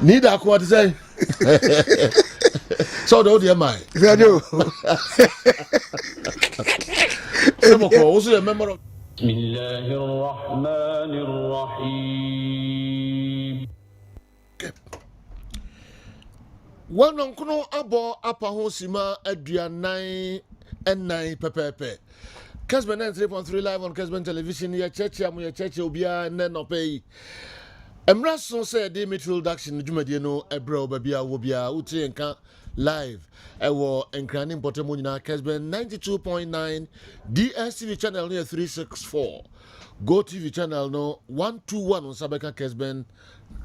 Need a quad say. So the dear my. I do. Some of also a member of one uncle abo apa hosima adua 9 and 9 pepepe. Kessben 3.3 live on Kessben television. Ya church obia no pay. Emraso said the midfield action dwumadie no ebro babia wo bia uti enka live ewo enkrane importemo nyina Kessben 92.9 DSTV channel near 364 Go TV channel no 121 on Sabeka Kessben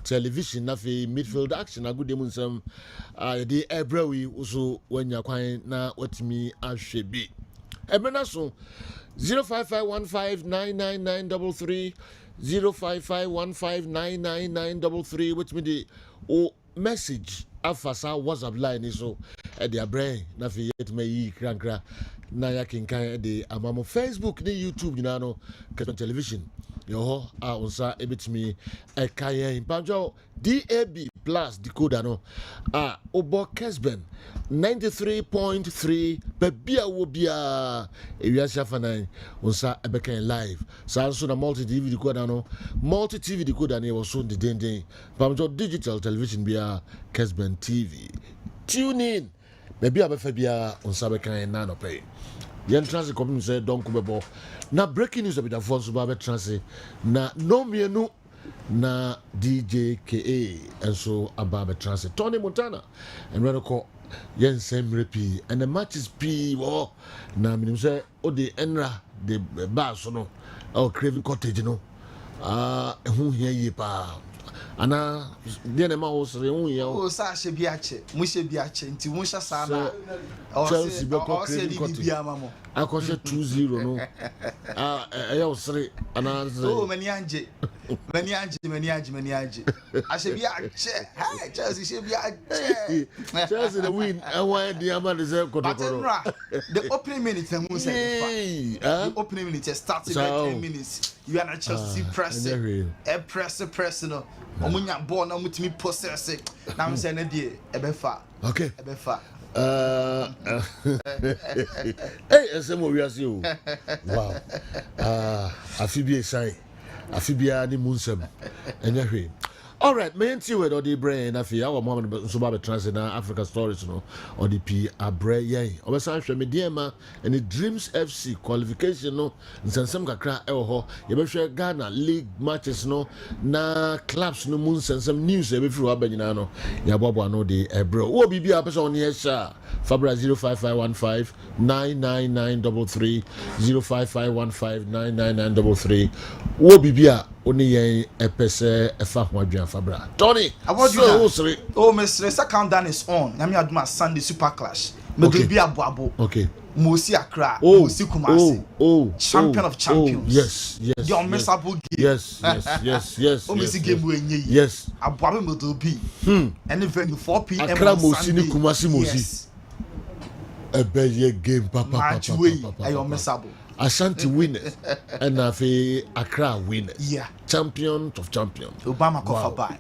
television na fi midfield action agudem nsam the ebrewi uso wanya kwan na watimi ahwe bi emenaso 0551599933 0551599933 which me the message afasa WhatsApp line so the abrain na fi yet me yi krankra na ya kinkan the amamo Facebook ni YouTube nyina no Kessben television yo a unsa ebitimi ekayen panjo DAB plus decoder no obo Kessben 93.3 babia wo bia ewiase fanan unsa ebeken live sanso na multi TV decoder no multi TV decoder ne was so the den panjo digital television bia Kessben TV tune in babia be fa bia unsa beken na no pay yen transit come say don kubebo na breaking news about the so ba be transit na no mienu na DJ KA and so about transit Tony Montana and when ko yen same repi and the matches p wo na minim say o de enra de ba so no o craving cottage no hu hia yi pa ana de na ma wo sere hu hia o sa hye bi ache mu hye bi ache nti mu hye sa na Chelsea be craving cottage akoshe 2-0 no eya sere ana oh mani anje ashe bi ache hey Chelsea hye bi ache Chelsea the win and why the man is kotokoro the opening minutes who say the opening minutes started by 10 minutes you are not Chelsea press no omunya ball na mutimi possess na me say na die ebefa okay ebefa hey esemo wiase o wow afibie sai afibia ni munsem enya hwe. All right, me nti we do the brain afi our Muhammad so ba transit na Africa stories no or the P abre yen obesan hwe me diema and Dreams FC qualification no nsensem kakra e wo ho ye be hwe Ghana league matches no na clubs no mun nsensem news e be firi wa banyina no ya bobo no de ebro wo bibia person on here sha Fabra 05515999933 05515999933 wo bibia oni yen epese efa ho adwan Fabra Tony so oh Mr. Second down is on nyame aduma Sunday super clash me do bi abo okay Mosi Accra Mosi Kumasi champion of champions yes the unmissable game yes Mosi game we enye yes abo me do bi and venue 4 p.m. Accra Mosi ni Kumasi Mosi ebeye game papa ayo unmissable Ashanti winners and Accra winners. Yeah. Champion of champions. Obama cover by.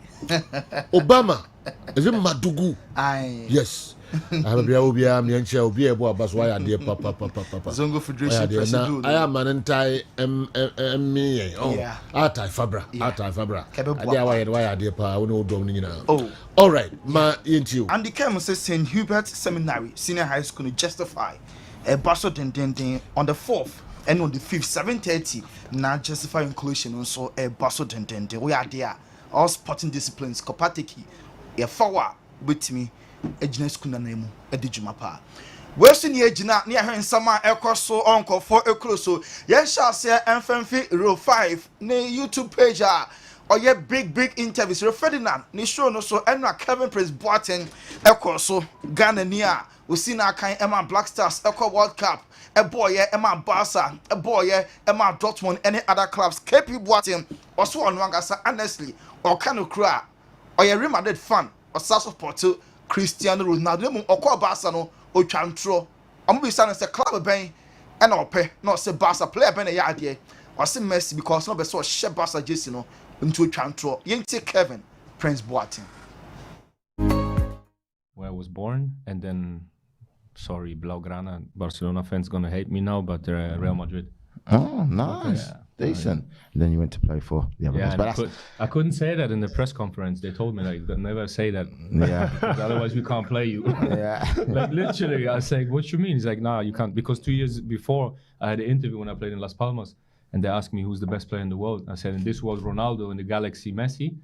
Obama. Is it Madugu? Aye. Yes. Obia mianche obia ebo abaswa ya de papa. Zongo Federation President. I am an entire me. Oh. Atai Fabra. Adia why de pa we no dom ni na. Oh. All right. Ma into. And the Cam says St. Hubert Seminary Senior High School justify a basso den on the 4th and on the 5th 7:30 now justify inclusion also a basso den we are there all sporting disciplines kopatiki a forward with me a junior school na name e di juma pa we so ne agina ne ahwen sama ekoso onko for ekroso yen sha se mfmf row 5 ne YouTube page or ye big interviews Ferdinand ni show no so enra Kevin Prince Boateng ekoso Ghana nia we see na kan Emma Black Stars Eco World Cup a boy Emma Barca a boy Emma Dortmund any other clubs KP Boateng also on wangasa honestly or kanu cry or ye Real Madrid fan or support to Cristiano Ronaldo or call Barca no o twantro am be say club ben and or pay not say Barca player ben ya there or say Messi because no be so share Barca jersey no into twantro yen take Kevin Prince Boateng. Where I was born, and then, sorry, Blaugrana, Barcelona fans gonna hate me now, but Real Madrid. Oh, nice. Yeah. Decent. And then you went to play for the other Yeah, ones. and I couldn't say that in the press conference. They told me, like, never say that. Yeah. Because otherwise we can't play you. Yeah. Like, literally, I say, what you mean? He's like, nah, you can't. Because 2 years before, I had an interview when I played in Las Palmas, and they asked me who's the best player in the world. I said, in this world, Ronaldo, in the Galaxy, Messi.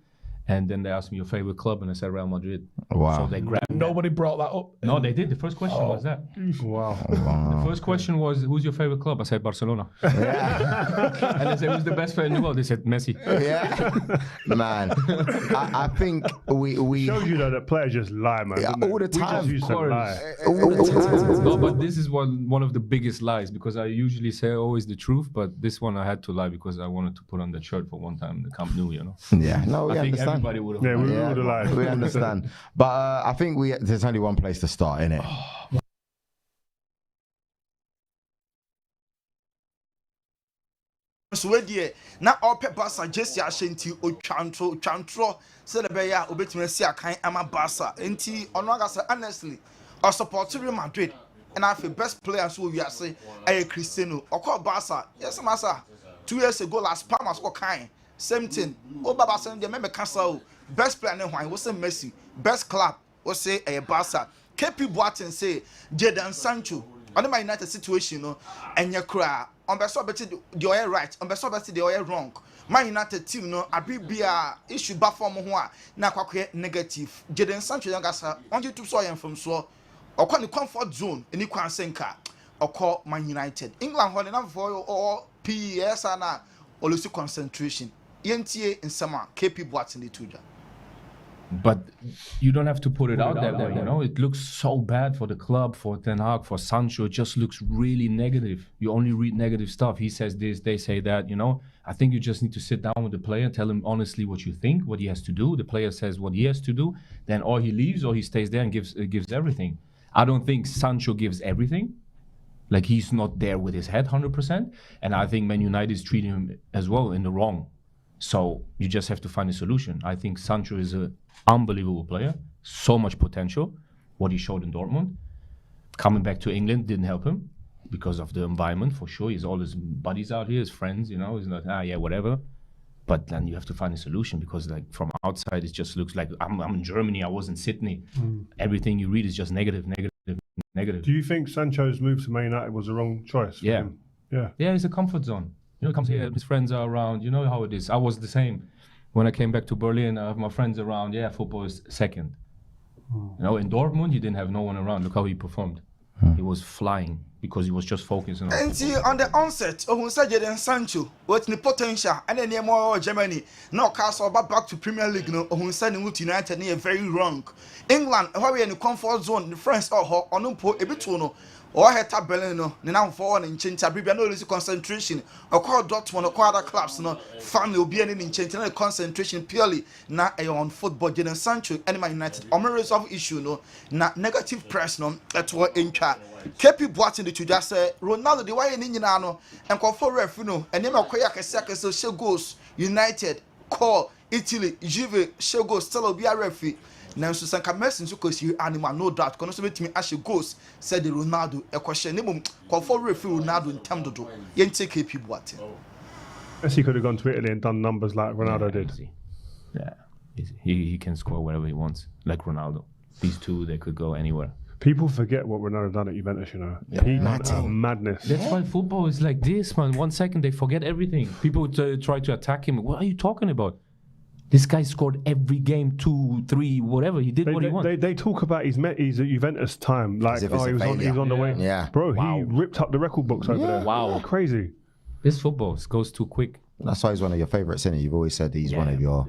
And then they asked me your favorite club, and I said Real Madrid. Wow. So they grabbed Nobody brought that up. No, they did. The first question was that. Wow. The first question was, who's your favorite club? I said Barcelona. And they said, who's the best player in the world? They said Messi. Yeah. Man. I think we Shows you though that players just lie, man. Yeah, doesn't it? all the We time. just used to lie. all the time. No, but this is one of the biggest lies, because I usually say always the truth, but this one I had to lie because I wanted to put on that shirt for one time in the Camp Nou, you know. Yeah. No, we I think understand. everybody would have. Yeah, we would have lied. We understand. But I think there's only one place to start, innit? So we dey na ope Barca Jesse Ashanti otwantro say the beya obetumi asi akan ama Barca enti ono agasa honestly or support Real Madrid and I feel best player so we are say Cristiano okọ Barca yes massa 2 years ago Las Palmas ko kan same thing o baba say dey me kasa o best player ne hwan we say Messi best club we say Barca KP Boateng say Jadon Sancho on the United situation no enye kra on beso beti the oil right on beso beti the oil wrong Man United team no abibia issue ba form ho a na kwakwe negative Jadon Sancho yangasa on you to so yen from so okọ ni comfort zone eni kwan senka okọ Man United England ho na for or PES na olusi concentration yentie nsema KP Boateng tuja. But you don't have to put it out that way, you know. It looks so bad for the club, for Ten Hag, for Sancho. It just looks really negative. You only read negative stuff. He says this, they say that, you know. I think you just need to sit down with the player, tell him honestly what you think, what he has to do. The player says what he has to do. Then or he leaves or he stays there and gives everything. I don't think Sancho gives everything. Like, he's not there with his head 100%. And I think Man United is treating him as well in the wrong. So you just have to find a solution. I think Sancho is an unbelievable player, so much potential, what he showed in Dortmund. Coming back to England didn't help him because of the environment, for sure. He's all his buddies out here, his friends, you know. He's not, yeah, whatever. But then you have to find a solution because, like, from outside, it just looks like I'm in Germany, I was in Sydney. Everything you read is just negative. Do you think Sancho's move to Man United was the wrong choice for him? Yeah. Yeah, it's a comfort zone. You know, comes here, his friends are around. You know how it is. I was the same. When I came back to Berlin, I have my friends around. Yeah, football is second. You know, in Dortmund, he didn't have no one around. Look how he performed. He was flying because he was just focusing on football. On the onset, who said Jadon Sancho, what's the potential? And then more Germany, no castle back to Premier League, no, who said United near very wrong. England, how we in the comfort zone, the France or no po ebituno. Or had tabelino, now for in Chinta, Bibia no concentration, or call Dortmund or other clubs, no family will be in Chinta concentration purely not on football. Jadon Sancho, and Man United, or resolve issue, no, not negative press, no, that's what in chat. KP Boateng to just say Ronaldo, the way in Indiano, and call for referee, no, and name of Koyak second, so she goes United, call Italy, Juve, she goes, still be a referee. Now, so some Messi so cause you animal no doubt. Because me as she goes said the Ronaldo a question. Name call for referee Ronaldo in terms of do. You take KP Boateng. Messi could have gone to Italy and done numbers like Ronaldo did. Easy. Yeah, easy. He can score wherever he wants, like Ronaldo. These two, they could go anywhere. People forget what Ronaldo done at Juventus, you know. Yeah. He done madness. That's why football is like this, man. 1 second they forget everything. People try to attack him. What are you talking about? This guy scored every game, 2, 3, whatever. He did what he wanted. They talk about his Juventus time, like, oh, he was on the way. Yeah. Bro, he ripped up the record books over there. Wow. Crazy. This football goes too quick. That's why he's one of your favourites, isn't he? You've always said he's one of your...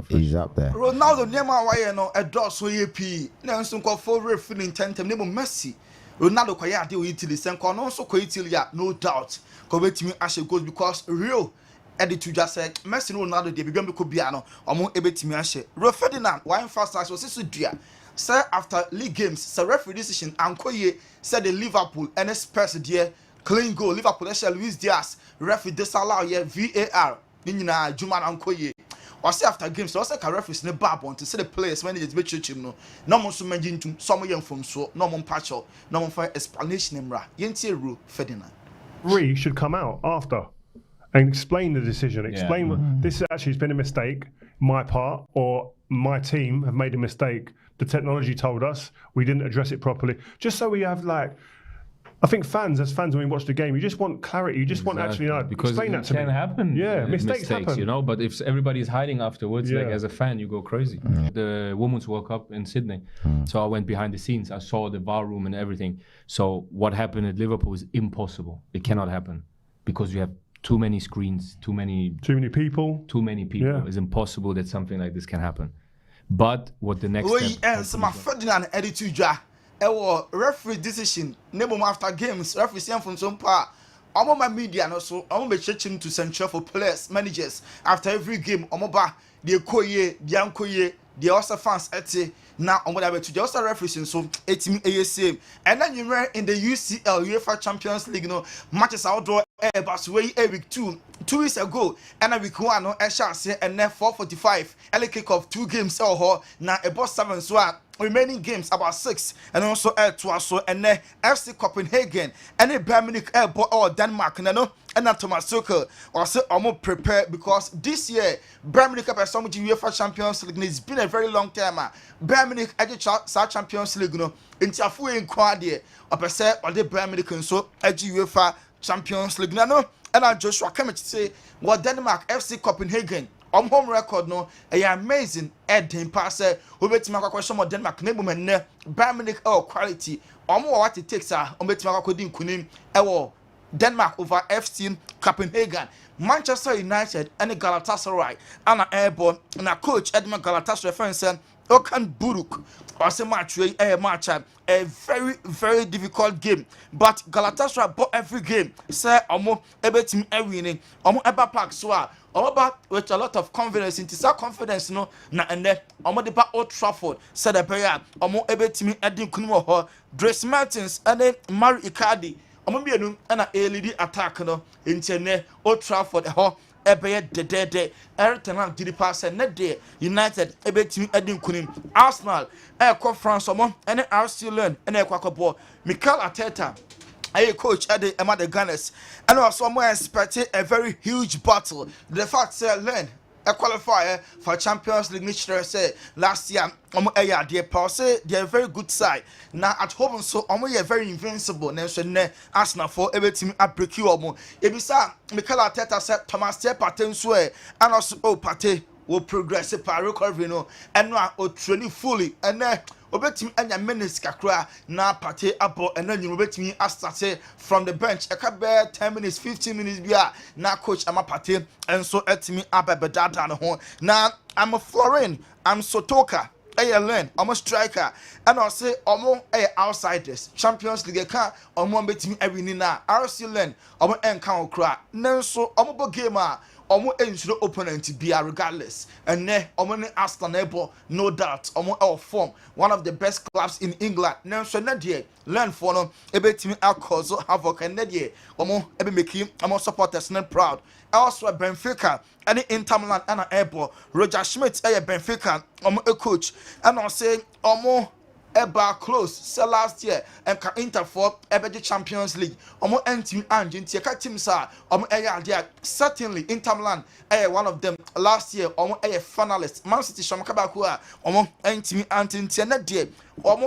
He's up there. Ronaldo, Nema Wayano, a draw so ye now some call for referee in 10 time, Nemo Messi. Ronaldo Kwaya deal Italy, San Corno, so Italy, no doubt. Correct me as she goes because real. Eddie to just say Messi Ronaldo de began to be ano omo ebetimi ahye Ferdinand wine fast as was so dua say after league games say referee decision ankoye said the Liverpool and Spurs there clean goal Liverpool shall Luis Diaz referee disallow ye VAR ni nyina juma ankoye say after games so say referees ne bab on to say the players when they be chim no no mo so manjin tum some yam from so no mo patcho no mo for explanation mra yentie rule Ferdinand should come out after and explain the decision, explain this actually has been a mistake, my part, or my team have made a mistake. The technology told us we didn't address it properly. Just so we have like, I think as fans, when we watch the game, you just want clarity. You just want actually because explain that to me. It can happen. Yeah, mistakes happen. You know. But if everybody's hiding afterwards, like as a fan, you go crazy. The Women's World Cup in Sydney, so I went behind the scenes. I saw the VAR room and everything. So what happened at Liverpool is impossible. It cannot happen because you have too many screens, too many people. Yeah. It's impossible that something like this can happen. But what the next step? And some Ferdinand attitude. Referee decision name after games referee same from some part my media no so be checking to central for players managers after every game ba the koye the ankoye the also fans eti na that to the also referees so etimi ASM and then you were in the UCL UEFA Champions League no matches outdoor but way week 2 weeks ago and a week 1 no say and then 4:45 early kick off 2 games na about 7 so remaining games about 6 and also to so and then FC Copenhagen and a Bayern Munich or Denmark no and Thomas Tuchel or say almost prepare because this year Bayern Munich have some UEFA Champions League it's been a very long time Bayern Munich at Champions League no into afu en kwade opese or the Bayern Munich so UEFA Champions League no and Joshua Kimmich say what Denmark FC Copenhagen home record no amazing Edin pass obetima question more Denmark name men Bayern Munich quality what it takes obetima kodin kunim Denmark over FC Copenhagen Manchester United and Galatasaray and airborne and a coach Edmund Galatasaray friend said Okan Buruk or say match a very very difficult game but Galatasaray bought every game say ebe team winning eba pack so with a lot of confidence into that confidence no na and then the back Old Trafford said a prayer ebe team edin kunu Dries Mertens and then Mari Icardi bienu and a lead attack no into Old Trafford ebe de everything did pass and net day United ebe team edin kunim Arsenal France and Arsenal and ball Mikel Arteta coach at the Gunners and also more expected a very huge battle. The fact learn a qualifier for Champions League next year say last year they pass they are very good side now at home so are very invincible and Arsenal for every team at break you ebisa Mikel Arteta said Thomas Partey swear and also Partey will progress by recovery no and now training fully and obetimi anya minutes kakra na Partey abo and then you obetimi start from the bench e ka be 10 minutes 15 minutes bia na coach ama Partey and so etimi abebedada no ho na I'm a Florin I'm Sotoka learn I'm a striker and I say outsiders Champions League ka betimi awini na RC learn enka okra nanso bo game ensure opponent be regardless and ne Arsenal no doubt form one of the best clubs in England now so na there learn for no ebetimi cause havoc and there ebe making supporters not proud also Benfica and Inter Milan and Airport Roger Schmidt Benfica a coach and I say eba close say last year and ka Inter for the Champions League team Argentina ka team sa certainly Inter Milan one of them last year finalist Man City shamaka ku team Argentina na there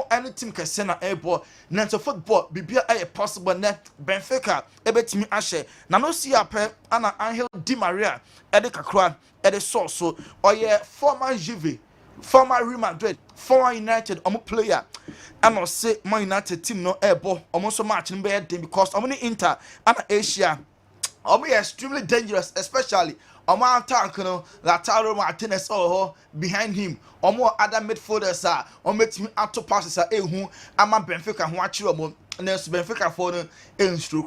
any team can send airborne nanto football bibia possible net Benfica team ashe na no see ape ana Angel Di Maria kakra source so former Juve former Real Madrid, former United, player. And I say my United team no airbo, so much in bed because Inter and Asia. Extremely dangerous, especially tank Lautaro Martinez behind him. Other midfielders making auto passes ama Benfica who actually Benfica for the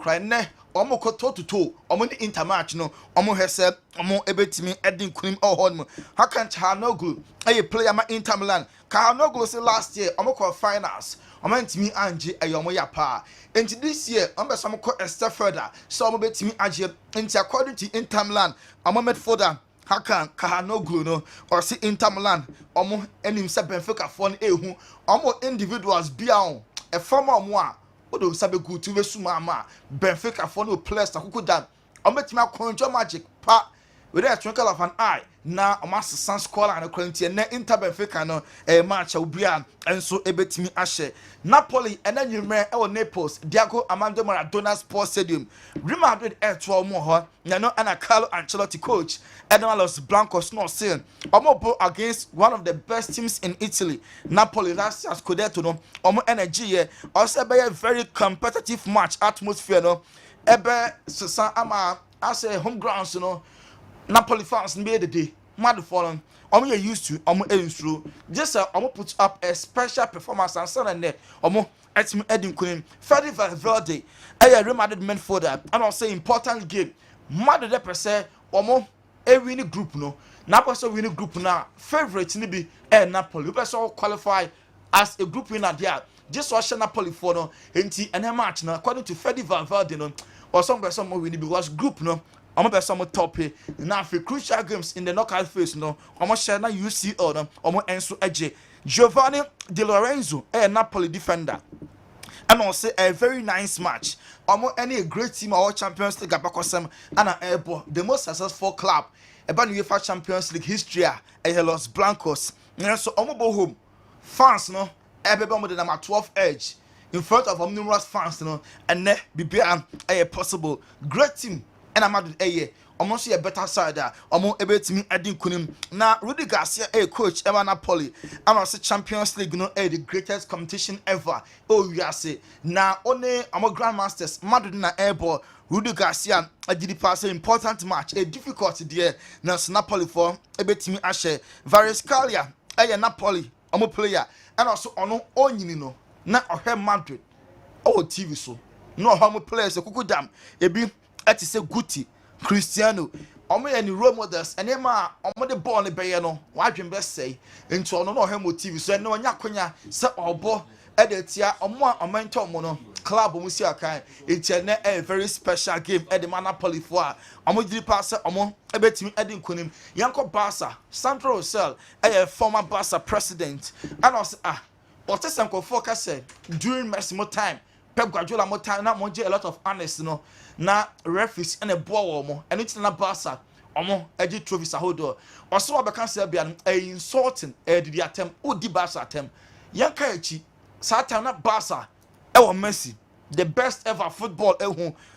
cry ne toe to toe the intermatch no hese ebetimi edin kunim hon how can Çalhanoğlu player ma Inter Milan Çalhanoğlu say last year finals ntimi anje yapa and this year some a step further so betimi anje according to Inter Milan midfielder Hakan Kahanoglu no or see Inter Milan omo enim se Benfica fon ehu omo individuals bia on e former omo a odo sabe good to we suma ama Benfica fon no players akoko dan omo tima control magic pa with a twinkle of an eye na omas sans squad and Corinthians na Inter Benfica no match obia enso ebetimi ahye Napoli and then you e o Naples Diego Armando Maradona Sports Stadium Real Madrid to omo ho na no ana Carlo Ancelotti coach Los Blancos no saying omo against one of the best teams in Italy Napoli last year Scudetto no omo energy also be a very competitive match atmosphere no ebe sesan ama as a home grounds no Napoli fans made the day mad fallen omo used to omo ensuro just omo put up a special performance and son and omo etimi edin kunim Fede Valverde Real Madrid midfielder and also important game Madrid per se omo winning group no Napoli so winning group na favorite ni be Napoli we person qualify as a group winner there just watch Napoli for no enti ene match na according to Fede Valverde no or some person more winning because group no I'm be some top now for crucial games in the knockout phase no I'm share na UCL no I'm Enzo Eje Giovanni Di Lorenzo Napoli defender and also a very nice match any great team or Champions League abakosem and the most successful club about UEFA Champions League history Los Blancos so home fans no everybody the number 12 edge in front of numerous fans no and bibia possible great team and I'm at almost a better side almost able to me adding kunim now Rudy Garcia coach ever Napoli and also Champions League no the greatest competition ever we are say now only I'm a grandmasters Madrid na airball Rudy Garcia did pass an important match a difficult there now Napoli for able to me ashe Variscalia Napoli I'm a player and also ono onyini na Madrid TV so no how players kuku dam ebi ati say Guti Cristiano omo any role models and ema omo the ball be no wadwen be say into ono no hemo TV so no nya konya say obo edetia omo amento omo no club omo si akan enti na a very special game e de Napoli for omo diri pass omo ebetimi edin konim yanko Barca Sandro Rosell former Barca president and also what is Uncle Foka said during Massimo time Pep Guardiola more time na a lot of honest na referees and a ball omo and it's na Barca omo eji trophies ahodo also abeka say bia insulting did the attempt o di Barca attempt yanka echi satan na Barca Messi the best ever football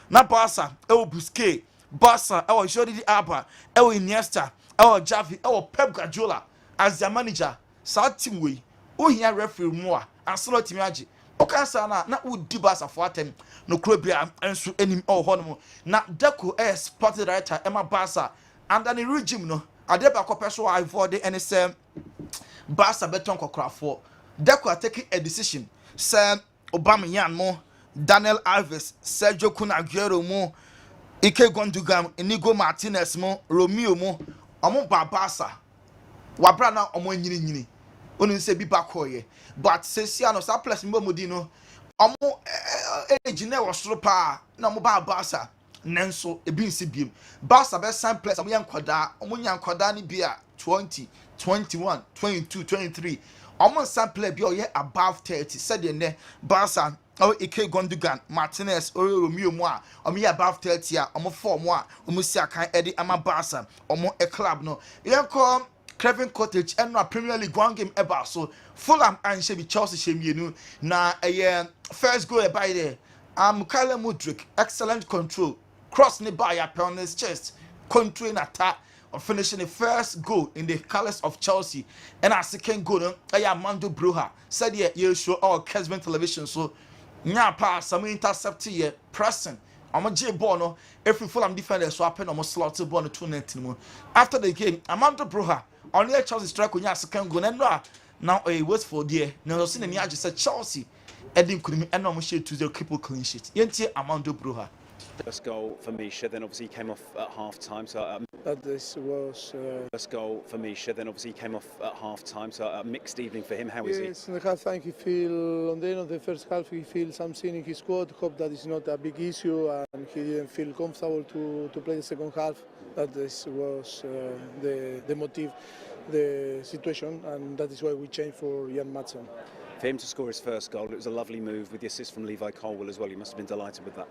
na Barca Busquets Barca Jordi Alba Iniesta Xavi Pep Guardiola as their manager sa team we o here referee mu a asolo team agi okasa na udi Barca for atem no krobia enso enim hono na Deco sport director Emma Barca and the regime no adeba kopeso I avoid any say Barca beton kokra Deco taking a decision say Aubameyang mo Daniel Alves Sergio Kun Aguero mo Ike Gundogan Inigo Martinez mo Romeo mo omo Barca wabra na omo nyini onu se bi bakoye but sesiano sa plus mbomudi no omo ejine wosoro pa na omo Barca nenso ebi nsi biem Barca be sign plus omo yankoda ni bia 20 21 22 23 omo sign play bi oye above 30 said ne Barca Ike Gundogan Martinez Romeo mo a omo ye above 30 a omo form a omo si akan edi ama Barca omo a club no yanko Kevin Cottage and na Premier League one game ever so Fulham and Chelsea Shemienu na first goal by there Kyle Mudryk excellent control cross ne by upon his chest controlling attack of finishing the first goal in the colours of Chelsea and our second goal Armando Broja said you show our Kessben television so nya pass some intercept here pressing I'm a J ball no every Fulham defender so happen almost slotted ball to net after the game Armando Broja only a Chelsea strike when you second goal and now a wait for there now seen any just said Chelsea Eddie could and almost share 2-0 triple clean sheet yenti Armando Broja. First goal for Misha, then obviously he came off at half time. So this was first goal for Misha, then obviously he came off at half time. So a mixed evening for him. How is he? Yes, in the half time he feel on the end of the first half he feels something in his squad. Hope that is not a big issue and and he didn't feel comfortable to play the second half. That was the motive, the situation, and that is why we changed for Jan Madsen. For him to score his first goal, it was a lovely move with the assist from Levi Colwill as well. You must have been delighted with that.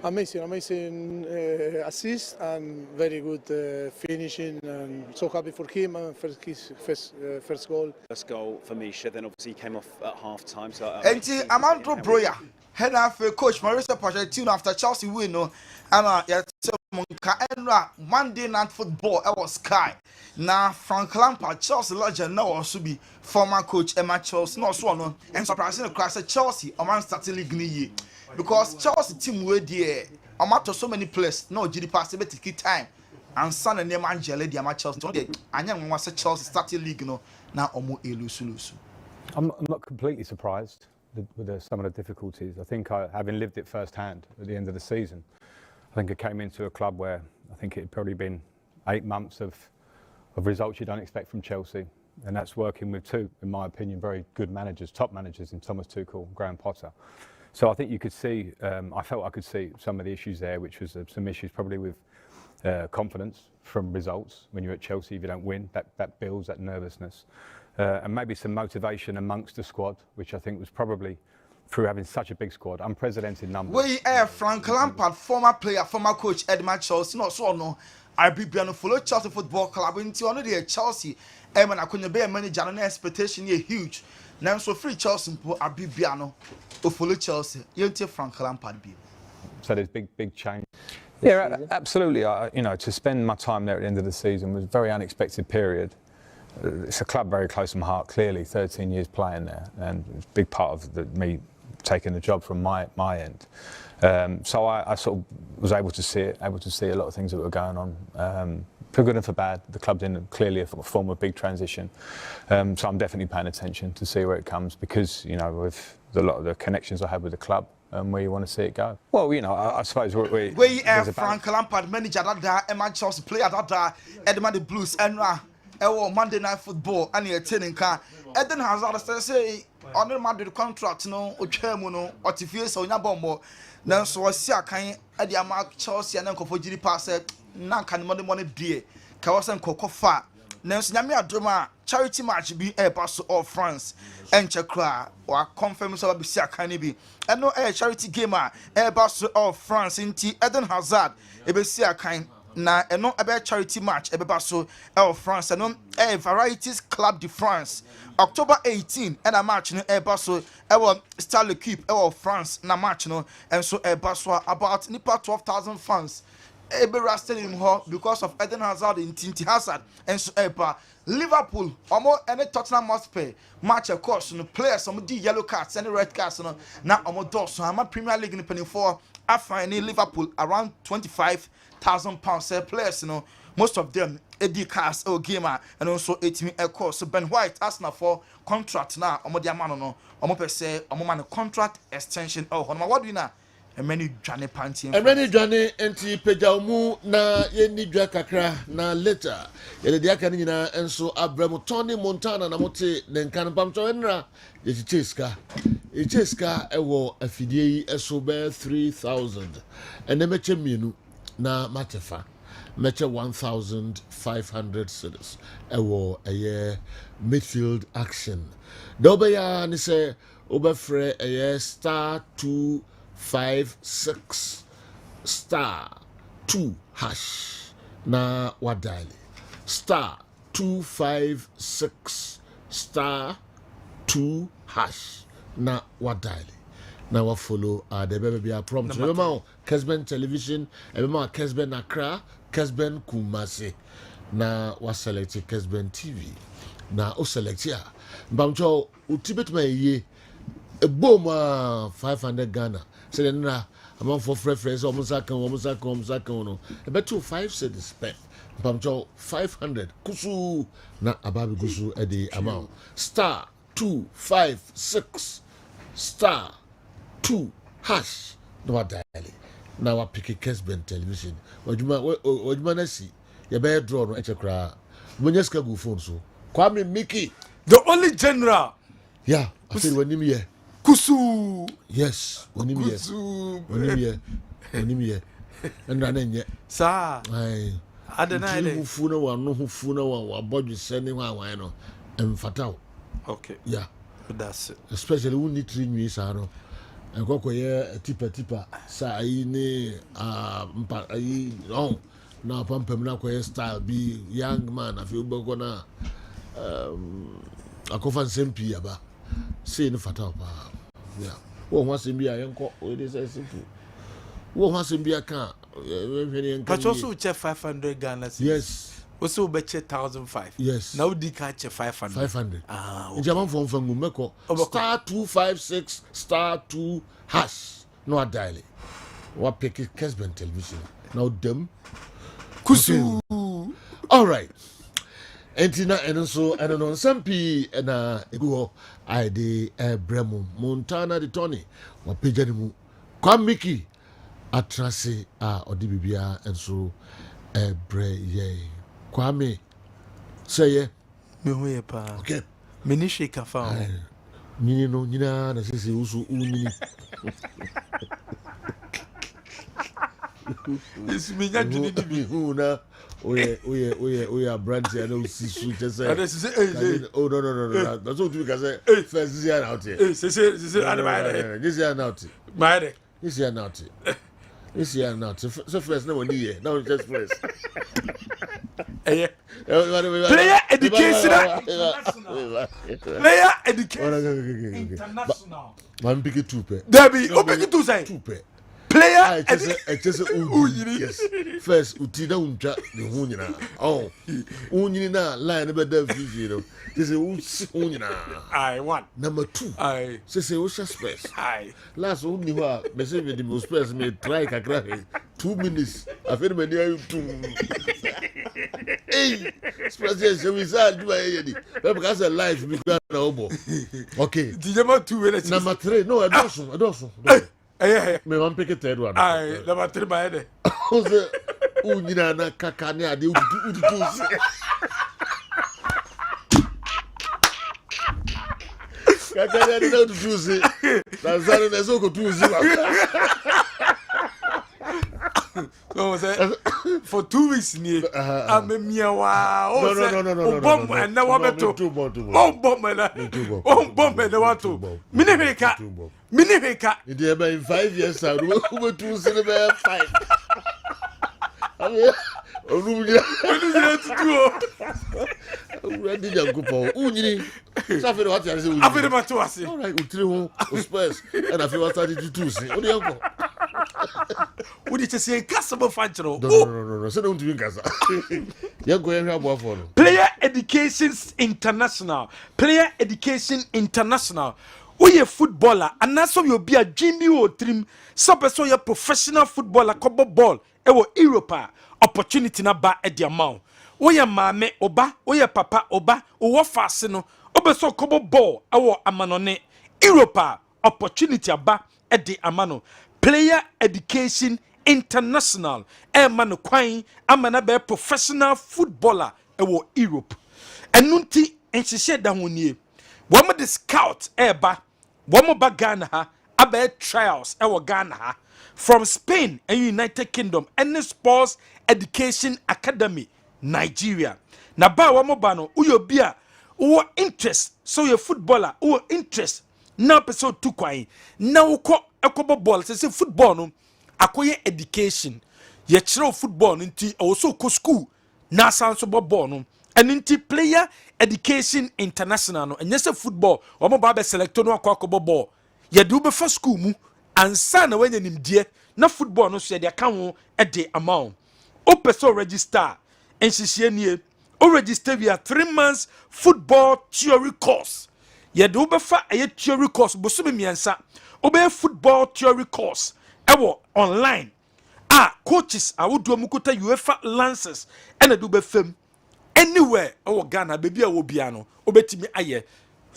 Amazing assist and very good finishing, and so happy for him and his first goal. First goal for Misha, then obviously he came off at half time. So And Amandro Broya, head of coach Marisa Pochettino after Chelsea win, no, and Monday Night Football, I was Sky. Now Frank Lampard, Chelsea legend, now also be former coach Emma Chelsea, no so and surprising the class at Chelsea, a man starting league ni because Chelsea team were there. I'm out to so many players, no GD pass a key time. And son and name Angela, the Emma Chelsea, and young was a Chelsea starting league, no, now almost elusive. I'm not completely surprised with some of the difficulties. I think having lived it firsthand at the end of the season, I think I came into a club where I think it had probably been 8 months of results you don't expect from Chelsea. And that's working with two, in my opinion, very good managers, top managers in Thomas Tuchel and Graham Potter. So I think you could see, I felt I could see some of the issues there, which was some issues probably with confidence from results. When you're at Chelsea, if you don't win, that builds that nervousness. And maybe some motivation amongst the squad, which I think was probably through having such a big squad, unprecedented numbers. We Frank Lampard, former player, former coach Edmund Chelsea, not so no. I be follow Chelsea Football Club into only the Chelsea. And I couldn't be a manager and expectation here huge. Now so free Chelsea I be piano to follow Chelsea. You take Frank Lampard be. So there's big change. Yeah, absolutely. To spend my time there at the end of the season was a very unexpected period. It's a club very close to my heart, clearly, 13 years playing there, and it's a big part of me taking the job from my end. So I sort of was able to see a lot of things that were going on. For good and for bad, the club didn't clearly form a big transition. So I'm definitely paying attention to see where it comes, because, with a lot of the connections I have with the club, where you want to see it go. Well, I suppose we Frank Lampard manager that Emma Chelsea player that Edmund the Blues and Monday Night Football and you're telling car Eden Hazard say on Madrid contract no Ochemuno or Tifies or Yabombo. Then so I see a kind of the Mark Chelsea and Uncle for GD pass nan can money dear Kawasan Coco Fa. Nancy Namia Drama charity match be a pass of France and Chakra or confirm so be see a kind be and no a charity gamer a pass of France in Eden Hazard a be see a kind. Na no about charity match ebe so France and no Varieties Club de France October 18 and a match no ebe so Star L'Equipe France na match no and so ebe so about nipa 12,000 fans ebe rasted him because of Eden Hazard in Tinti Hazard and so ebe Liverpool omo any Tottenham Hotspur match of course no players some di yellow cards and red cards no na omo do so ama Premier League ni penny for after any Liverpool around 25,000 pounds players, most of them Eddie Cars or gamer and also 18 course. So Ben White asking for contract now. Omodia man no. Omo per se omo man contract extension. Oh, what do you know? A many Johnny Panty. A many Johnny enti pejamu na yendi dwa kakra na later. Yele dia kanina enso Abramo Tony Montana na mote nenkan pamcho enra yeti cheska. Cheska ewo afidie eso be 3,000. Ene meche mienu na matefa meche 1,500 cedis ewo eye midfield action dobe ya ni se obefre eye star 256 star 2 hash na wadali star 256 star 2 hash na wadali na wa follow the baby a prompt remember Kessben television remember Kessben Accra Kessben Kumasi na wa select Kessben TV na o select ya mbamcho utibet ma ye eboma 500 Ghana say na among for friends omusa kan no e beto 5 cedis spent mbamcho 500 kusu na ababi kusu e the amount star 256 star 2 hash no wadali na wa pick Kessben television wajuma na si ya be draw no echekra munyeska go phone so Kwame Mickey the only general yeah I said wanimi ye kusu yes wanimi ye and then Sir, I don't know. Funa one, no Funa one, body sending one, and fatal. Okay. Yeah. That's it. Especially when you train me, Saro. And go a tipper, sa ni oh, now Pampamna style be young man, I feel Bogona a coffin sempi aba. Say no fatal. Yeah. What wants to be a young cock, it is simple. What wants to be a car? But also check 500 Ghana. Yes. Also bet 1,005. Yes. Now they catch 500. 500. Ah. In German from Mumeko. Star 256 star 2 hash. No a dial. What pick it Kessben television. Now them. Kusu. All right. Entina and so and on some P and go I de Bremo Montana de Tony or Pijanimu. Come Mickey atrase or Dibia and so bre ye. Kwame say Me huye pa. okay. Mini shake a farm. Nini no nina na sisi usu uni. This me nya jini dibi. Una oye brandy and sisu just say. Oh no. That's what we can say. First this year out here. Say This year out. Mare. This year out. This year not. So first no one here. Now just first. Player education. Player education. International. Man pick it two pair. Debbie, pick it two say. Two pair. Player just yes. First utina unja the hunyina. Oh. Unyina line about the video. This is unyina. I want. Number 2. I say Osha space. I last only wa message with the most space me try kakra 2 minutes. I feel me near you 2. Hey, space we say do ayedi. Because life be na obo. Okay. Number 2 minutes. Number 3. No, I don't. Me wan pick it third one. I number 3 by head. Ose unyina na kaka ne ade udu. Kaka ne no to say. That's na so go to see. So say for 2 weeks ni amemia wa o say no bomb and na wabeto o bomb na wato mini hweka it in 5 years now we to see the 5 ready to go unyini safere what you say afere mato ase all right utire ho space and afere what started to do see odi yanko odi chese kasabo fanchero no say don't win kasa yanko yan hwa for no Player Education International Oye footballer and na so you be a dreamy o trim so person you professional footballer cover ball e wo Europa opportunity na ba e di amount oye mame oba oye papa oba owo fase no obeso cover ball e wo amanone Europa opportunity aba e di amano Player Education International e mano kwan amana be professional footballer e wo Europe enunti enhihye da honie wo mo the scout eba wo mo ba Ghana ha aba trials e wo Ghana ha from Spain and United Kingdom and Sports Education Academy Nigeria na ba wo mo ba no uyo bia wo interest so your footballer wo interest na person tu kwan na wo ko ekobo ball say football no akoye education ye kire football no nti wo so ko school na sanso ball no and Player Education International no enye se football wo mo ba be select no akwa ball ye do be for school mu ansa na wanya nimdie na football no so ye de ka ho e de amount o person register enhihie nie o register via 3 months football theory course ye do be fa e theory course bosome miensa o be football theory course e wo online coaches awodo mukuta UEFA lances and do be fam anywhere oh Ghana baby a wo bia no obetimi aye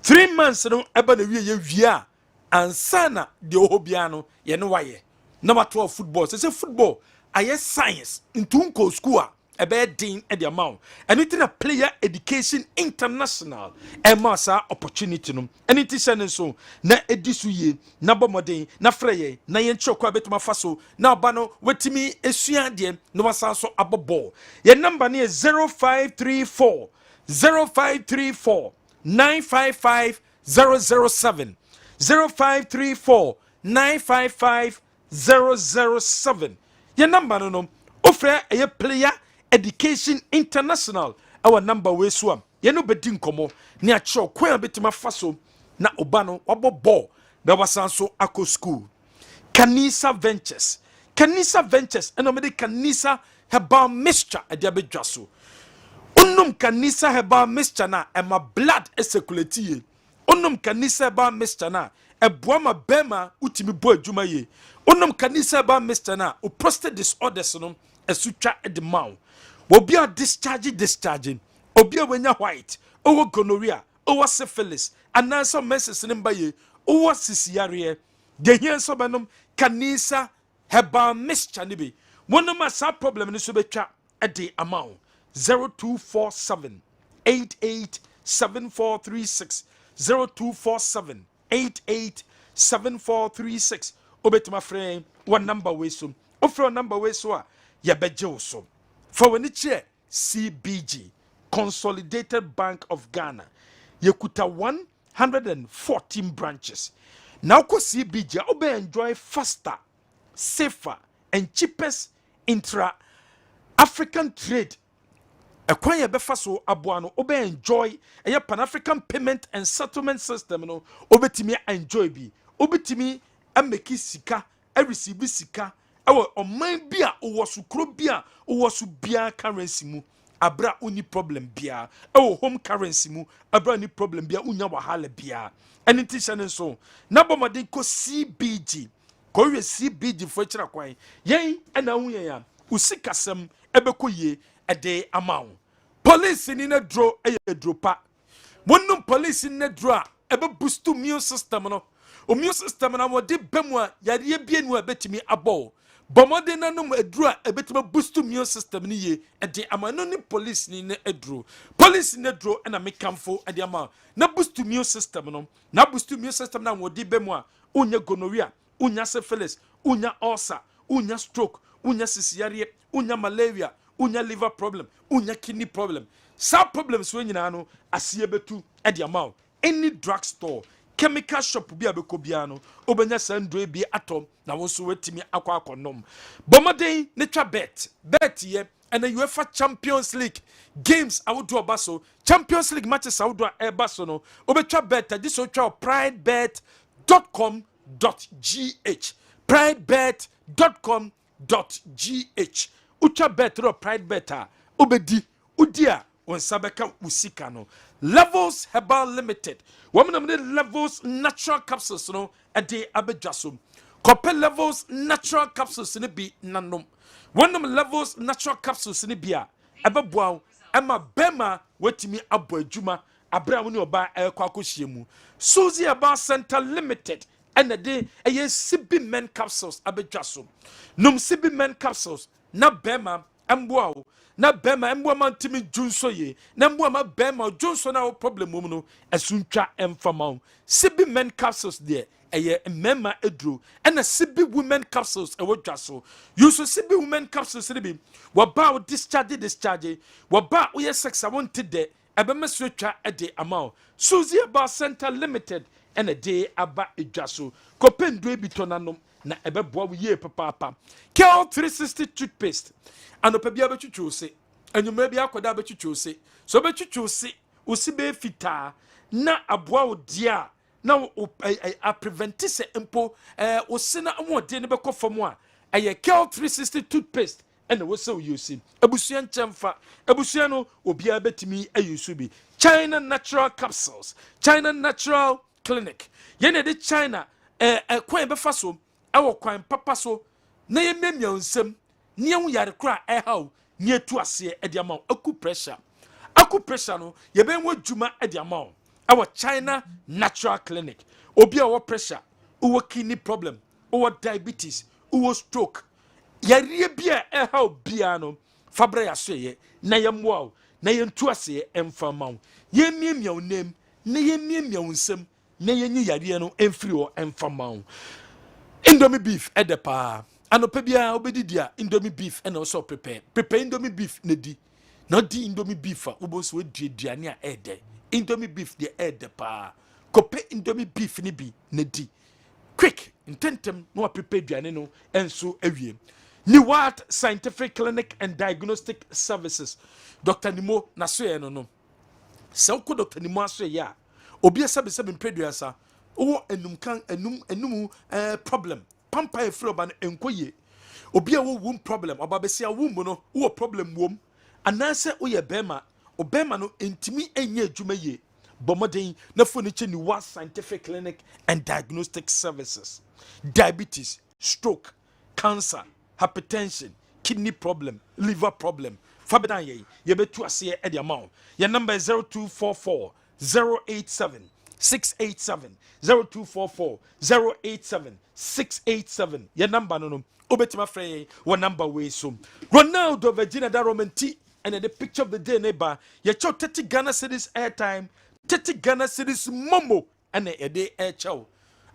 3 months no eba na wie ye wia ansana de o bia no ye no waye number 12 football say football aye science into unko school a bad din at the amount. And it in a player education international and massa opportunity. And it is so na edisuye, na bomode, na freye, na yen chokwa betuma faso, na bano, wetimi esuandie, no wasanso abobo. Your number near 0534 0534 955 007 0534 955 007. Your number no offer a player education international. Our number we swam. You know bedin komo ni a cho kwen betima faso na obano wabo ball na wasanso ako school. Kanisa Ventures. Kanisa Ventures and omedi Kanisa Herbal Mixture a diabedwaso. Unum Kanisa Herbal Mixture na ema blood esekuleti. Unum Kanisa Herbal Mixture na ebuama bema utimi bo adwuma ye. Unum Kanisa Herbal Mixture na o prostate disorders no esutra edemaw. Obi a discharging. Obi a wenya white. Owo gonorrhea. Owo syphilis. Ananso meses nimba ye. Owo sisiare. De hien so banum Kanisa Herbal Mixture ni bi. One ma sa problem ni so betwa ede amount 0247 887436 0247 887436. Obetima friend one number we so. Offer number we so a ya beje so. For when it's CBG, Consolidated Bank of Ghana, Yekuta 114 branches. Now, CBG, obe enjoy faster, safer, and cheapest intra-African trade. Acquire befaso abuano, obe enjoy a Pan-African payment and settlement system. No, obetimi enjoy bi, obetimi ameki sika, receive sika. Awo oman bia owo sukro bia owo su bia currency mu abra uni problem bia awo home currency mu abra ni problem bia unya wahala bia anything shanen so na bomade ko CBG ko we CBG fo kira kwan yen na hu yen ya usikasem ebeko ye ede amaw police ni na dro dro pa wonnum police ni na dro a ebe boost immune system no immune system na mo de bemu a yare bia nu abetimi abo bomode nanum edru a betima boost immune system ni ye ede amano ni police ni na edru police ni edru na mekamfo ede ama na boost immune system no na boost immune system na wodi bemu a unya gonorrhea unya syphilis unya ulcer unya stroke unya sisiare unya malaria unya liver problem unya kidney problem sa problems we nyina no asie betu ede ama any drug store chemical shop bi abeko bia no obenya sandro bi atom na wo so wetimi akwa akonom bomoden ne twa bet ye and the UEFA Champions League games awodo obaso Champions League matches awodo ebaso no obetwa bet this so twa pridebet.com.gh pridebet.com.gh utwa bet ro pridebet a obedi udia on sabeka usika no Levels Herbal Limited woman Levels natural capsules no ade abedwaso Copper Levels natural capsules ne bi nanom one Levels natural capsules ne bia ebeboa ema bema wetimi abo adwuma abra woni oba ekwa akohyiemu Suzy Herbal Center Limited and de eye CB men capsules abedwaso num CB men capsules na bema emboa na bema emboa mantimi junso ye na emboa ma bema junso na problem mu no esuntwa emfama CB men capsules there eye mema edru and a CB women capsules e wodwaso use CB women capsules ne bi wo ba discharge wo ba wo ye sex wanted de ebema swetwa ede amount Suzy Herbal Center Limited and a day aba edwaso kopendo e bitonanom na ebeboa wo ye papa Kel 360 toothpaste anopa bia betwitwo se anyuma bia akoda betwitwo se so betwitwo se osibe fita na aboa wo dia na a prevent se empo osina amode ne bekofam a eye Kel 360 toothpaste ene wo se wo use abusua nchemfa abusua no obia betimi ayusu bi China Natural Capsules China Natural Clinic yene de China kwan befa so awo kwan papa so na ye memia nsem ne hu yare kra haw ne atu ase e dia ma aku pressure no ye ben wadwuma e dia ma awo China Natural Clinic obi a wo pressure wo kidney problem wo diabetes wo stroke yare bia haw bia no Fabra ya so ye na ye mmoa na ye ntu ase emfa ma wo ye miemia wo nem na ye miemia wo nsem na ye nyi yare no emfiri wo emfa ma wo indomie beef edepa anope bia obedi dia indomie beef and also prepare indomie beef na di na di indomie beef a oboso aduane a ede indomie beef de edepa kope indomie beef ni bi na di quick intentem no prepare aduane no enso awie Niwat Scientific Clinic and Diagnostic Services. Dr. Nimo Nasoye no. Sauko Dr. Nimo asoye ya. Obi asabe mpreduasa. Owo enum problem. Pampa e fro ba enkoye. Obi a wo wom problem. Oba besia wom no wo problem wom. Anase oye bema. Obema no entimi enye adwuma ye. Bomoden na fo ni che Niwat Scientific Clinic and Diagnostic Services. Diabetes, stroke, cancer, hypertension, kidney problem, liver problem. Fabidan ye betu ase e de amount. Your number is 0244 087 687 0244 087 687. Your number no. Obetima frey one number way so. Ronaldo Virginia da Romanti and the picture of the day neighbor. Your chow 30 Ghana cedis airtime, 30 Ghana cedis momo and a day air chow.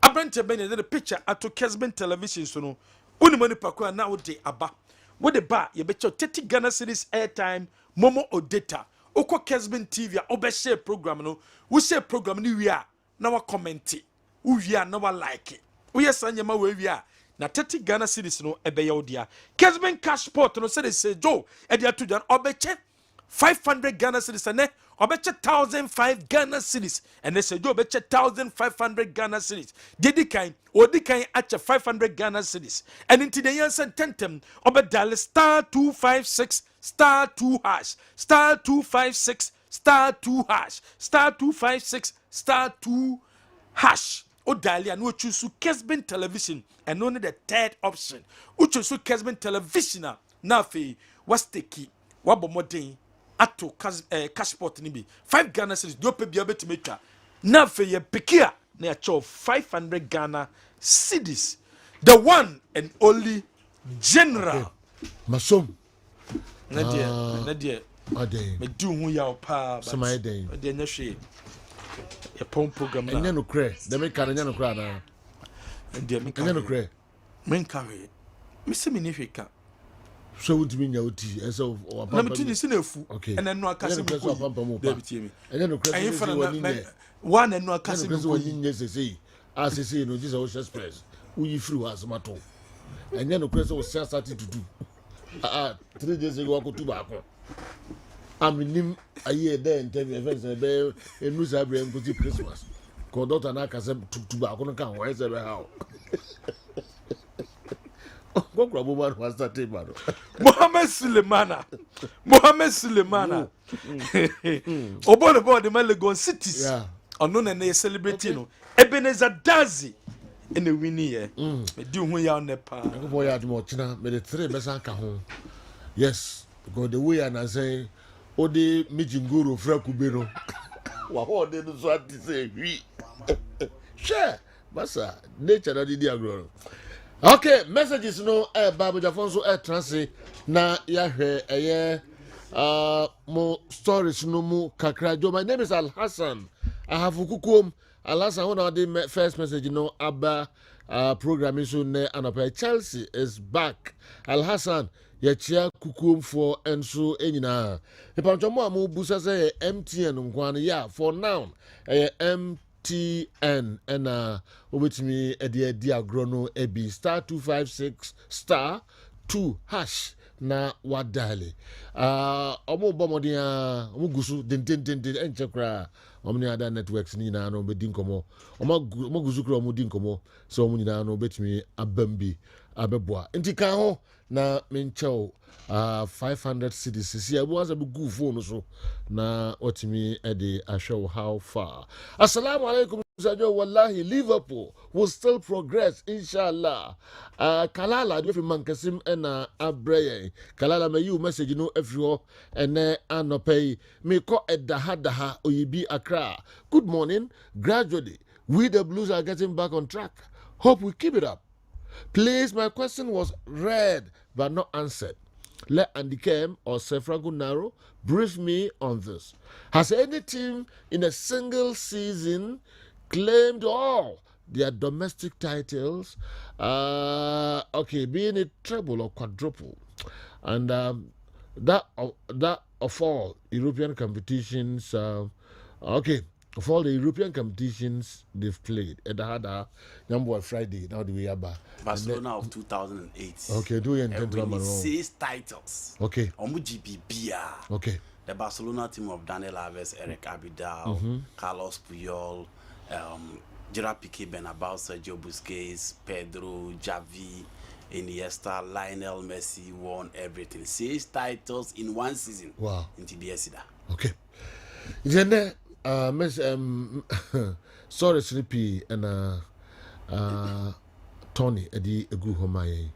Abrante ben the picture at Kessben television so no. Unimani pakwa na ode aba. Wo de ba ye becho 30 Ghana cedis airtime, momo or data. Oko Kessben TV obe share program no. We share program ni wi a na wa comment. Wi a na wa like. We yesanya ma we wi a na 30 Ghana cedis no ebe ye odia. Kessben cash pot no say Joe e dia to jan obeche 500 Ghana cedis ane obeche 1005 Ghana cedis and they say Joe obeche 1500 Ghana cedis. Odi kan acha 500 Ghana cedis and into the yansen tentem obe dial star 256 star 2 hash star 256 star 2 hash star 256 star 2 hash o dial and we choose Kessben television and only the third option we choose Kessben television na fe was teki wabomodin ato cash pot ni bi 5 Ghana cedis do pe bia betimeta na fe ye pikia na cho 500 Ghana cedis the one and only general Masom Nadia Ade me do hu ya pa Sama ede de nya hwe ye pon program na enya no kre de me kan enya no kra na de me enya no kre men kawe me se me ni hwe ka so wutimi nya oti ese o na me tuni se na fu okay ena no akase me ko de bitie mi enya no kre ayi so fana woni na ne one enu akase me so ko woni nye sese asese no Jesus Ocean Express uyi free was mato enya no kre so sia sati dudu 3 days ago ko tuba ko aminim aye de interview events be enu sabre nkuti Christmas ko doctor na akase tuba ko no kan wo ese be ha Kokra Boban was that table. Mohammed Sulemana. Obo board the Legon cities. Yeah. Ono na na celebrity no. Ebenezer Dazi in the winning year. Me do hu ya nepa. Go boy at mo china me the 3 besa ka ho. Yes, because the way I say odi mijinguru fra kubero. Wa ho de no so ati say wi. Sure. Basa nature na di agro. Okay, messages no Babu Jafonso translate na yahwe mo stories no mu kakrajo. My name is Al Hassan. I have ukukum Al Hassan one of the first message no aba programming so ne anapa Chelsea is back. Al Hassan yachia kukum for enso enyina. E panchomo amu busa say MTN nkwan ya for now MTN and obetimi edi agrono ebi star 256 star 2 hash na wadale omo bomodia omo gusu den enchekra omo ni other networks ni na no bedi nkomo omo gusu kra omo di nkomo so omo ni na no betimi abambi abeboa ntika ho na mencheo 500 cedis here was a good phone so na otimi ede show how far. Assalamu alaikum Sajo, wallahi Liverpool will still progress inshallah. Kalala do fi mankasim ena abreye Kalala me you message no everywhere ene anopay me ko edaha oyibi Accra. Good morning. Gradually we the Blues are getting back on track. Hope we keep it up. Please, my question was read but not answered. Let Andy Kem or Sir Franco Naro brief me on this. Has any team in a single season claimed all their domestic titles? Being it treble or quadruple, and that of all European competitions. Of all the European competitions they've played, at the number Friday, now the way about Barcelona of 2008. Okay, do you intend to winning 6 titles. Okay. Omu GBBR. Okay. The Barcelona team of Daniel Alves, Eric Abidal, Carlos Puyol, Gerard Piqué, Benabao, Sergio Busquets, Pedro, Javi, Iniesta, Lionel Messi won everything. 6 titles in one season. Wow. In TBS. Okay. Then sorry, Sleepy and Tony Eddie Egu Homaye.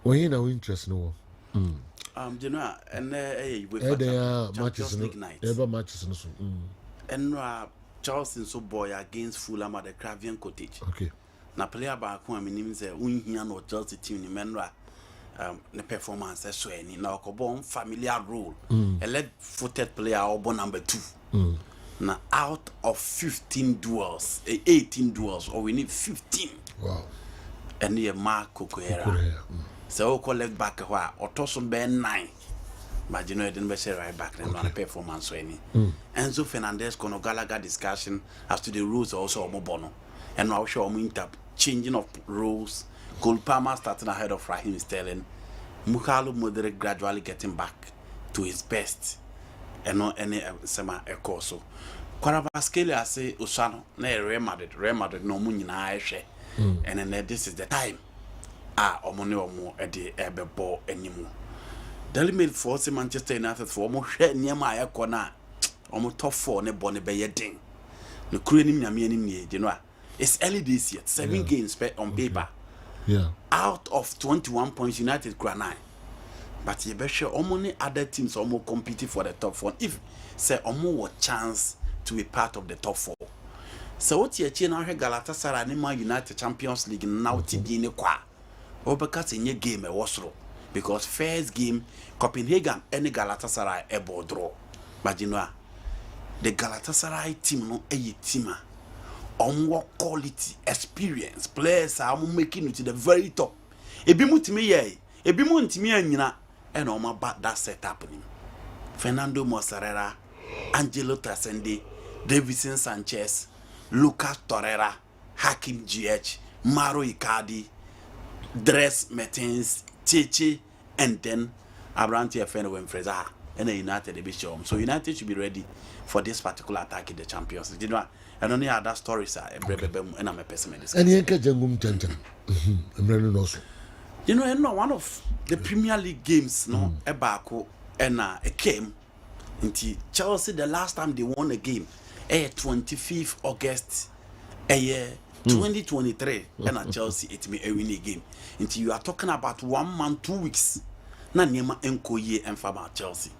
When you know interest no. You know, and they are matches night. Ever matches no. And Charleston so boy against Fulham at the Cravian Cottage. Okay. Na player back one means win here no Chelsea team ni menra the performance so any na okobon familiar role. A left-footed player obo number 2. Now out of 15 duels, 18 duels, or we need 15. Wow. And the Mark Coquera. So we left back where or Tosun Ben 9. But you know, it didn't be right back then on a performance or any. Enzo Fernandez Conor Gallagher discussion as to the rules also Mobono. And now show changing of rules. Cole Palmer starting ahead of Raheem Sterling. Mukhalu Modric gradually getting back to his best. And not any sema ekoso. Kvaratskhelia say Usano na Real Madrid no mu nyina ehwe. And then this is the time. Omo ede ebebo animu. Daily Mail for Manchester United for omo hwe niema ayeko na omo top 4 ne bone be yedin. No kure nim nyame anim nie, you know. It's early this year. 7 games on paper. Yeah. Out of 21 points, United got 9. But you bet sure many other teams almost competing for the top 4. If say almost a chance to be part of the top 4. So what you now here Galatasaray and Man United Champions League now to be in the qua. Because in your game a was because first game Copenhagen and Galatasaray a board draw. But you know the Galatasaray team no a team. On what quality, experience, players are making it to the very top. Ebimu timi ye, ebimu ntimi anyina, and on my back that set happening. Fernando Mozzarella, Angelo Trascendi, Davison Sanchez, Lucas Torreira, Hakim GH, Maro Icardi, Dres Mertens, Cheche, and then Abranti FN when Fraser and the United be shown. So United should be ready for this particular attack in the Champions League. You know, I don't know how that story is. And I'm a pessimist. And you can jangum I'm really also. You know, one of the Premier League games, no, Ebako, and it came into Chelsea the last time they won a game, 25th August, 2023, and Chelsea it me a winning game. Until you are talking about 1 month, 2 weeks. Na niema enko ye emfa ba Chelsea.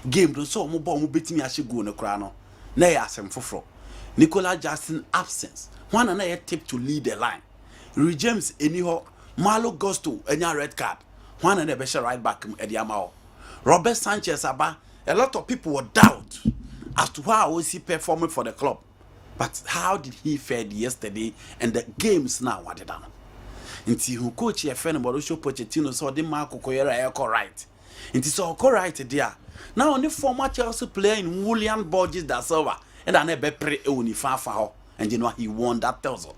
Game do so mo ball mo betimi ahye go no kra no. Na ya asem foforo. Nicola Jackson absence. One na ye tip to lead the line. Rui James eniho Malo Gusto enya red card. One na be share right back e dia ma. Robert Sanchez aba. A lot of people were doubt as to how was he performing for the club. But how did he fare yesterday and the games now what they done? Nti hu coach ye friend Mauricio Pochettino so the Marco Koyera e right. Nti so right there. Now only former Chelsea player in William Borges da Silva and an ebe pre e woni fa ho and you know he won that title.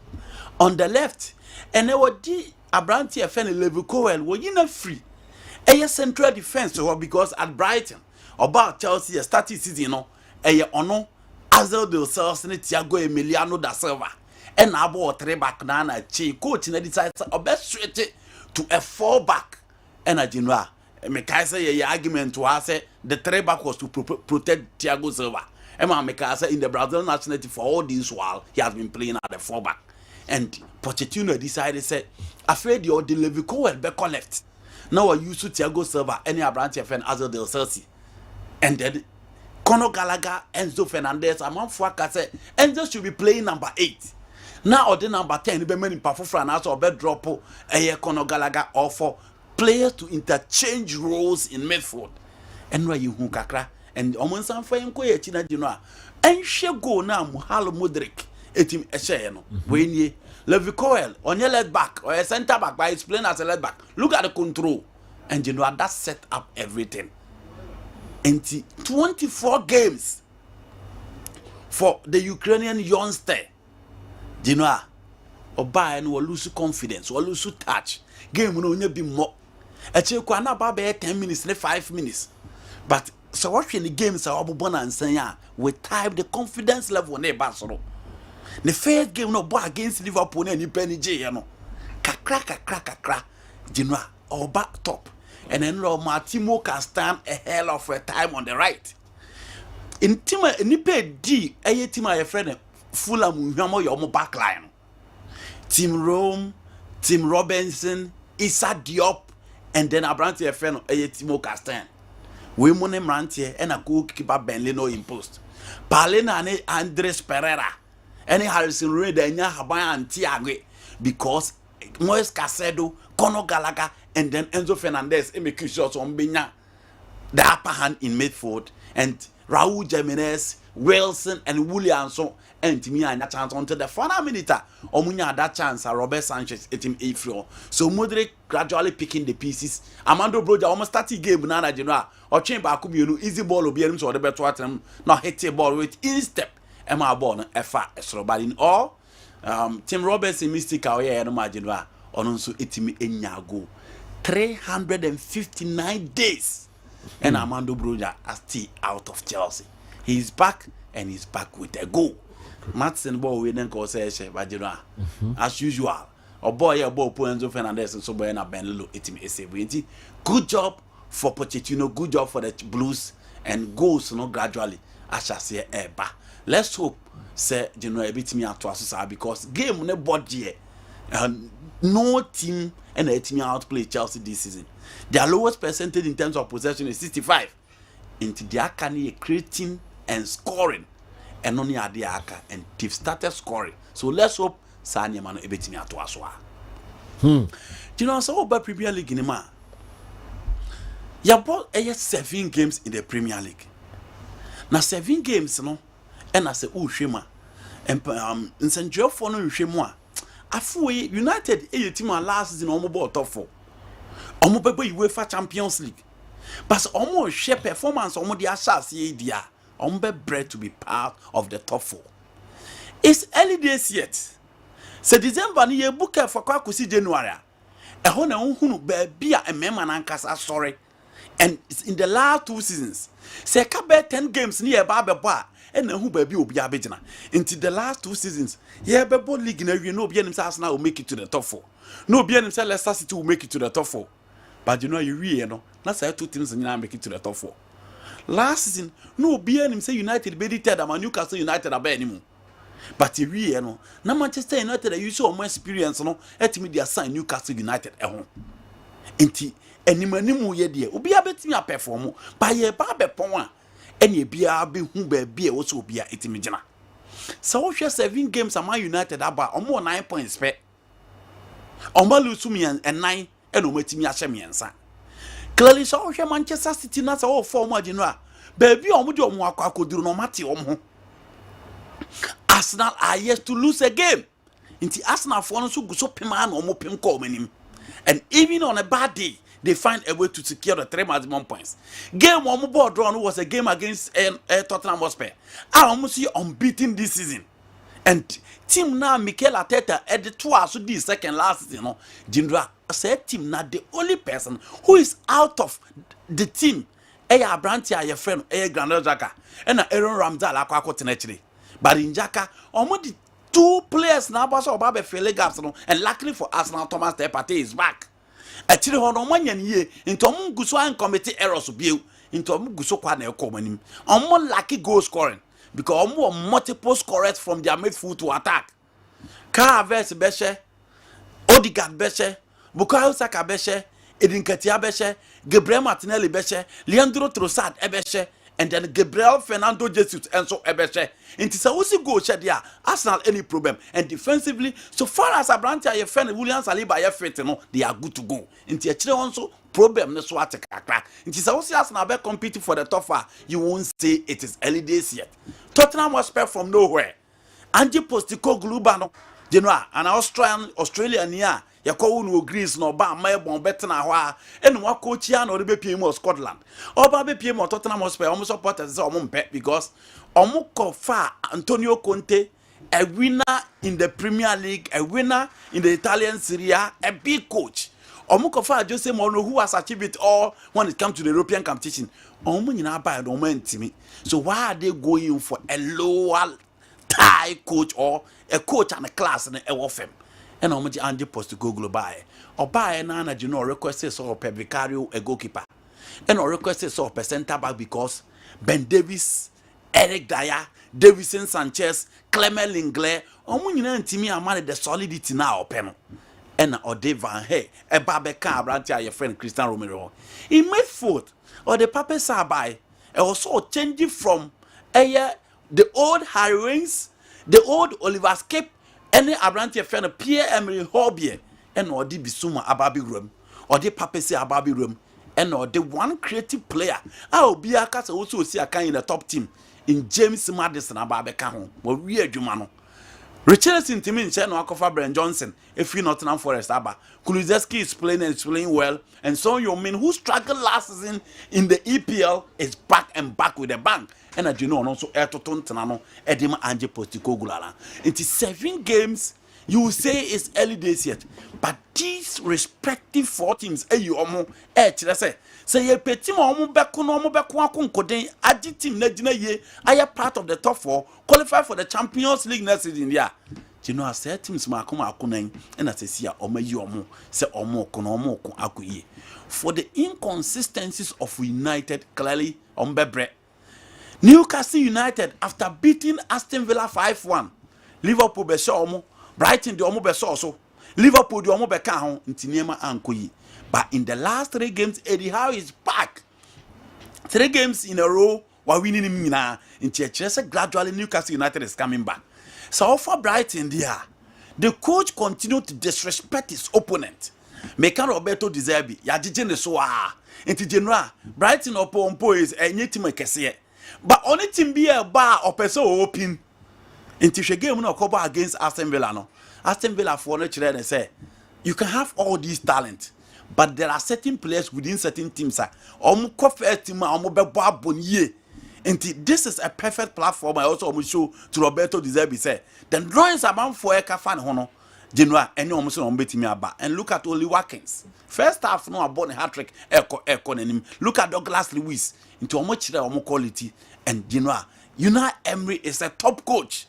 On the left and there were the Abranti friend Levi Cowell were you free. A central defense so because at Brighton about Chelsea starting season you know ono Azel de Cells and Thiago Emiliano da Silva. And about 3 back now, coach in decides best straight to a 4 back. And I didn't know. Say argument to us the 3 back was to protect Thiago Silva. And Mekasa in the Brazilian nationality for all this while he has been playing at the 4 back. And Pochettino decided said, afraid your delivery will be left. Now I use Thiago Silva, any Abranti FN Azel del Chelsea. And then Conor Gallagher, Enzo Fernandez, among Fuaka said, Enzo should be playing number 8. Now or the number 10 be many powerful and also be drop Conor Gallagher or for players to interchange roles in midfield. And where you kakra and omonsan fa enko ye china dino and she go na Muhalo Mudrik etim ehye no we nie Levi Coel on your left back or a center back by playing as a left back. Look at the control and you know that set up everything. And 24 games for the Ukrainian youngster. You know, or buy and will lose confidence or lose touch. Game will only be more. Actually, kwa about 10 minutes, 5 minutes. But so watching the games are born and saying with time the confidence level ne Barcelona. The first game no boy against Liverpool and penny J, you know. Kakra. You know, or back top. And then Martimo can stand a hell of a time on the right. In Tima Nipe D, a Tima a friend Fulham Yomo backline. Tim Rome, Tim Robinson, Issa Diop, and then Abranti a friend a Timo Castan. We money Rantier and a goalkeeper Benley no impost. Palena and Andres Pereira. Any Harrison Reid and Yahabaya and Tiago because Moise Casedo, Conor Gallagher, and then Enzo Fernandez make shots on Bina the upper hand in midfield, and Raul Jimenez, Wilson, and Williamson, and Timmy and that chance until the final minute. Omunya that chance, Robert Sanchez, etim Afro. So Modric gradually picking the pieces. Amando Broja almost started game Nana Genoa or Chamber Kubiunu easy ball will be him so the better water not hit a ball with instep. Emma Born, F.A. But in all, Tim Roberts in Mystical, yeah, no margin, or also etimi enyago 359 days. And Armando Broja is still out of Chelsea. He's back and he's back with a goal. Matson ball winning concession, but you know, as usual. Or boy, a ball Enzo Fernandez and so boy and a Benlo etimi. Good job for Pochettino, good job for the Blues, and goals no gradually. I shall say eba. Let's hope say you know a bit me out to us because game no body no team and a team outplay Chelsea this season. Their lowest percentage in terms of possession is 65. Into their can creating and scoring and only at the aka and they've started scoring. So let's hope Sanya man a bit me out to us. You know so about Premier League in the man. You bought 7 games in the Premier League. Now 7 games no and I say shema and St. for no shema. Afu United a team last season almost bought top 4. Almost be UEFA Champions League. But almost share performance almost the assas dia. Almost bred to be part of the top 4. It's early days yet. So December ni ye book for kwa kusi January. E ho na hunu be a memma na nkasa sorry. And it's in the last 2 seasons. Say kabe 10 games ni e ba be bo a and who baby obi abegina. Into the last 2 seasons, yeah, bebo league na we no be him say Arsenal will make it to the top 4. No be him say Leicester City will make it to the top 4. But you know you really no, na say 2 teams na make it to the top 4. Last season, no be him say United be third and Newcastle United are anymore. But you really no, na Manchester United you show more experience no, etimi dey assign Newcastle United e ho. Enti animanimu ye de obi abetimi a perform, but ye ba be pon a any bia be who be also be a itimijana. So we 7 games am United about almost 9 points pe. Omba lose me and 9 and ometimi ahye miensa. Clearly so we Manchester City na so 4 mo January. Baby omo de omo akwaduru no mate omo. Arsenal are yet to lose a game. Inti Arsenal for no so guso pema na omo pem ko omanim. And even on a bad day they find a way to secure the 3 maximum points. Game one more draw was a game against Tottenham Hotspur. I almost see unbeaten this season. And team now Mikel Arteta at the 2 so this second last season, you know, Jindra said team now the only person who is out of the team. Eya Brantia your friend, Eya Grandel Jaka, and Aaron Ramsdale akwa tenechiri. But in Jaka, almost the 2 players now pass over by fairly gaps, and luckily for Arsenal, Thomas Partey is back. Actually, on 1 year into Munguso and committee errors of you into Munguso Kwana Komanim. On more lucky goal scoring because more multiple scorers from their midfield to attack. Carves Beshe, Odegaard Beshe, Bukayo Saka Beshe, Edin Ketia Beshe, Gabriel Martinelli Beshe, Leandro Trossard Ebeshe, and then Gabriel Fernando Jesus and so Ebeshe. And it's also go Shadia Arsenal any problem. And defensively, so far as Abrantia your friend William Saliba your fit, they are good to go. Into a also problem no so at crack. It is also Arsenal be competing for the top 4. You won't say it is early days yet. Tottenham was spent from nowhere. Angie Postecoglou no, you know, an Australian here. You call no Greece no ba Melbourne better na hwa and what coach here no be PM Scotland. Oba be PM Tottenham Hotspur almost supporters say pet because omo far Antonio Conte, a winner in the Premier League, a winner in the Italian Serie A, a big coach. Omo far Jose Mourinho who has achieved it all when it comes to the European competition. Omo nyina buy no man timi. So why are they going for a lower tie coach or a coach and a class and a FM? And how much Andy Postecoglou buy or buy an energy no requests or per Vicario a goalkeeper and or requests or per center back because Ben Davis, Eric Dyer, Davison Sanchez, Clement Lenglet, or when you know to me, I manage the solidity now open and or Dave Van Hey, a Babeka Brantia, your friend Christian Romero in midfield or the Papa Sabai also changing from the old Harry Wings, the old Oliver Skip. Any Abrantia fan Pierre-Emerick Hobie and or the Bisuma Ababi room or the Papesi Ababi room and or the one creative player. I'll be a cast also see a kind in the top team in James Madison Ababeka home. Well, we are Jumano. Richardson to me in Akofa Brent Johnson, if you Nottingham Forest Abba. Kulusevski is playing well, and so you mean who struggled last season in the EPL is back and back with a bang. And as you know, also Ertoton Tanano, Edema Ange Postecoglou. It is 7 games. You will say it's early days yet, but these respective 4 teams, say a petit momo bekono koden adi team na gina ye aya part of the top 4 qualify for the Champions League next season there. You know, I say teams ma akunan and as say omo yi omo say omo kono akuye. For the inconsistencies of United clearly ombebre. Newcastle United after beating Aston Villa 5-1. Liverpool be omo, Brighton the omo be so. Liverpool the omo be ka ho ntiniema ankoyi. But in the last 3 games, Eddie Howe is back. 3 games in a row, while winning him now. In Chelsea, gradually Newcastle United is coming back. So for Brighton there, the coach continued to disrespect his opponent. Meka Roberto De Zerbi, ya jijene so Inti general, Brighton opo is a new team kese. But only team be a bar or person open. Inti she game no cover against Aston Villa no. Aston Villa for no children say, you can have all these talent. But there are certain players within certain teams. This is a perfect platform. I also show to Roberto De Zerbi say. Then drawings about for a fan hono. General any almost on betting me about. And look at Oli Watkins. First half no about a hat-trick echo. Look at Douglas Lewis into how much quality. And General, you know Emery is a top coach.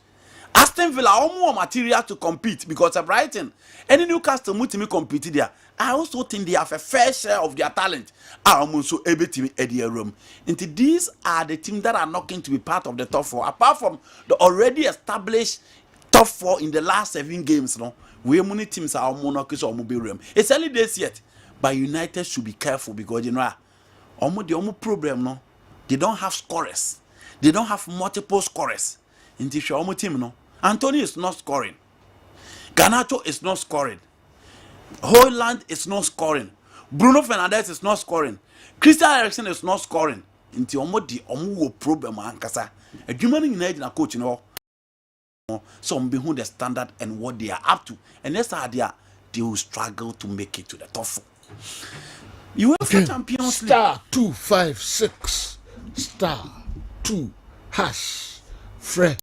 Aston Villa have more material to compete because of Brighton. Any Newcastle multi compete there. I also think they have a fair share of their talent. I almost so able to at their room. And these are the teams that are not going to be part of the top 4. Apart from the already established top 4 in the last 7 games, no, where many teams are monarchies or mobile room. It's early days yet, but United should be careful because you know, the problem, no, they don't have scorers. They don't have multiple scorers. In the team, no. Anthony is not scoring. Garnacho is not scoring. Holland is not scoring. Bruno Fernandes is not scoring. Christian Eriksen is not scoring. Inti omo problem ankasa. Adwuma ni nyina na coach no. So who the standard and what they are up to. And next idea they will struggle to make it to the top 4. UEFA Champions League star 256 star 2 hash Fred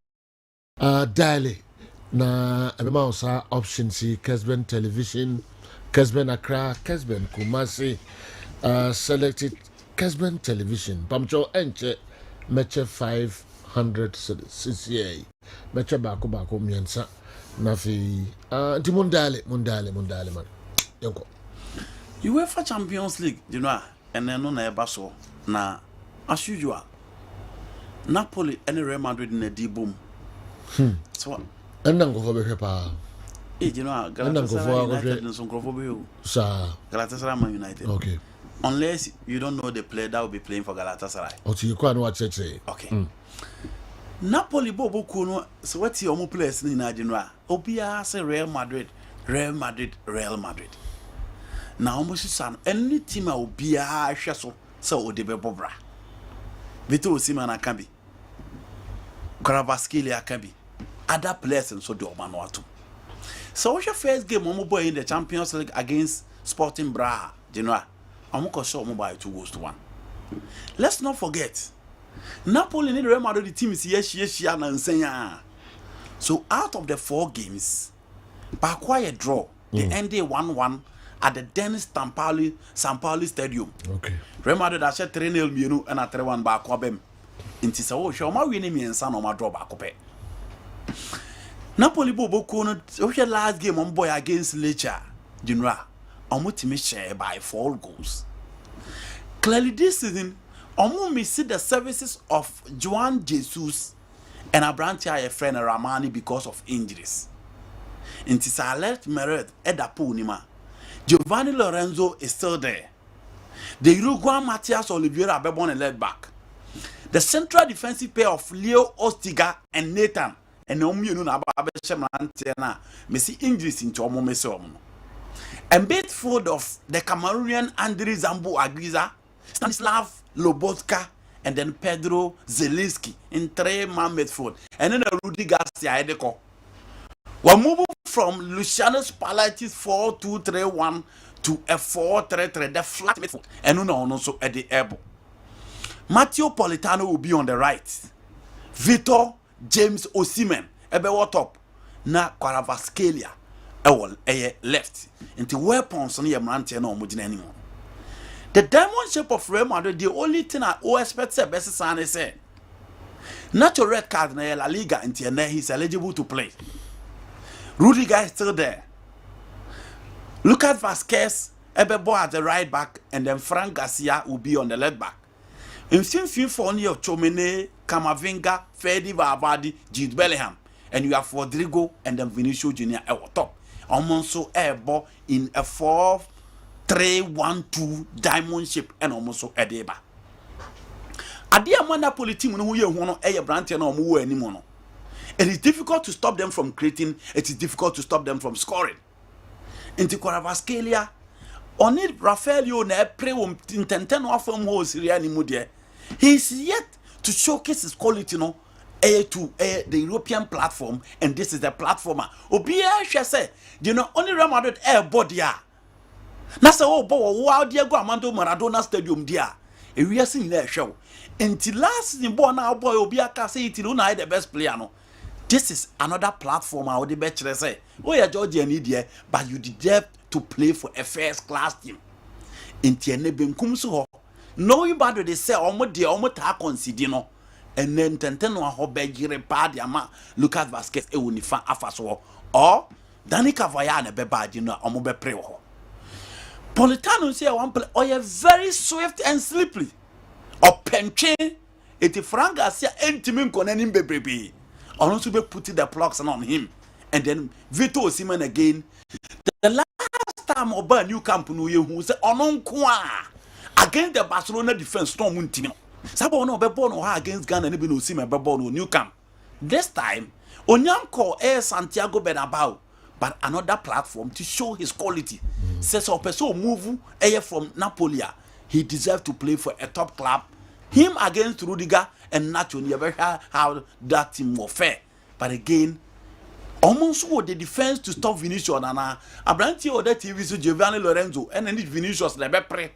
Daily na ebema osa option si Kessben television, Kessben Accra, Kessben Kumasi, selected Kessben television. Pamcho enche meche 500 CCA. Meche bako miensa na fi nti mundale man. Yonko. UEFA Champions League, you know, and then no eba so na as usual. Napoli and Real Madrid in a deep boom. So And then go for the paper. You know, Galatasaray United and some Galatasaray Man United. Okay. unless you don't know the player that will be playing for Galatasaray. Okay, you can't watch it. Okay. Napoli bobo kuno so what your omo players ni na dinwa. Obia say Real Madrid. Na omo sisan any team a obia hwe so ode be bobra. Vito Osimhen aka bi. Kvaratskhelia aka bi. Other players so do omo no ato. So what's your first game omo boy in the Champions League against Sporting Braga, dinwa. Omo ko show omo by 2-1. Let's not forget Napoli need Real Madrid the team is yes na nsenya. So out of the 4 games, by quiet draw, they ended 1-1 at the Dennis San Pauli Stadium. Okay. Real Madrid has 3-0 mienu and a 3-1 back kwabem. Inti sa wo show ma win me nsa no ma draw back pe. Napoli bobo ko no o last game on boy against Lecce, General. Omutimi share by 4 goals. Clearly this season Omo see the services of Juan Jesus and Abrantia a friend Ramani because of injuries. In Tisalet Meret Edapo Nima. Giovanni Lorenzo is still there. The Uruguayan Matias Oliveira Bebon led back. The central defensive pair of Leo Ostiga and Nathan and Omiyunu Ababeshamantena may see injuries into Omo Mesomo. And midfield of the Cameroonian Andriy Zambo Aguiza, Stanislav Lobotka, and then Pedro Zelinski in 3-man midfield. And then Rudy Garcia Edeko. We're moving from Luciano Spalletti's 4-2-3-1 to a 4-3-3, the flat midfield. And also at the elbow. Matteo Politano will be on the right. Victor James Osimhen, Ebewo top. Na Kvaratskhelia, left. Into weapons on the Amrante no more anymore. The diamond shape of Real Madrid, the only thing I expect the best sign is say. Not your red card in La Liga until he's eligible to play. Rudiger is still there. Lucas Vazquez, Ebebo at the right back, and then Frank Garcia will be on the left back. In fin for only of Chomene, Camavinga, Fede Valverde, Jude Bellingham, and you have Rodrigo and then Vinicius Junior at top. Almost Ebo in a 4-3-1-2 diamond shape and almost Edeba. Adia Napoli team no ye hono e brantia na omo animo no. It is difficult to stop them from creating, it is difficult to stop them from scoring. Inti Kvaratskhelia oni Rafaelio na pre wo intenten no afam ho siria ni mu de. He is yet to showcase his quality no the European platform, and this is the platform. Obia hwe say, you know, only Real Madrid body a. Na say oh bo wo Diego Armando Maradona stadium dia. E wiase ni na hwe. Until last in born now boy Obia ka say it na the best player no. This is another platform I would be say. Oh yeah, Georgia need there, but you deserve to play for a first class team. Until ne benkum so ho. No ibado they say omo de omo ta consider no. And then tenten wa ho begire pa de ama Lucas Vazquez e woni fa afaso or Dani Cavaya na be bad no omo be pre ho. Politano say one play oh very swift and slippery. Or penche eti Frank Garcia entimi nkonanim bebrebe. Ono so be put the plugs on him. And then Vito Osimhen again. The last time Oba new camp no ye hu say ono nko a against the Barcelona defense storm ntimi. Sabo no be born against Ghana and be no see me be born new camp. This time, Onyanko Santiago Bernabeu, but another platform to show his quality. Says a person move from Napoli, he deserves to play for a top club. Him against Rudiger and Nacho, never how that team will fare. But again, almost what the defense to stop Vinicius and Abranti or that TV so Giovanni Lorenzo and then Vinicius Lebepre.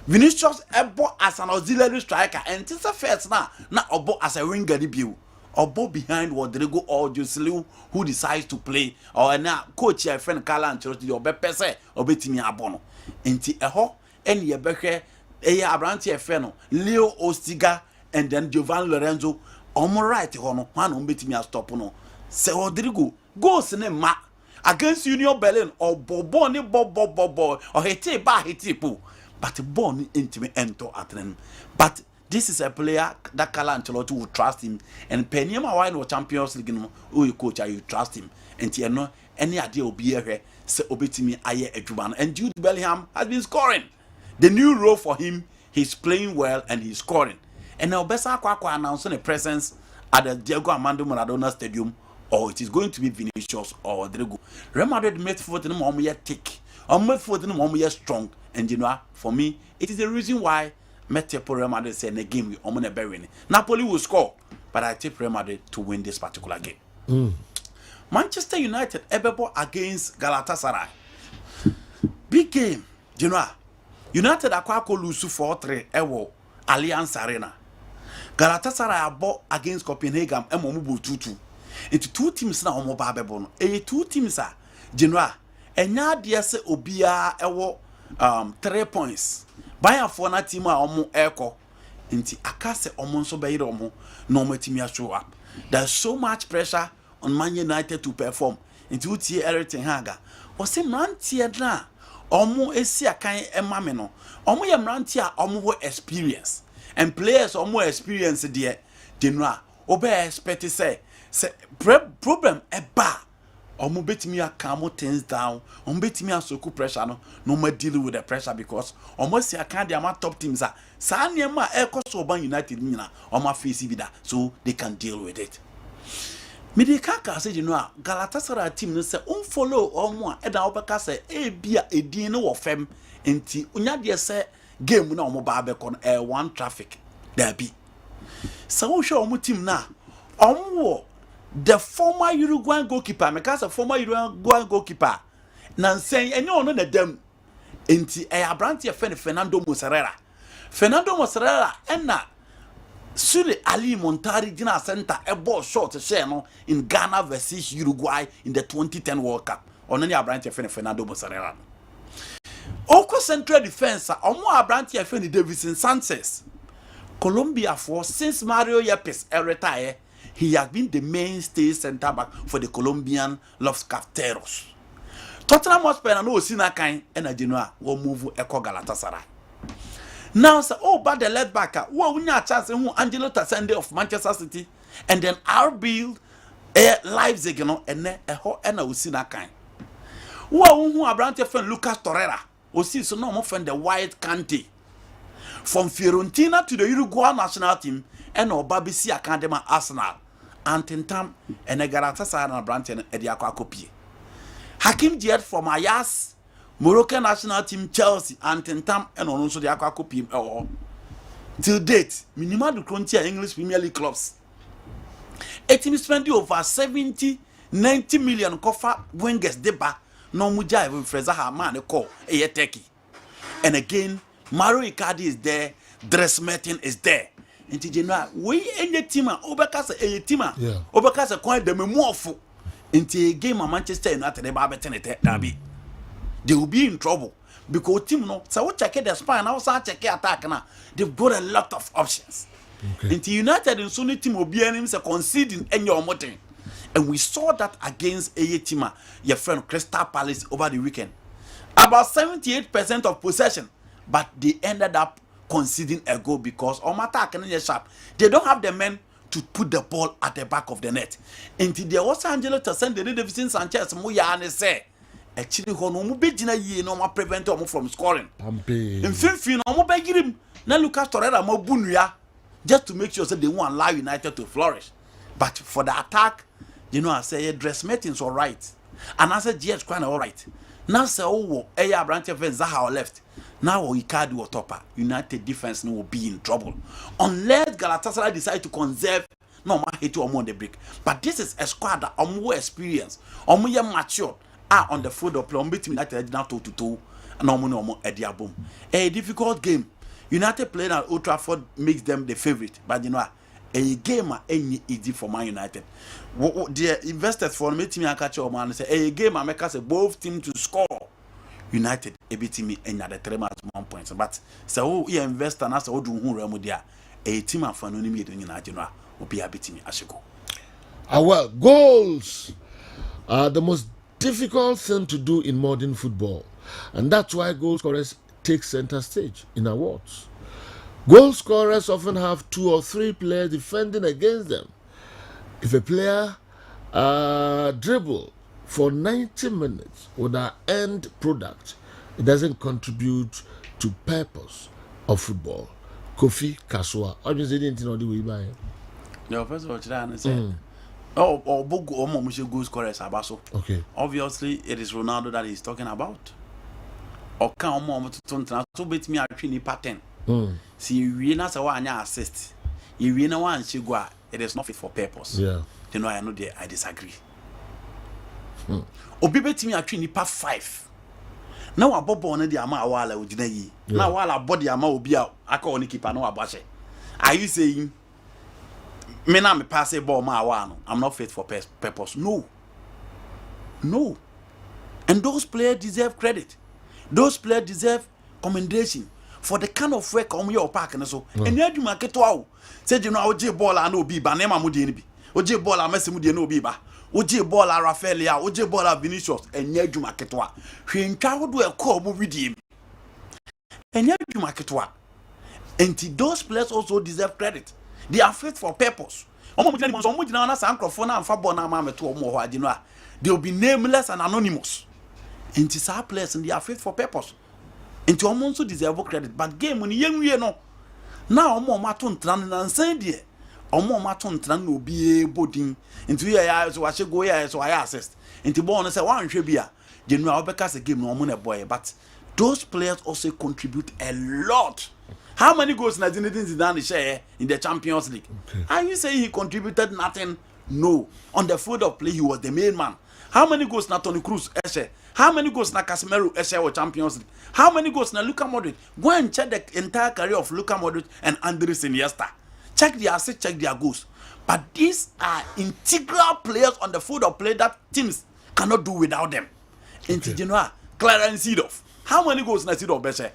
Vinicius ebo as an auxiliary striker and this is first na obo as a winger debut. Obo behind Rodrigo or Joselu who decides to play or na coach your friend Carlo Ancelotti or bepese obetimi abono. Enti eho eni yebehwe Abranti Efeno, Leo Ostiga and then Giovanni Lorenzo omo right ho no man obetimi stop no. Se Rodrigo goes ne ma against Union Berlin or bobo ni bobo or hete ba hete po. But born intimate enter at them. But this is a player that Carlo Ancelotti will trust him. And Penyama why no Champions League no you coach you trust him. And you know any idea will be here say obetimi aye adwuma. And Jude Bellingham has been scoring. the new role for him, he's playing well and he's scoring. And now Bessa Kwakwa announcing a presence at the Diego Armando Maradona Stadium, or it is going to be Vinicius or Rodrigo. Real Madrid midfield in the year thick, or midfield in the year strong. And you know, for me, it is the reason why Real Madrid say in the game with Omone Berrini. Napoli will score, but I tip Real Madrid to win this particular game. Manchester United ebebo against Galatasaray. Big game, you know. United akwa lose 4-3 ewo Allianz Arena. Galatasaray abo against Copenhagen emomubu 2-2. It's two teams na omo ba bebo no. Two teams a Genoa enya de se obia ewo 3 points. Bayern for na team a omo eko. Nti akase omo nso bayire omo no matimi show up. There's so much pressure on Man United to perform. Nti utie everything haga. Wose mrantie na omo esi akan emame no. Omo ye mrantie a omo ho experience. And players omo experience there. Genoa obe expect say problem eba omo betimi calm things down. Omo betimi asoku pressure no ma deal with the pressure because omo si akan the ama top teams are sa niema ekoso Ban United nyina omo face bi da so they can deal with it. Midikaka say Genoa Galatasaray team no say unfollow omo a eda obeka say bia edin no wo fem enti unya de say game na omo ba abekon one traffic there be so wo show omo team na omo the former Uruguayan goalkeeper because of former Uruguayan goalkeeper na say enye ono na dem enti abrante Fernando Muslera enna Sule Ali Montari Dina Center a ball short share no in Ghana versus Uruguay in the 2010 World Cup. On any Abrante Fernando Muslera. Oko central defense omo Abrante Davidson Sanchez. Colombia for since Mario Yepes retire, he has been the mainstay center back for the Colombian Los Cafeteros. Tottenham Hotspur no sina kind and Genoa will move Eco Galatasaray. Now, say, but the left back, we have chance who Angelo Tassende of Manchester City, and then our build Leipzig, you know, and then we see that kind. Who are brand friend Lucas Torreira, we see so no more friend the White Kante. From Fiorentina to the Uruguay national team, and Babisi Academy Arsenal, and Tintam, and a Galatasaray and Brandt and Ediakwa Kopi. Hakim Diet from Ayas. Moroccan national team Chelsea and Tentam and also the Aquaco PM till date minimal the frontier English Premier League clubs. A team spending over 70-90 million cover wingers deba no muja even Fraser Harman call a Turkey. And again Mario Icardi is there, Dressmerton is there. And Genoa we any team Obekasa a team Obekasa quite the memorful into a game of Manchester United the Barbetenete Derby. They will be in trouble because team no so we check the spine now so check attack now they've got a lot of options. Until United in Sunni team will be enemies conceding any your mountain. And we saw that against a team your friend Crystal Palace over the weekend. About 78% of possession, but they ended up conceding a goal because on attack and sharp they don't have the men to put the ball at the back of the net. Until the Los Angeles to send the Davidson Sanchez Muya and say actually hono mu begina yie no ma prevent omo from scoring in fin no mo begirim na Lucas Torreira mo bunua just to make sure that they won't allow United to flourish. But for the attack, you know, I say Dressmerton's all right and I said yes quite all right. Now say oh Eya Abrante Zaha left now Icardi or topper United defense no will be in trouble unless Galatasaray decide to conserve no ma hit to on the break. But this is a squad that are more experienced or more mature on the field of play between United now 2-2 and no Ediabum. A difficult game. United playing at Old Trafford makes them the favorite, but you know a game any easy for Man United. The investors for me team catch up man say a game I make us both team to score. United a beat me any other 3 match 1 point. But so you investor na so do hu remo dia a team of no me do United no obi abiti me ashiko. Well, goals are the most difficult thing to do in modern football, and that's why goal scorers take center stage in awards. Goal scorers often have 2 or 3 players defending against them. If a player dribble for 90 minutes with our end product, it doesn't contribute to purpose of football. Kofi Kasua. I just didn't know the way by. The first of all, I say, oh, Bogo, or Momusha goal scorers, Abaso. Okay. Obviously, it is Ronaldo that he's talking about. Or can more to beat me at Trini pattern. See, you know, so one assist. You know, one Shigua, it is not fit for purpose. Yeah. You know, I know I disagree. Obi bet me at Trini pa 5. Now a bobo on the ama wala ujinayi. Now while a body ama obi out, I call Nikipa no abashe. Are you saying me na me pass a ball ma wano? I'm not fit for purpose. No. No. And those players deserve credit. Those players deserve commendation for the kind of work on your park and so. And you do market wow. Said you know OJ ball and no be ba nema mudi bi. OJ ball and Messi mudi no be ba. OJ ball a Rafaelia, OJ ball a Vinicius and you do market wa. She ntwa do a call mu with and you do market wa. And those players also deserve credit. They are fit for purpose. They will be nameless and anonymous. And these players and they are fit for purpose. And also deserve credit. But game when you know now matun tran and send ye matun tran no be boarding into your so I should go here so I assist. Into born say one should be a general because a game no money boy. But those players also contribute a lot. How many goals Zinedine Zidane share in the Champions League? Okay. Are you saying he contributed nothing? No. On the field of play, he was the main man. How many goals na Toni Kroos share? How many goals na Casemiro share with Champions League? How many goals na Luka Modric? Go and check the entire career of Luka Modric and Andres Iniesta. Check their assist, check their goals. But these are integral players on the field of play that teams cannot do without them. Okay. You know, Clarence Seedorf. How many goals na Seedorf share?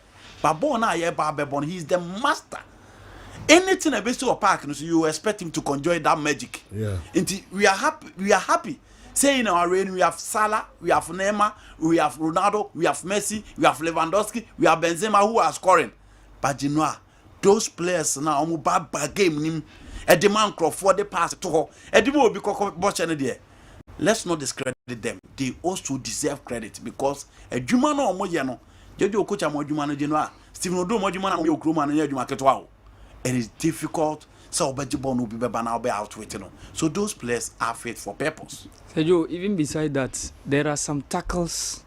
He's the master. Anything a best of park, so you expect him to conjure that magic. Yeah. We are happy. Say in our reign, we have Salah, we have Neymar, we have Ronaldo, we have Messi, we have Lewandowski, we have Benzema who are scoring. But you know, those players now bad game. A demand for the pass to her. A demand will be watching there. Let's not discredit them. They also deserve credit because a Juma no Mojano. Jojo coach Amojuma no Stephen Odo Mojuma na yo kroma na yaduma ketwa. It is difficult so obejibon will be now be out with So those players are fit for purpose. Sergio, even beside that, there are some tackles,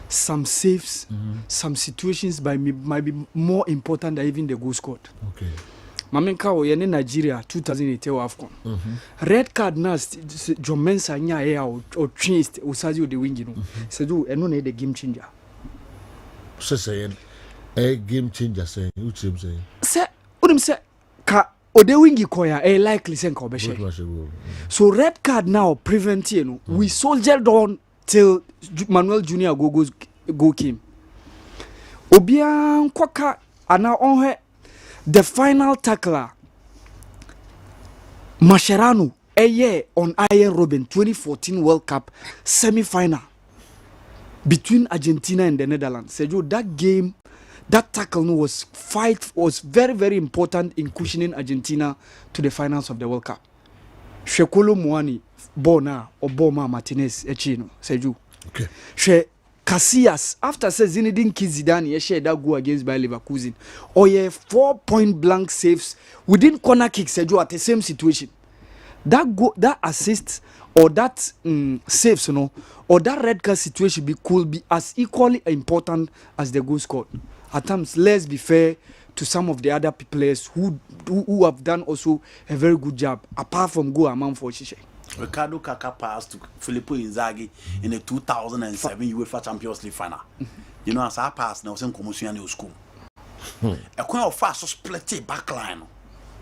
some saves, some situations might be more important than even the goal scored. Okay. Mamenka in Nigeria 2008 AFCON. Red card na John Mensah nya or changed Osadio the wing, you know. Sergio, and no need the game changer. So saying a game changer saying which him saying. Say unim say ka Odewingi koya likely sen ko beshe. So red card now prevent you know. We soldiered on till Manuel Junior go came. Obian kwaka ana on the final tackler Mascherano on Iron Robin 2014 World Cup semi-final between Argentina and the Netherlands. Sergio, that game, that tackle was very, very important in cushioning Argentina to the finals of the World Cup. Shekolo Muani, Bona, Obama Martinez, Echino, Sergio. Okay. She Casillas, after Zinedine Zidane, shared that goal against Bayer Leverkusen. Or 4-point blank saves within corner kick, Sergio, at the same situation. That assist or that saves, you know, or that red card situation could be as equally important as the goal scored. At times, let's be fair to some of the other players who have done also a very good job, apart from goal amount for Shishe. Ricardo Kaka passed to Filippo Inzaghi in the 2007 UEFA Champions League final. You know, as I passed now, some commotion in school. A kind of fast split backline.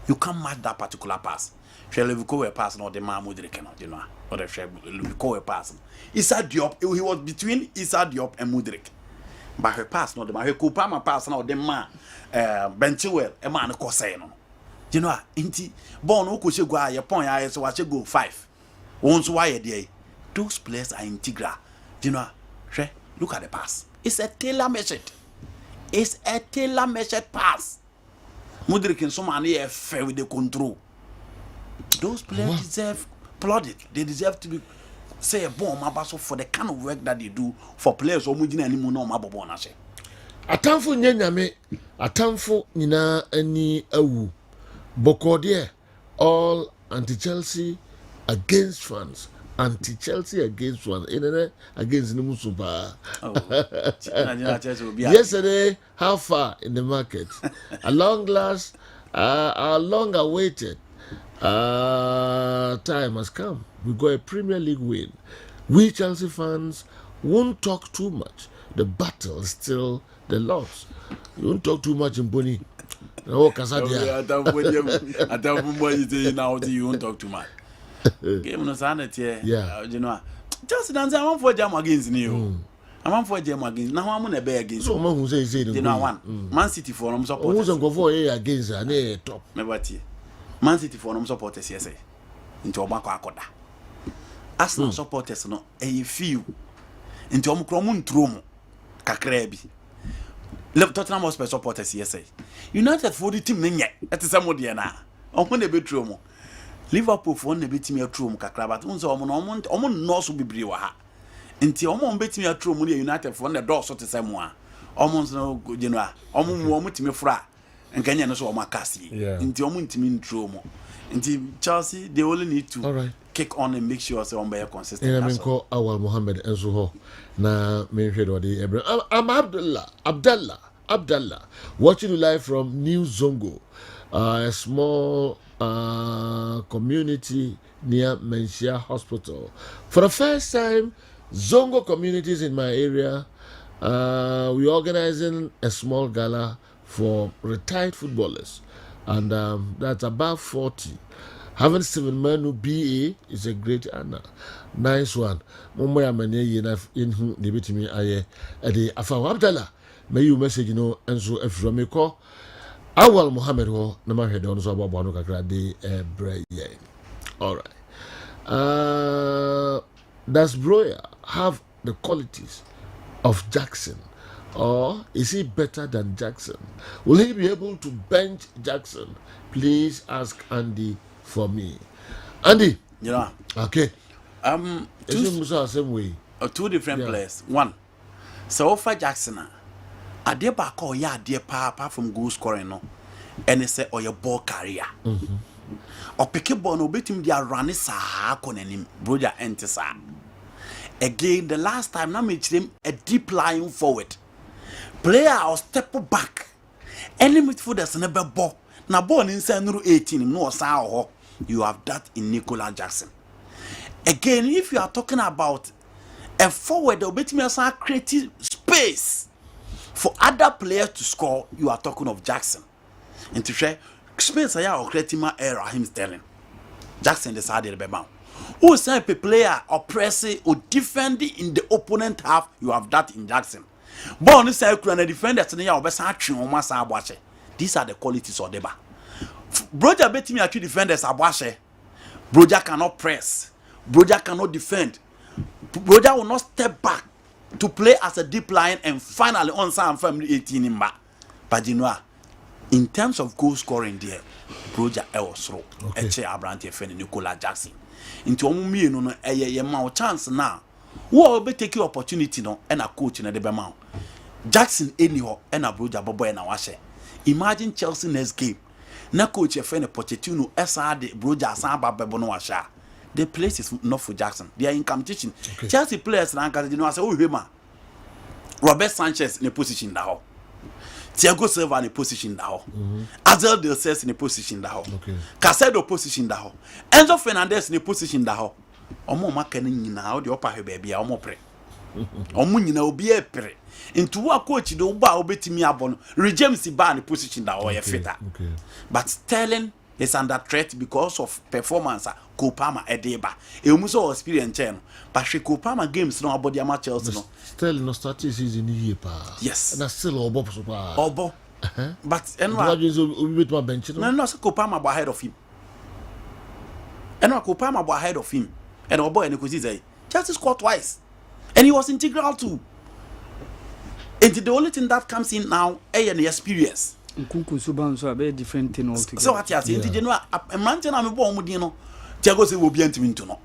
You can't match that particular pass. Levico were passing or the man Mudrik, you know, or the Levico were passing. Issa Diop, he was between Issa Diop and Mudrik. But her pass, not the man, her Kupama pass, now the man, Benchwell, a man, Coseno. You know, inti, born Okushiga, your point, I so I should go 5. Once why a day, those players are integral. You know, look at the pass. It's a tailor measured. It's a tailor measured pass. Mudrik and someone here fair with the control. Those players deserve applauded. They deserve to be say a bomb for the kind of work that they do for players who mujina ni muno mabobona she. atamfo nyanyame atamfo nyina ani awu bokode all anti-Chelsea against fans anti-Chelsea against fans against the Musuba. Yesterday how far in the market at long last our long awaited time has come. We got a Premier League win. We Chelsea fans won't talk too much. The battle is still the Lord's. You won't talk too much in Bonnie. Oh, Casadia. I don't know you now. You won't talk too much. Game no sanity. Yeah. You know. Just dance. I want for jam against you. I want for jam against. Now I'm gonna be against. So, man who say you know one. Man City for them support. Who's go for against and top. Me bati. Man City for them supporters yes. Into Obako Akoda. Arsenal supporters no. Few. Into Omukromun Tromo. Kakrebi. Tottenham Hotspur supporters yes. United for the team nenye. That is somebody na. Omo ne betromo. Liverpool for ne betimi atrom kakra but unso omo no so bibiri wa ha. Nti omo betimi atrom ne United for ne do so tesemo a. Omo no genu a. Omo timi fra. Nkanya no so omo akasi. Nti omo ntimi ntromo. Nti Chelsea they only need to kick on and make sure say omo be consistent. I mean call Awal Mohammed enso ho na me hwedo de I'm Abdallah watching you live from New Zongo, a small community near Menchia Hospital. For the first time, Zongo communities in my area, we're organizing a small gala for retired footballers, and that's about 40. Having Stephen Manu BA is a great honor. Nice one. Mumbai Amane in whom the bit me aye Afa Abdallah. May you message and so if you may call Awal Mohammed ho na ma hwede ono so ababo ano kakra de bre ye. All right. Does Broya have the qualities of Jackson, or is he better than Jackson? Will he be able to bench Jackson? Please ask Andy for me. Andy. Yeah. Okay. Two different players. One. So for Jackson. Ade ba ka oya ade pa apart from goal scoring no ene say oya ball carrier o pick ball no betim dia run sa ko nanim broja ente sa again the last time na me chirem a deep line forward player or step back any midfielders na be ball na ball inside no 18 no sa ho you have that in Nicola Jackson. Again if you are talking about a forward betim sa create space for other players to score, you are talking of Jackson. And to share space I are creating my error him Sterling. Jackson decided to be bound. Who is a player oppressing or defending in the opponent half, you have that in Jackson. Born is a defender to the best action on my side. These are the qualities of Deba. Broja betting me actually defenders Abwashe. Broja cannot press. Broja cannot defend. Broja will not step back to play as a deep line and finally on some family 18 in back. But you know, in terms of goal scoring there, Broja Elsro, Eche Abrante Feni Nicola Jackson. Into me no a chance now. Who will be taking opportunity no and a coach in the Bemau. Jackson anyhow and a Broja Bobo and a washer. Imagine Chelsea next game. Na coach Feni Pochettino SRD Broja Samba Bebono Washa. The place is not for Jackson. They are in competition. Okay. Chelsea players now, you know, I say, oh, Hema. Robert Sanchez in a position now. Thiago Silva in a position now. Azel Del Cesc in a position now. Casedo position now. Enzo Fernandez in a position now. Omo makeni now the upper baby, omo pre. Omo nyina obi e pre. Into what coach the oba obetimi abon. James Iba in a position now or a fitter. But Sterling is under threat because of performance. Kopama Edeba. Muso experience chain. But she Kopama games no about the Chelsea no. Still no starting season here pa. Yes. And still obo so pa. Obo. But anyway. No bench no. No, Kopama ahead of him. Kopama ahead of him. And obo and say Chelsea scored twice. And he was integral too. And the only thing that comes in now is the experience. Nkunku Suban so a very different thing altogether. So what you are saying, you know, a man tell me born with you know, Thiago say obi antimi nto no.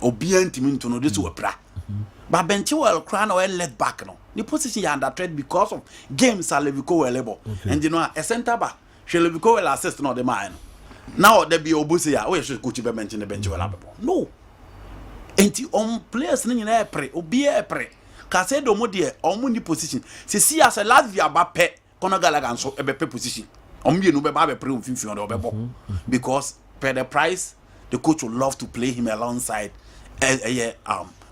Obi antimi nto no this we pra. But Benchwell crown or left back no. The position you under trade because of games are Levico well and you know a centre back. She Levico well assist no the man. Now there be Obusia. Oh, you should coach be mention the Benchwell. No. Enti players ni na pre obi e pre. Ka say do mo de omo ni position. Se see as a Latvia ba pe kono Gallagher so e be pe position. Omo ye no be ba be pre ofimfin on the obebo. Because per the price the coach would love to play him alongside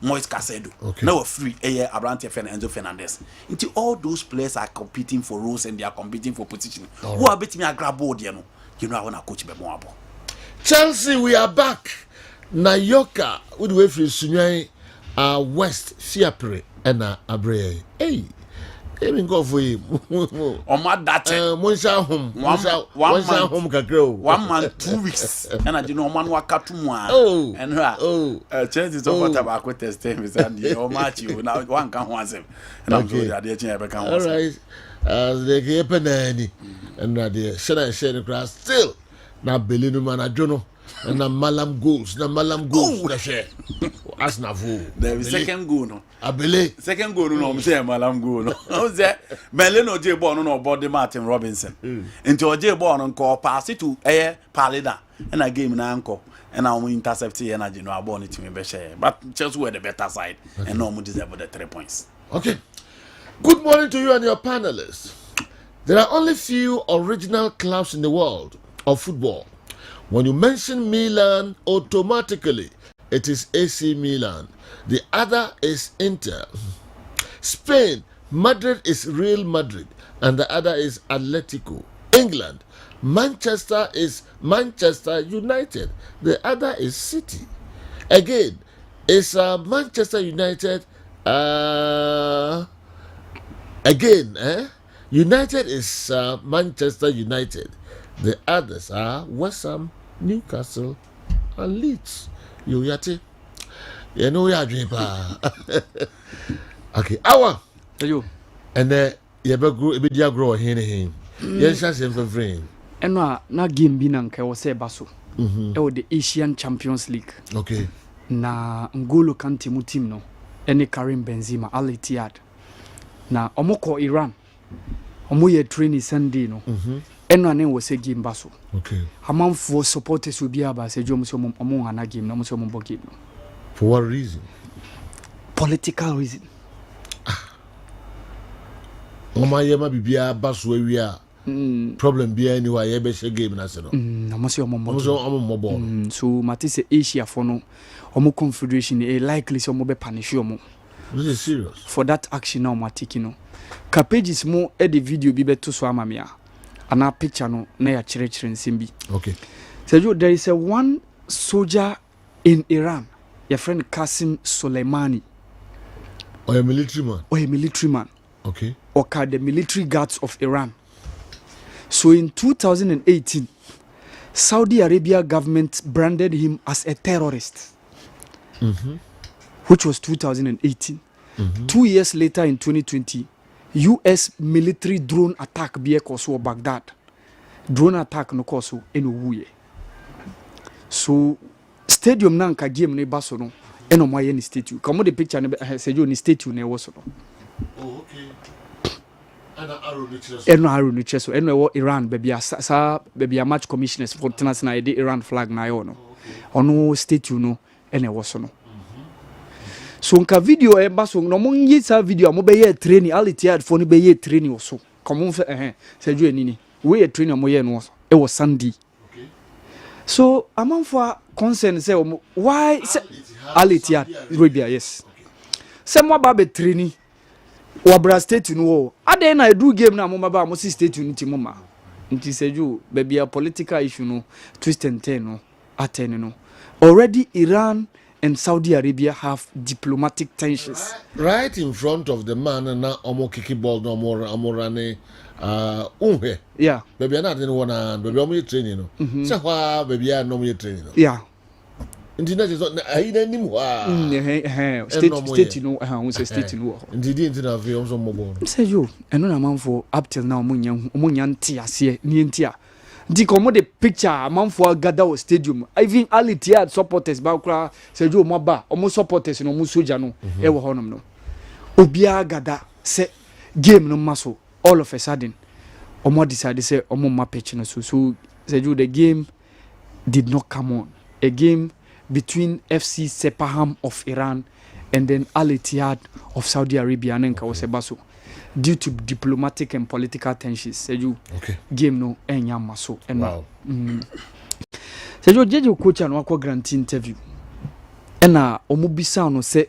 Moise Casedo. Now free Abrante Enzo Fernandez. Into all those players are competing for roles and they are competing for position. Who are betting me a grab board, you know I want to coach be more. Chelsea, we are back. Nayoka, would wait for Sunyai West Fiapre and Abre. Hey. Even go for him. On my data, one home can grow 1 month, 2 weeks, and I do know man work out tomorrow. Oh, and chances of what about quit test time is that you match you now one can once him, and I'm sure that they ever can. All right, they get penny, and the share the grass still. Now Belinu man, I don't know. And na malam goals. As na vo. There is second goal no. Abele. Second goal no say malam goal no. O say Mele no J ball no body Martin Robinson. Into J ball no call pass it to Palida. And a game na anko. And I will intercept energy no ball it me be share. But Chelsea were the better side and no more deserve the 3 points. Okay. Good morning to you and your panelists. There are only few original clubs in the world of football. When you mention Milan, automatically it is AC Milan. The other is Inter. Spain, Madrid is Real Madrid, and the other is Atletico. England, Manchester is Manchester United. The other is City. Again, it's Manchester United. United is Manchester United. The others are West Ham, Newcastle, and Leeds. You yati? You know we are dream pa. Okay, awa. You. And then you be dia grow hin. Yes, chance for free. And na game bi na nka wo se ba so. The Asian Champions League. Okay. Na N'Golo Kante mu team no. Ene Karim Benzema, Al Ittihad. Na omoko Iran. Omo ye training Sunday no. Eno ane wo se game ba so. Okay. Amanfo supporters will be aba se jomo so omo hana game na mo so omo game no. For what reason? Political reason. Oma yema bibia ba so awia. Problem bia anyway ye be share game na se no. Na mo so omo so mati se Asia for no omo confederation e likely so omo be punish omo. This is serious. For that action now ma take no. Ka pages mo e the video bi beto so amamia. Ana picture no na ya chire nsimbi. Okay. So there is one soldier in Iran, your friend Qasem Soleimani. Or a military man. Okay. Or the military guards of Iran. So in 2018, Saudi Arabia government branded him as a terrorist. Which was 2018. 2 years later in 2020, US military drone attack be koso Baghdad. Drone attack no koso eno wuye. So stadium na nka game ne baso no eno moye ni statue. Come the picture ne se jo ni statue ne wo so no. Oh, okay. Eno haru ni cheso eno wo Iran baby sa baby match commissioners for international the Iran flag na yo no. Ono statue no ene wo so no. So nka video e baso no mo nyi sa video mo be ye training Al Ittihad for no be ye training so. Come on se jo enini. We ye training mo ye no so. E was Sunday. So among for concern say why Al Ittihad Arabia yes. Say mo ba be training Wabra state no ade na do game na mo ba mo si state unity mo ma. Nti say you baby a political issue no twist and turn no attend no. Already Iran and Saudi Arabia have diplomatic tensions. Right in front of the man na omo kiki ball no more amorane unhe. Yeah. Baby na didn't wanna baby omo training no. Say why baby no mo training no. Yeah. Internet is not I nim wa. State no we say state no. Indeed internet we also mobile. Say you eno na man for up till now mo nya ntia ase ni ntia. Di komo the picture amanfo gather o stadium. Even Ali Tiad supporters ba kura say jo mo ba omo supporters no mo soja no e wo honom no. Obia gather say game no maso all of a sudden omo decide say omo ma pitch no so say jo the game did not come on. A game between FC Sepaham of Iran and then Al Ittihad of Saudi Arabia and Kawasebaso. Due to diplomatic and political tensions, Seju game no enya maso. Wow. Seju jeje coach anu akwa grant interview. Ena omubisa no say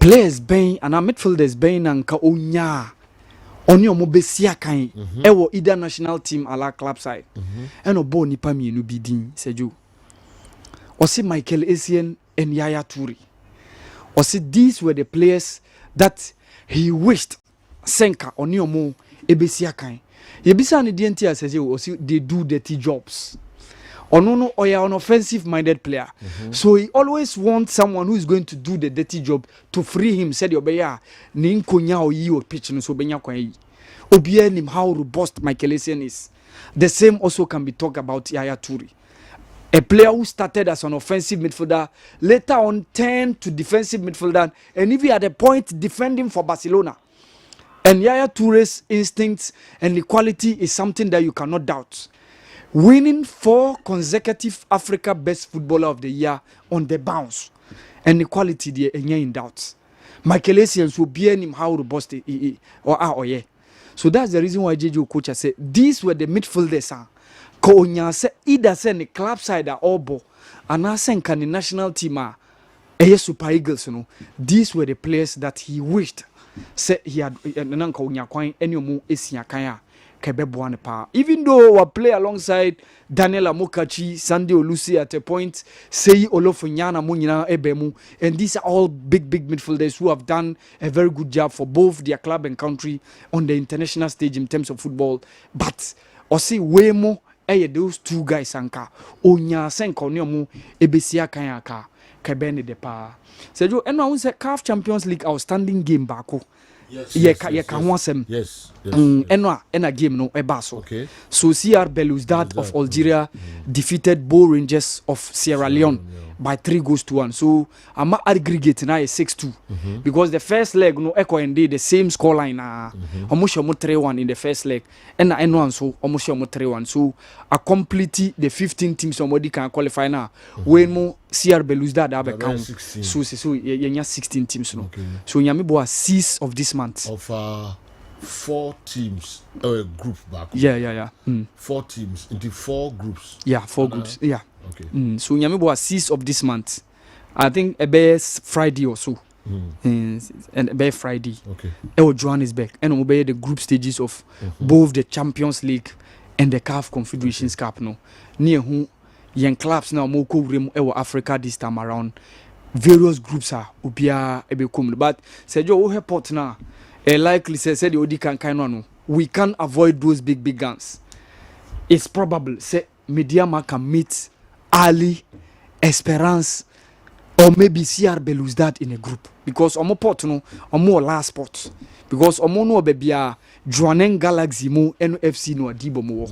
players ben and midfielders ben anka onya oni omobesia kan ewo either national team ala club side. Eno bo nipa mienu bi din Seju. Osi Michael Essien and Yaya Toure. Osi these were the players that he wished Senka oni omo ebesia kan. Yebisa ni DNT asese osi they do dirty jobs. Onono oya an offensive minded player. So he always wants someone who is going to do the dirty job to free him. Said obeya ni nkonya oyi o pitch no so benya kwan yi. Obiya nim how robust Michael Essien is. The same also can be talked about Yaya Toure. A player who started as an offensive midfielder, later on turned to defensive midfielder, and even at a point defending for Barcelona. And Yaya Toure's instincts and the quality is something that you cannot doubt. Winning 4 consecutive Africa Best Footballer of the Year on the bounce. And the quality there in doubt. Michael Essien will be him how robust yeah. So that's the reason why JJ coach said these were the midfielders. Ko onya se either say the club side or obo and I say can the national team Super Eagles, you know. These were the players that he wished say he had nanka onya kwan any omo esia kan a kebebo ne pa. Even though we play alongside Daniel Amokachi, Sunday Olusi at a point, Sei Olofonyana Munyina Ebemu, and these are all big midfielders who have done a very good job for both their club and country on the international stage in terms of football. But Osi Wemo those 2 guys anka onya senka oni omo ebesia kan aka kebene de pa sejo eno awun se CAF Champions League outstanding game bako yes ka ho asem yes ena game no eba so okay. So CR Belouizdad of Algeria defeated Bo Rangers of Sierra Leone by 3-1. So ama aggregate na 6-2 because the first leg no echo indeed the same scoreline almost 3-1 in the first leg and eno so almost 3-1. So a complete the 15 teams somebody can qualify now when mo CR Belouizdad have count so yenya 16 teams no so nyame bo 6 of this month of 4 teams group back 4 teams into 4 groups 4 groups okay so nyame bo 6 of this month I think a best Friday or so and a best Friday okay Johannesburg and obey the group stages of both the Champions League and the CAF Confederations Cup no near who young clubs now moko rem Africa this time around various groups are obia ebekum but Sergio o report now likely said the Odi can no we can't avoid those big guns. It's probable say Mediama can meet Ali, Esperance, or maybe CR Belouizdad in a group because omo pot no omo last spot because omo no bebia Joanen Galaxy mo NFC no adibo mo.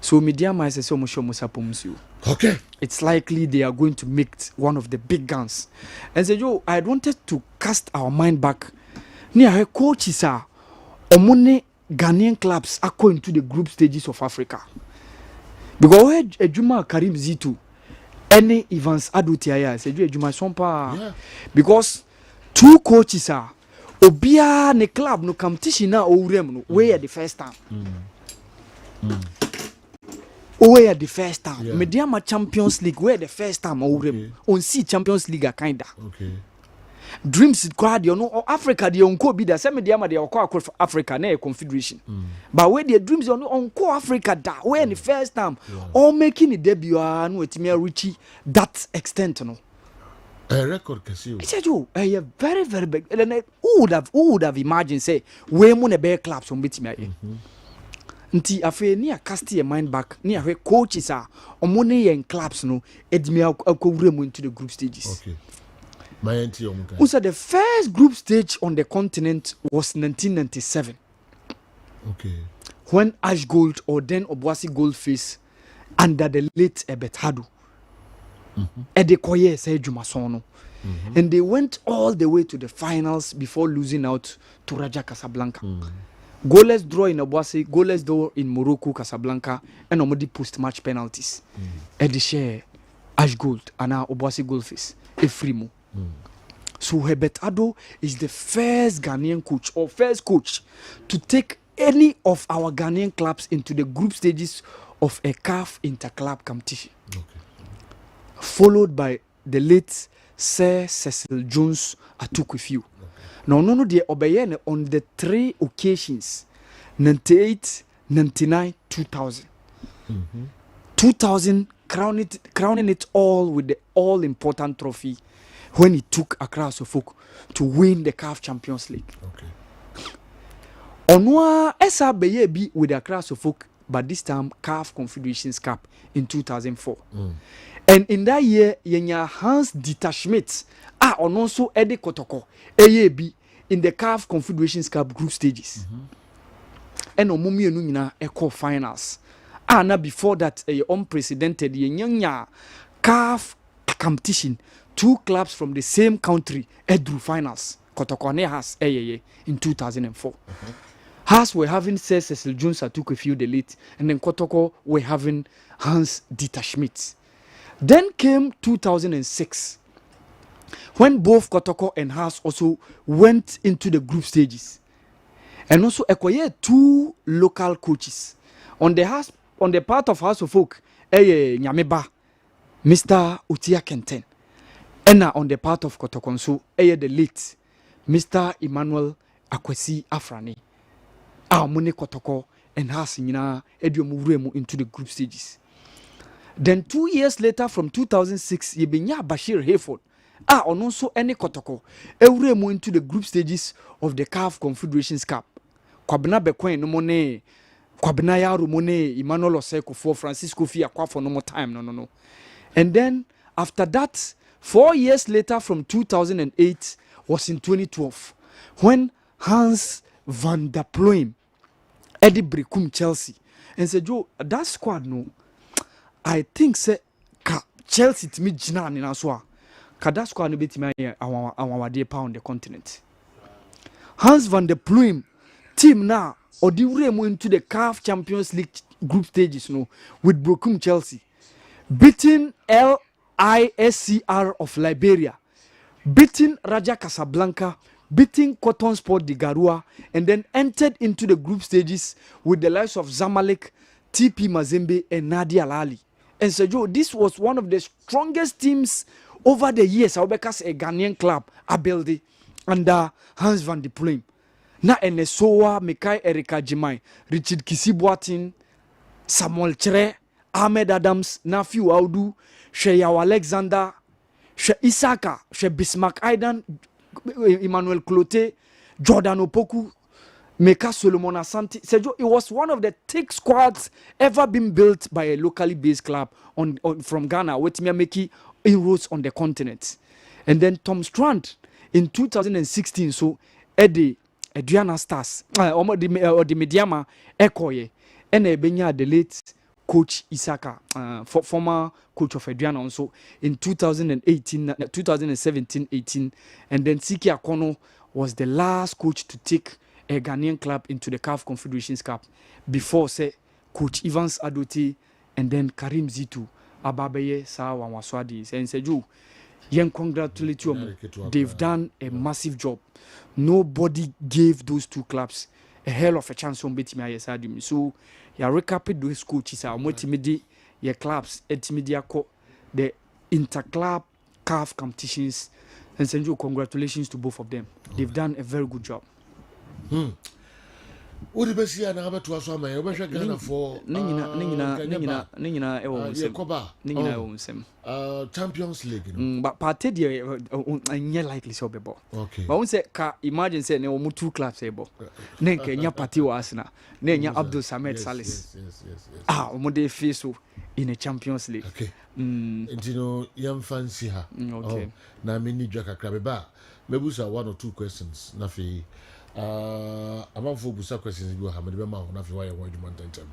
So Mediama is so much sapomsio. Okay. It's likely they are going to make one of the big guns. And so I wanted to cast our mind back. Near coaches are omone Ghanaian clubs are going to the group stages of Africa. Because Ejuma Karim Zitu, any Evans Adutiaya, said Ejuma Sompa. Because 2 coaches are Obia ne club no competition na Orem no where the first time. Where the first time. Mediama Champions League where the first time Orem. On see Champions League a kinda. Okay. Dreams crowd you know Africa the onko be the same mediama the onko Africa na confederation but where the dreams on onko Africa da where the first time all making the debut no etimi reach that extent no a record kasi I said you very big and who would have imagined say we mo na be clubs on betimi aye nti afi ni cast your mind back ni ahwe coaches are omo ne yen clubs no edimi akowure mu into the group stages. Okay. Also, the first group stage on the continent was 1997. Okay. When Ash Gold or then Obuasi Goldface under the late Ebethado. Edekoye say Jumasono. And they went all the way to the finals before losing out to Raja Casablanca. Goalless draw in Obuasi, goalless draw in Morocco, Casablanca, and Omodi post-match penalties. Share Ash Gold, and now Obuasi Goldfish, Efrimo. So Ebethado is the first Ghanaian coach or first coach to take any of our Ghanaian clubs into the group stages of a CAF interclub competition. Followed by the late Sir Cecil Jones Atukwefiu. Now, no, they obeyed on the 3 occasions 98, 99, 2000. 2000 crowning it all with the all important trophy when he took Accra Suffolk to win the CAF Champions League. Onwa SRBA be with Accra Suffolk, but this time CAF Confederations Cup in 2004. And in that year, yenya Hans Dieter Schmidt and also Eddie Kotoko AAB in the CAF Confederations Cup group stages. And omumi enumina echo finals. Now before that, unprecedented yenya CAF competition. 2 clubs from the same country drew finals. Kotoko ne Has in 2004. Has were having Sir Cecil Jones Atukwefiu the late, and then Kotoko were having Hans Dieter Schmidt. Then came 2006, when both Kotoko and Haas also went into the group stages, and also acquired 2 local coaches. On the part of House of Folk, Nyameba, Mr. Utia Kenten, and on the part of Kotokonso, the late Mr. Emmanuel Akwesi Afrani. Mune Kotoko and Haas into the group stages. Then 2 years later, from 2006, Yebenya Bashir Hayford, also any Kotoko, Euremo into the group stages of the CAF Confederations Cup. Kwabena Bekwen no mone, Kwabena Yaru mone, Emmanuel Oseko for Francisco Fia kwa for no more time, no. And then after that, 4 years later, from 2008, was in 2012, when Hans van der Ploem, Eddie Brekum Chelsea, and said, Joe, that squad no. I think say Chelsea to me jina ni naswa kada squad no betimi awawade pa on the continent. Hans van der Ploem team now odi wuremu into the CAF Champions League group stages no with Brokum Chelsea, beating LISCR of Liberia, beating Raja Casablanca, beating Cotton Sport de Garua, and then entered into the group stages with the likes of Zamalek, TP Mazembe, and Nadia Lali. And so, Joe, this was one of the strongest teams over the years. Because a Ghanaian club, Abelde, under Hans van der Ploem. Na Enesoa, Mekai Erika Jimai, Richard Kisibuatin, Samuel Chere, Ahmed Adams, Nafiu Audu, Sheyaw Alexander, She Isaka, She Bismarck Aidan, Emmanuel Clote, Jordan Opoku, Meka Solomon Asante. Sergio, it was one of the thick squads ever been built by a locally based club from Ghana, with me making inroads on the continent. And then Tom Strand in 2016, so Eddie Adriana Stars, or the Mediama Ekoye, and Benya the late coach Isaka, former coach of Adriana, also in 2017-18, and then Siki Akono was the last coach to take a Ghanaian club into the CAF Confederations Cup before say Coach Evans Adote and then Karim Zitu Ababeye Sawa Waswadi and Seju yen congratulate you. They've done a massive job. Nobody gave those 2 clubs a hell of a chance on Betty Mayasadim. So ya recapit those coaches are multimedia your clubs multimedia the interclub CAF competitions and Seju congratulations to both of them. They've done a very good job. What the best year na to aso man we Ghana for ningina ewo Champions League no but party there anya likely so bebo okay but we say ka imagine say na omu 2 clubs ebo na nya party wa Arsenal na nya Abdul Samed Salis omu dey face so in a Champions League okay you know yam fancy her okay na me ni dwa kakra be ba mebusa 1 or 2 questions na fi amanfo busa questions bi ha me be ma ho na fi wa ye ho adwuma ntantem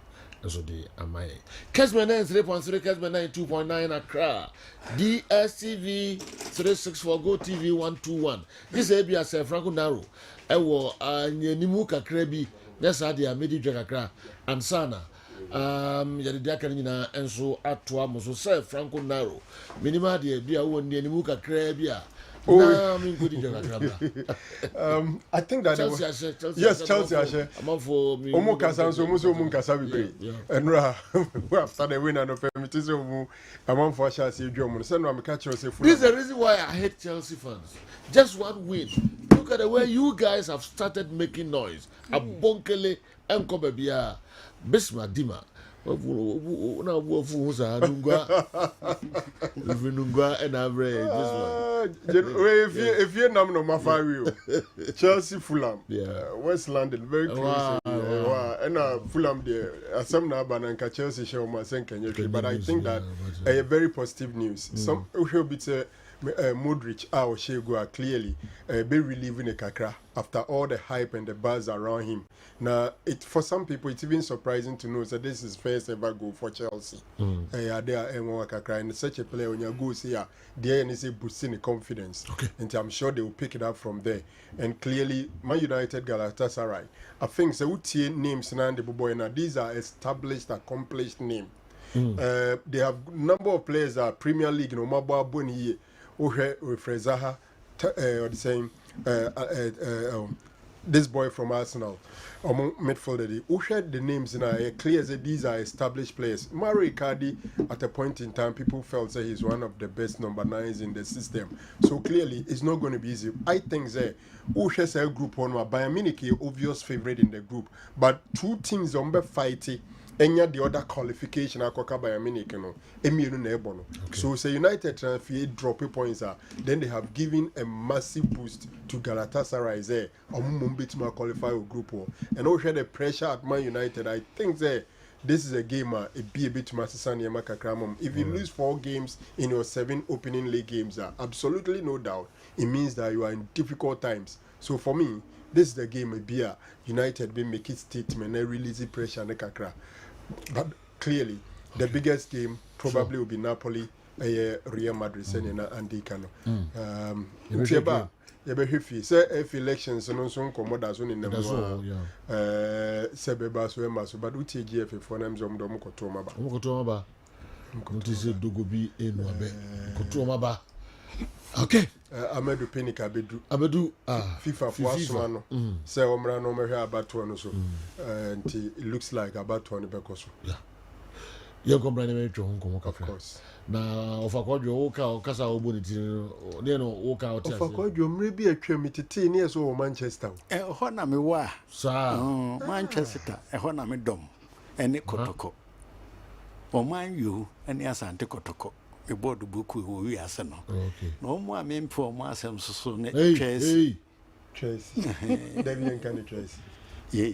so de amaye Kessben 3.3 Kessben 2.9 Accra DSTV 364 Go TV 121 this is Abia Sir Franco Naro ewo anyanimu kakra bi nessa dia medi dwa kakra ansana yade dia kan nyina enso atoa mo so Sir Franco Naro minima dia bia wo anyanimu kakra bi a I think that Chelsea Chelsea. Omukasa so muso Omukasa be. And we have started winning no permit so among for Chelsea drum. So no am catch you say. This is the reason why I hate Chelsea fans. Just one win. Look at the way you guys have started making noise. Abonkele enko bia Bismarck Dima. Na wo sa nungwa and average if you nam no mafario Chelsea Fulham West London very close and Fulham there some na bananka Chelsea show ma sen Kenya but I think that a very positive news some will be Modric or Shego are clearly be relieving a kakra after all the hype and the buzz around him. Now, for some people, it's even surprising to know that this is first ever goal for Chelsea. They are kakra and such a player when you go see there and is boosting the confidence. And I'm sure they will pick it up from there. And clearly, Man United, Galatasaray, I think the names now these are established, accomplished names. They have number of players that Premier League, you know, Mabwa Boni. Zaha, or the same, this boy from Arsenal, midfielder, who shared the names in clear that these are established players. Mario Icardi, at a point in time, people felt that he's one of the best number 9s in the system. So clearly, it's not going to be easy. I think that who shares a group on Bayern Munich, obvious favorite in the group, but two teams on fighting. Enya the other qualification akoka by Munich no emienu na ebono so say United transfer drop points then they have given a massive boost to Galatasaray there omumum betima qualify a group and also the pressure at Man United. I think that this is a game it be a bit masisani makakramum if you lose 4 games in your 7 opening league games absolutely no doubt it means that you are in difficult times. So for me this is the game a beer United be make it statement and release the pressure and kakra. But clearly, the biggest game probably will be Napoli, Real Madrid, and Dicano. If elections and also commodas in the Sebebas, but UTGF for them, Zomdom Kotomaba. Dogobi Kotomaba. Okay. Amedu Penika Abedu FIFA for Asmano. Say Omrano Meha about one so. And it looks like about 20 Becoso. Yeah. You're complaining of course. Now, of a cordial walk out, Casa Obunity, no walk out. Of a cordial, maybe a committee 10 years old Manchester. Honami wa, sir, Manchester, a honami dom, and a kotoko. Or mind you, and yes, Anticotoko. A board book we are sent. No more men for myself so Chase. Devian can trace. Yea,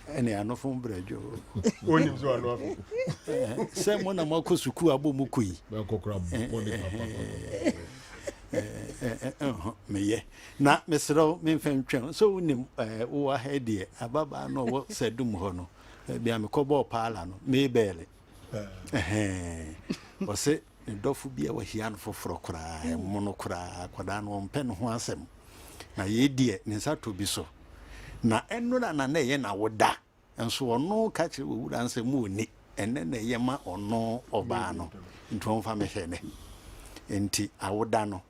and I know from Brejo. When you saw someone a Mokusuku Abumukui. Me, not Mr. O. Minfem, so nim, who are head dear, Ababa no what said Dumhono, be a Cobo Palano, may barely. Was it? Ndofu bia wa hian foforo kra mono kra kwada no mpɛ no ho asɛm na ye die ne nsa to bi so na enura na na ye na woda enso ono ka kire wo wura nsɛm mu oni enne na ye ma ono oba no nto mfa me hwɛ ne enti awoda no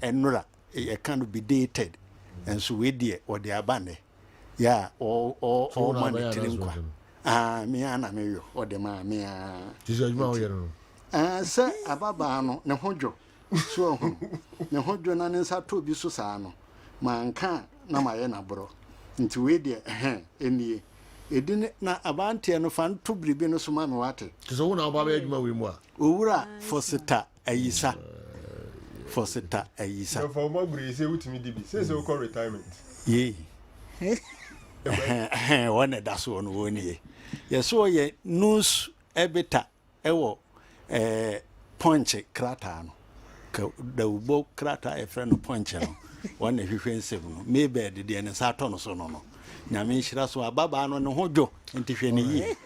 enura e can be dated enso we die o de abane ya o man tirinkwa me ana me yo o de ma me se ababa no ne hodwo so ho ne hodwo na ne nsa to bi so saa no manka na maye na bro nti we de enie edine na abante no fan to bribi no so ma me wate so wo na ababa adwuma we mu a owura fosita ayisa so for Maguri say wutimi dibi say so call retirement ye one that's one woni yes so ye news ebita ewo punch krata no da ubo krata e friend punch no one hwehwensem no me bed de ne sa to no so no nyame nhyira so ababa no ne ho dwo ntihwe ne yi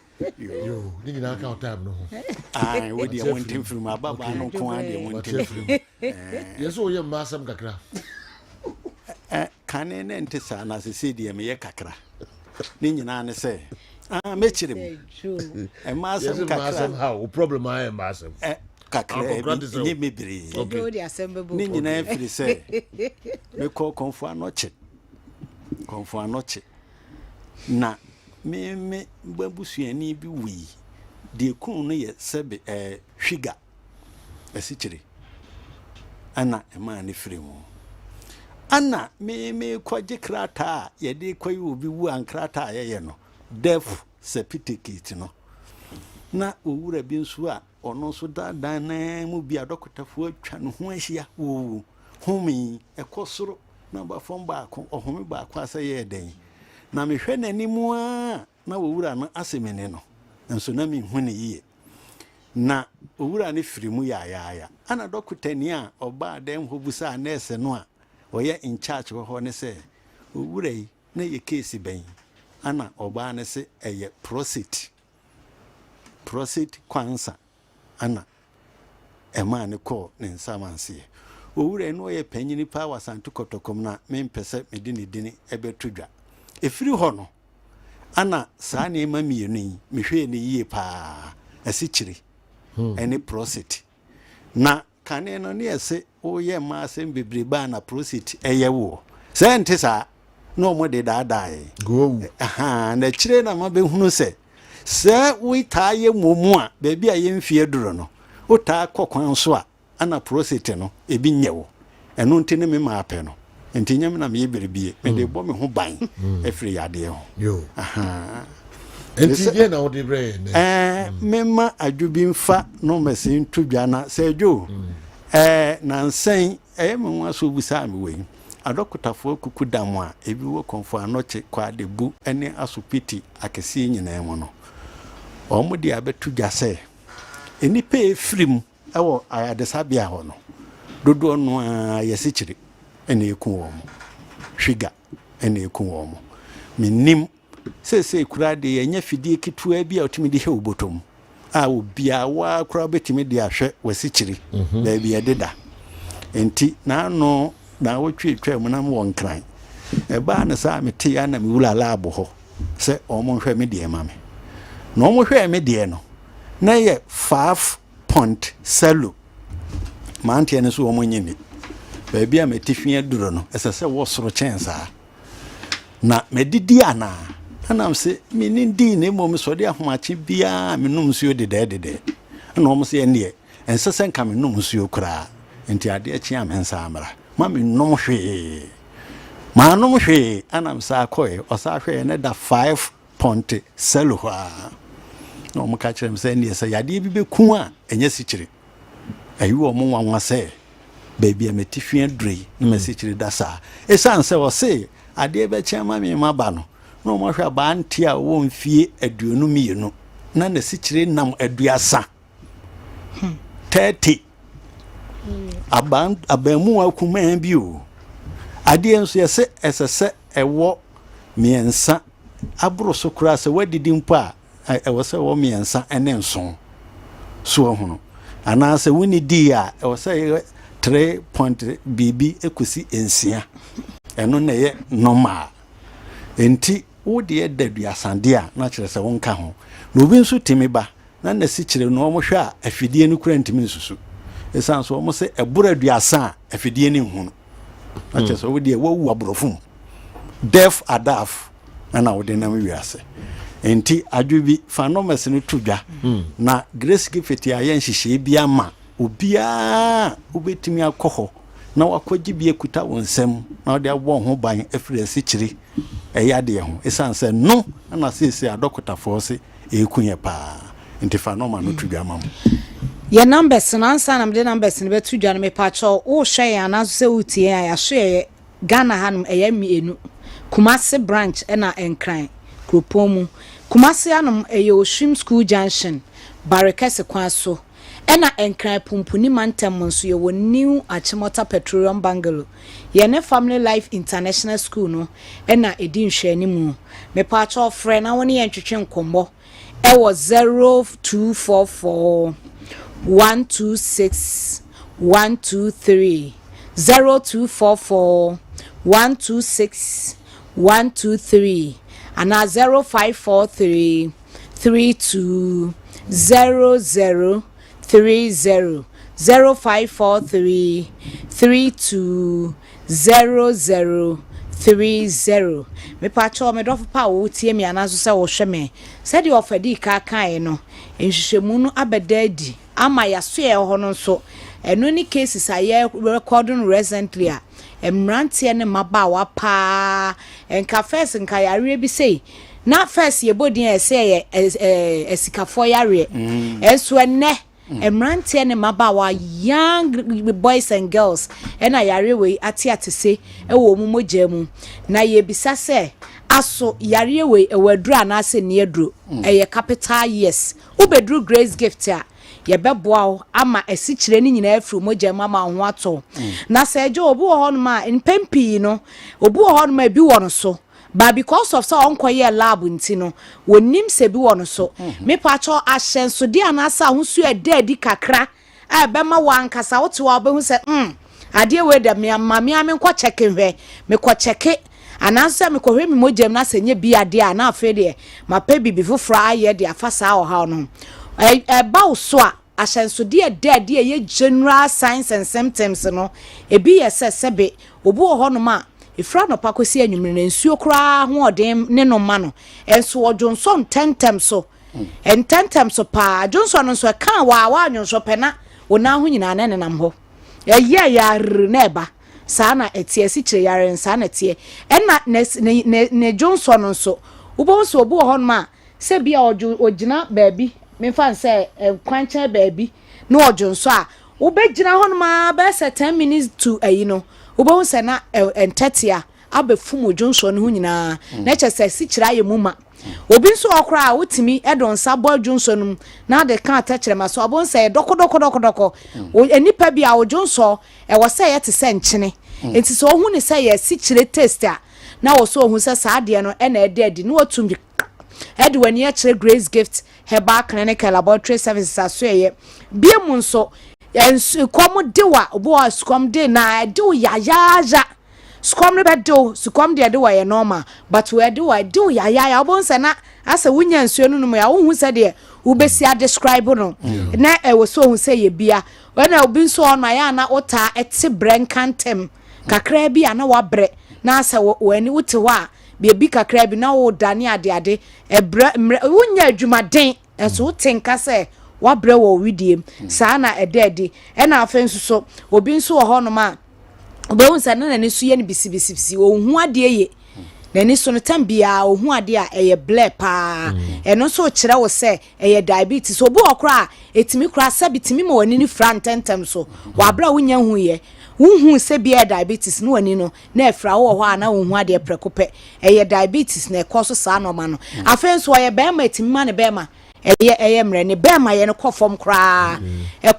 yo ni na ka time no ah we de won tim film ababa no ko ade won tim film yeso ye masam kakra kane ne ntesa na se de me ye kakra ni nyina ne se me chire mu masam kakra how problem I am masam kakra ni mebiri ni nyina firi se me ko konfu anoche na me babusuani bi wi de kun no ye sebe hwiga asichire ana ema ne firi mu ana me kwaje krata ye de kwayi obi wu ankrata ye no death certificate no na owura bi nso a ono so dadan na mu bi adokotafo atwa no ho ahia wo homi ekosoro na ba fom ba ko ohome ba ko asa ye den na me hwe nanimu a na owura no asemene no nso na me hu ne yie na owura ne firimu ya ana dokotani a oba den hobusa nurse no a oye in charge ho ne se owura yi na ye case ben ana oba ne se eye prostate cancer ana ema ne ko ne nsamanse owura no ye panyini pa wasanto kotokom na mempese medini dini ebetudwa efiri ho no ana saa ne ma mienu yi mehwe ne yie pa asichiri ene prostate na kane no ne ese oye ma asem bebreba na prostate eyewo sente saa no mo de daadae go na chire na ma behunu se we taaye momu a bebi a yemfie duro no o taa kokwan so a ana prostate no ebi nyewo eno ntene me ma apɛ no enti nyam na me berebie me de bɔ me ho ban efiri yade ho yo enti die na wo de bre mema adwubi mfa no mesin tudwa na sɛ dwo na nsan me nwa so busa me we adokotafo kuku damu a ebi wo konfo anoche kwa debu ene asopiti akesi nyina mu no omo de abetudwa se enipa efrim ewo ayadesabia ho no dodo no a yesichiri ene eku wo mo hwiga ene eku wo mo minim sese kura de yenya fidie kitua bia otimi de he obotom a obia wa kura betimi de ahwe wesichiri da bia deda enti na no na wotwe twam na mo wonkran ba na sa mete ya na me wula lab ho se omo hwe me de ma me na omo hwe me de no na ye 5.0 mantie ne so omo nyini ba bia metifia duro no esese wo soro chensa na medidi ana anam se menindi ne mom so de ahomache bia menum suo de na omo se ene ensese nka menum suo kura enti ade achi amensa amra mami nom hwe manom hwe anam sa koe osa hwe ne da 5.0 hwa no mo ka kire mse ne se yade bi beku a enye sichire ayi wo mo nwanwa se baby ametifia dre ne mesichire da sa esan se wo se ade be chema me maba no no mo hwe ba nti a wo mfie aduonu mienu na na sichire nam aduasa 30 abamu akuma bi o ade enso yese esese ewo miensa abro so kura se wadidi mpo a ewo se wo miensa ene nson so hono ana se woni di a ewo se 3 point bb ekusi ensia eno na ye normal enti wo de dadu asande a na kire se wonka ho no bi nso timi ba na si kire no mo hwe a afidie no kura ntimi nsusu esan so mo se ebura duasa afidie ni hunu ache so we de wo abrofum def adaf na wo de na wiase enti adwubi fanomes no tudwa na grace gifeti ayen hihye bia ma obia obetimi akoho na wakogi bia kuta wonsem na de abo ho ban afiri asichiri eyade ho esan se no na sese adokotafo se ekunye pa enti fanoma no tudwa mam your numbers and answer na the numbers in betu dwan me pacho o hwe ya na so utie ya hwe Ghana hanum mienu Kumasi branch na enkran kropomu Kumasi hanum Oshim school junction Barekese kwan so ena enkran pumpuni mantem nso ye wo new Achimota Petroleum Bungalow ye ne Family Life International School no ena edi nhwani mu me pa cho frɛ na woni ye ntwetwe nkombo e wo 0244 126 123 0244 126 123 and 0543 32 0030 0543 32 0030 me pacho me dof pa wo tie me anazo se wo hwe me se de ofadi ka kan no enhwehwemu no abedadi ama yaso e ho no so eno ni cases aye recording recently a emrantie ne mabawa pa enka first nka yare bi sei na first ye bodin e say esikafo yare enso enne emrantie ne mabawa young boys and girls ena yare we ati se e wo mu mogyamu na ye bisa se aso yare we e wadru anase ne adru eye capital yes ubedru grace gift a ye beboa ama esikyire ni nyina afru mogyamu ama ho ato na se eje obu ho no ma npempi no obu ho no ma bi wo no so but because of so onkoye lab ntino wonim se bi wono so me pacho ahyenso di anasa ahosu edi kakra a be ma wankasa wote wa be hu se ade we da me amame me nko cheke hwe me ko cheke anasa me ko hwe me mojem na senye bi ade a na afa de ma pa bibi fofra aye de afasa o ha no ba so a ahyenso di ede ye general signs and symptoms no ebi yese sebe obu ho no ma ifra no pakosi anwumre nsuo kra ho odem ne no ma no enso odwonson tentem so ententem so pa Johnson no so kan wa anwonso pena wona ho nyina ne nenam ho eye yar neba saa na etie si kire yare saa na tie ena ne Johnson no so ubo so obu ho no ma se bia ogina baabi me fan se kwanche baabi no odwonso a ubegina ho no ma be se 10 minutes to no ubo se na entetia abefumu Johnson hu nyina na chese si kira ye muma obi nso okra wotimi edon sabo Johnson na de kan atachere maso obon se doko enipa bia o Johnson e wo se ye te se nchene enti so hu ne se ye si kire test a na wo so hu se saade no e na edi no otumbi edi wani e kire Grace Gift Herbal Clinical Laboratory Services asoye bia mu nso kom dewa obo skom de na do ya skom ne bedo skom de wa ye normal but we do ya obo nse na asa wunya nsuo no no ya wo hu se de wo besi a describe no na e wo so hu se ye bia na obi nso on ya na ota ete brenkantem kakra bi ana wa bre na asa wo ani wote wa bi kakra bi na wo dane ade e wunya adwumaden enso wote nka se wabre wo widiem saa na ededi na afensu so obi nso wo ho no ma obehunsa na ne su ye ne bisibisibisi ohun ade ye na ni so no tambia ohun ade a eye ble pa eno so kire wo se eye diabetes obi okra etimi kra sabitimi ma wani ni frantentem so wabra wonya hu ye hu se bia diabetes no wani no na efra wo ho ana ohun ade prekope eye diabetes na ekoso saa no ma no afensu ye be ma etimi ma ne be ma eye mre ne be ma ye no kofom kra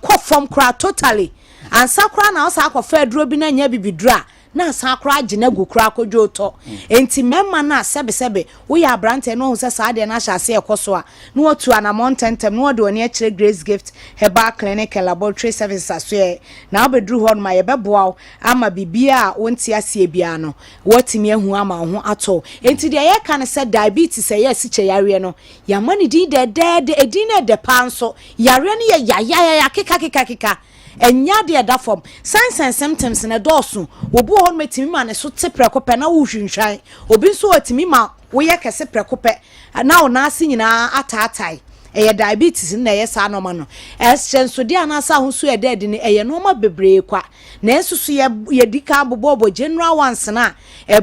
kofom kra totally ansa kra na osa akwa duro bi na nya bibidura na sa kra agina gu kra kodwo to enti memma na sebe wo ya brante no hu se saade na hyase ekoso a no otu ana montentem no de oni akire Grace Gift Herbal Clinical Laboratory Services asoe na obedru ho no ma ye beboa ama bibia wonti asie bia no wotimi ahu ama ho ato enti de ye kan se diabetes ye siche yare no ya mani di de edina de panso yare no ye ya keka enya de da form signs and symptoms na dosu obu ho metimi ma ne so te prekope na wo hwinhwan obi nso otimi ma wo ye kese prekope na wo na ase nyina ataatai eye diabetes na ye sa no ma no eschenso de anasa ho so ededi ne eye no ma bebre kwa na ensusu ye dika bobo general ones na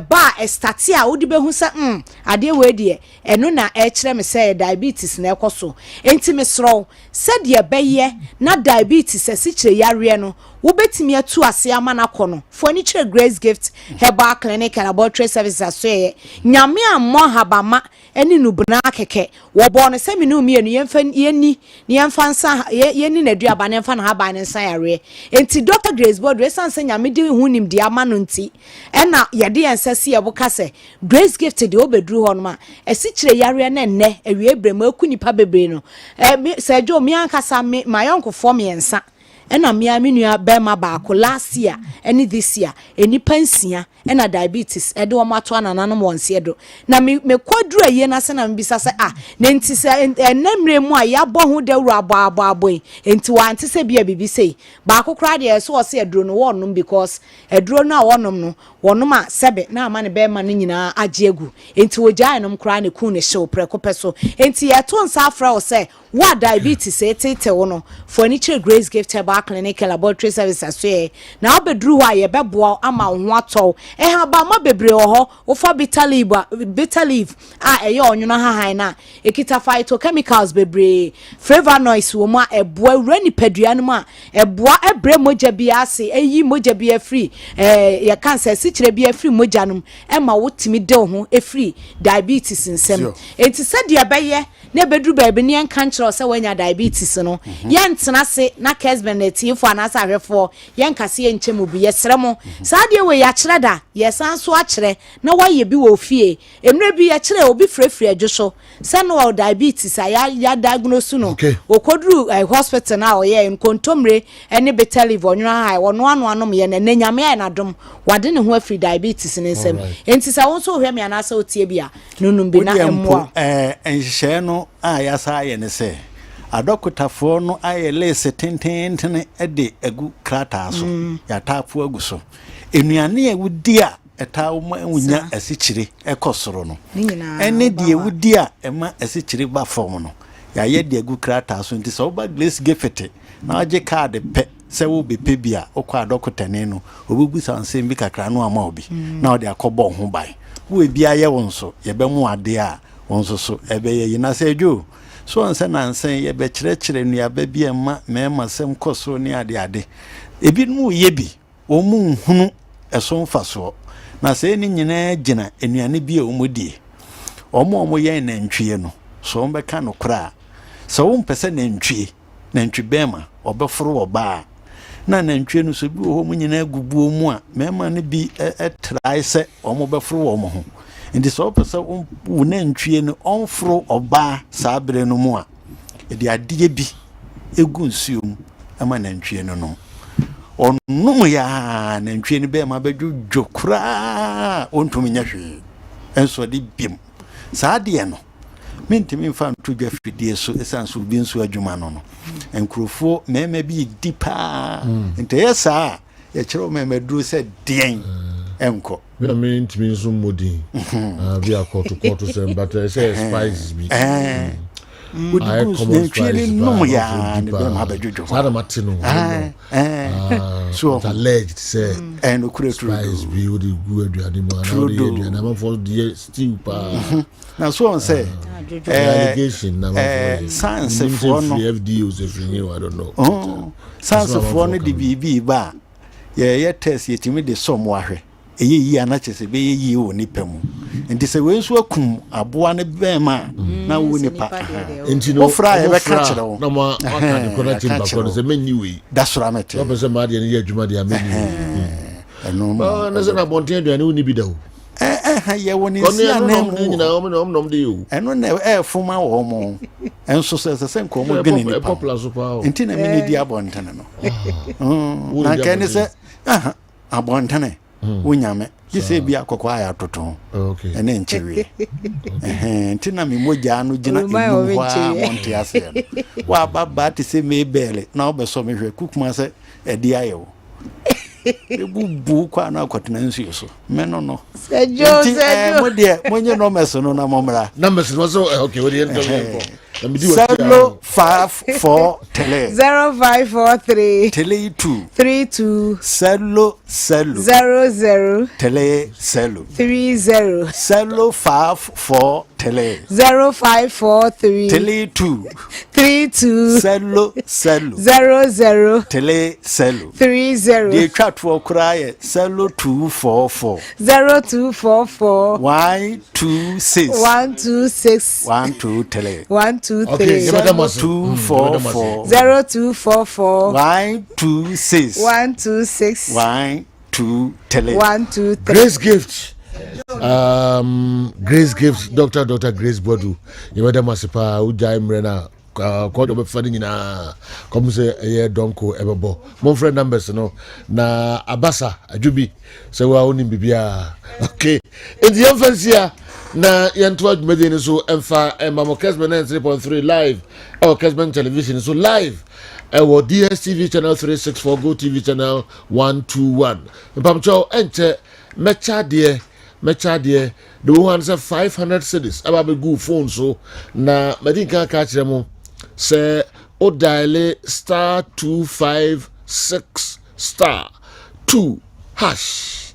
ba start a wo de behu se ade we de eno na e kire me se diabetes na ekoso enti me sro se de beye na diabetes esi kire yare no wobetimi atu ase ama na kono furniture Grace Gift Herbal Clinic and Laboratory Services asoye nyame ammo habama eni nubuna keke wo bo no se me no mienu yemfa nsa yeni na duaba ne mfa na haba ne nsa yare enti Dr. Grace Board resanse nyame di hunim di ama no nti ena yede ensase ye boka se Grace Gift de obedru ho no ma esi kire yare na nne awie brem akunipa bebre no se jo mi ankasa my uncle for me ensa ena mia menua bema baako last year any this year eni pansia ena diabetes ede o mato anananom wonse do na me kwadru aye na se na mbisa se na enti se enemre mu a ya bo ho dawru abo enti wa ante se bia bibi sei baako kra de so o se eduro no wonnom because eduro no a wonnom no wonnom a sebe na ama ne bema no nyina agiegu enti wogya enom kra ne ku ne hye opreko peso enti ye to nsa afra o se wa diabetes etete wono furniture Grace Gift Herbal Clinic and Laboratory Services so na obedru ho aye beboa ama ho atọ ha ba ma bebre ho wo fa bitter leaf eye onwuna hahan na ekita phytochemicals bebre flavonoids wo ma eboa urani padua no ma eboa ebre moja bia ase eyi moja bia free ya cancer sikire bia free moja no ma wotimi de ho free diabetes nsem enti sadia beye na bedru ba bi ne enka nkyerɛ sɛ wanya diabetes no yɛntena se na Kessben netifo anasa ahwefo yɛnkase yɛnkyɛm obi yɛsrɛ saade we yɛakyerɛ da yɛsan so akyerɛ na wayɛ bi wɔ fie emre bi yɛkyerɛ obi frɛfrɛ adwoso sɛ no diabetes ya diagnose no okodru hospital na oyɛ nkontomre ene betalive onwura hai wono anom yɛ na nyame ya nadom wade ne ho afri diabetes ne nsɛm enti sɛ won so hwɛ me anasa otie bia nunum bi na emmoa enhye no ya sa ye ne se adokotafo no aye lese tententene ede agu krata so ya tafo agu so enuane e wudi a eta wunya asikyire ekosoro no ene de wudi a ema asikyire ba fom no ya ye de agu krata so nti so ba Grace Gift na age card pe se wo be pe bia okwa adokotane no obubu sanse bi kakra no ama obi na ode akobọ ho bai wo bia ye wonso ye be mu ade a wonso so ebe ye yina se dwo so anse na anse ye be kyerɛkyerɛ nua ba bi ema mema sem koso ni ade ebi mu ye bi wo mu hunu eso mfaso na se ni nyina gina enuane bi a wo modie omo ye nantwie no so wo beka no kra so wo mpese nantwi bema obeforo oba na nantwie no so bi wo mu nyina gubuo mu a mema no bi etrai se omo beforo wo mo ho ndi so pesa wo nantwie no onforo oba sabre no mu a edi ade bi egu nsuom ama nantwie no no onum ya nantwie no be ma bedwodwo kura ontumi nya hwe enso de bim saade no mentimi mfa nto dwa fidie so esanso bi nso adwuma no enkrofo mema bi dipa nteyesa ya kyerɛ mema duro sɛ den enko I mean to me some modi we are called to say but say spices be would you clearly no ya ne be ma badwojo sada matino so alleged say and spices be would go aduane mo na na for the stew pa na so on say allegation na science for no FDOs if you I don't know science for no the BB ba ye test yetimi de som wahwe eyi anachese be yi wo nipa mu enti se we nso akum aboa ne bema na wo nipa enti no ofra e be ka kire wo na ma aka de kona timba kona se menni we dasura mete so be se ma de ne adwuma de amenni eno na se na bonten aduane wo ni bi da wo ye woni sia na mu ni na omnom de yo eno na fuma wo mo enso se nko mo gini ni pa enti na mini di abontane no na kene se abontane unyame gise bia kokwa ya toto okay ene nchewe enti na memoja anu gina enu kwa monte ase wa baba te se mebele na obeso mehwe kukuma se edi ayo ebubu kwa na akotena nsuo so meno no sejo mo de monye no meso no na momra na meso no so okay we dey Selo 54 tele 0543 tele 2 32 selo 00 tele selo 30 selo 54 tele 0543 tele 2 32 cello 00 tele cello 30 the chat for cry cello 244 0244 126 126 12 tele 123 Okay, cello 244 0244 126 126 12 tele 123 Grace Gift. Grace Gift, Dr. Grace Bodu. You madam Masipa, Uja Imrena, quite of funding in a come say a year donko everbo. Mon friend numbers, no, na Abasa, Ajubi, so we are only Bibia. Okay, in the infancy, na Yantwad Medina so Emfa and Mamo Kessben 3.3 live, our Kessben television, so live. Our DSTV channel 364, Go TV channel 121. Pamcho, enter Mecha dear, the one say 500 cities. About be good phone so na medika catch them say o dial star 256 star 2 hash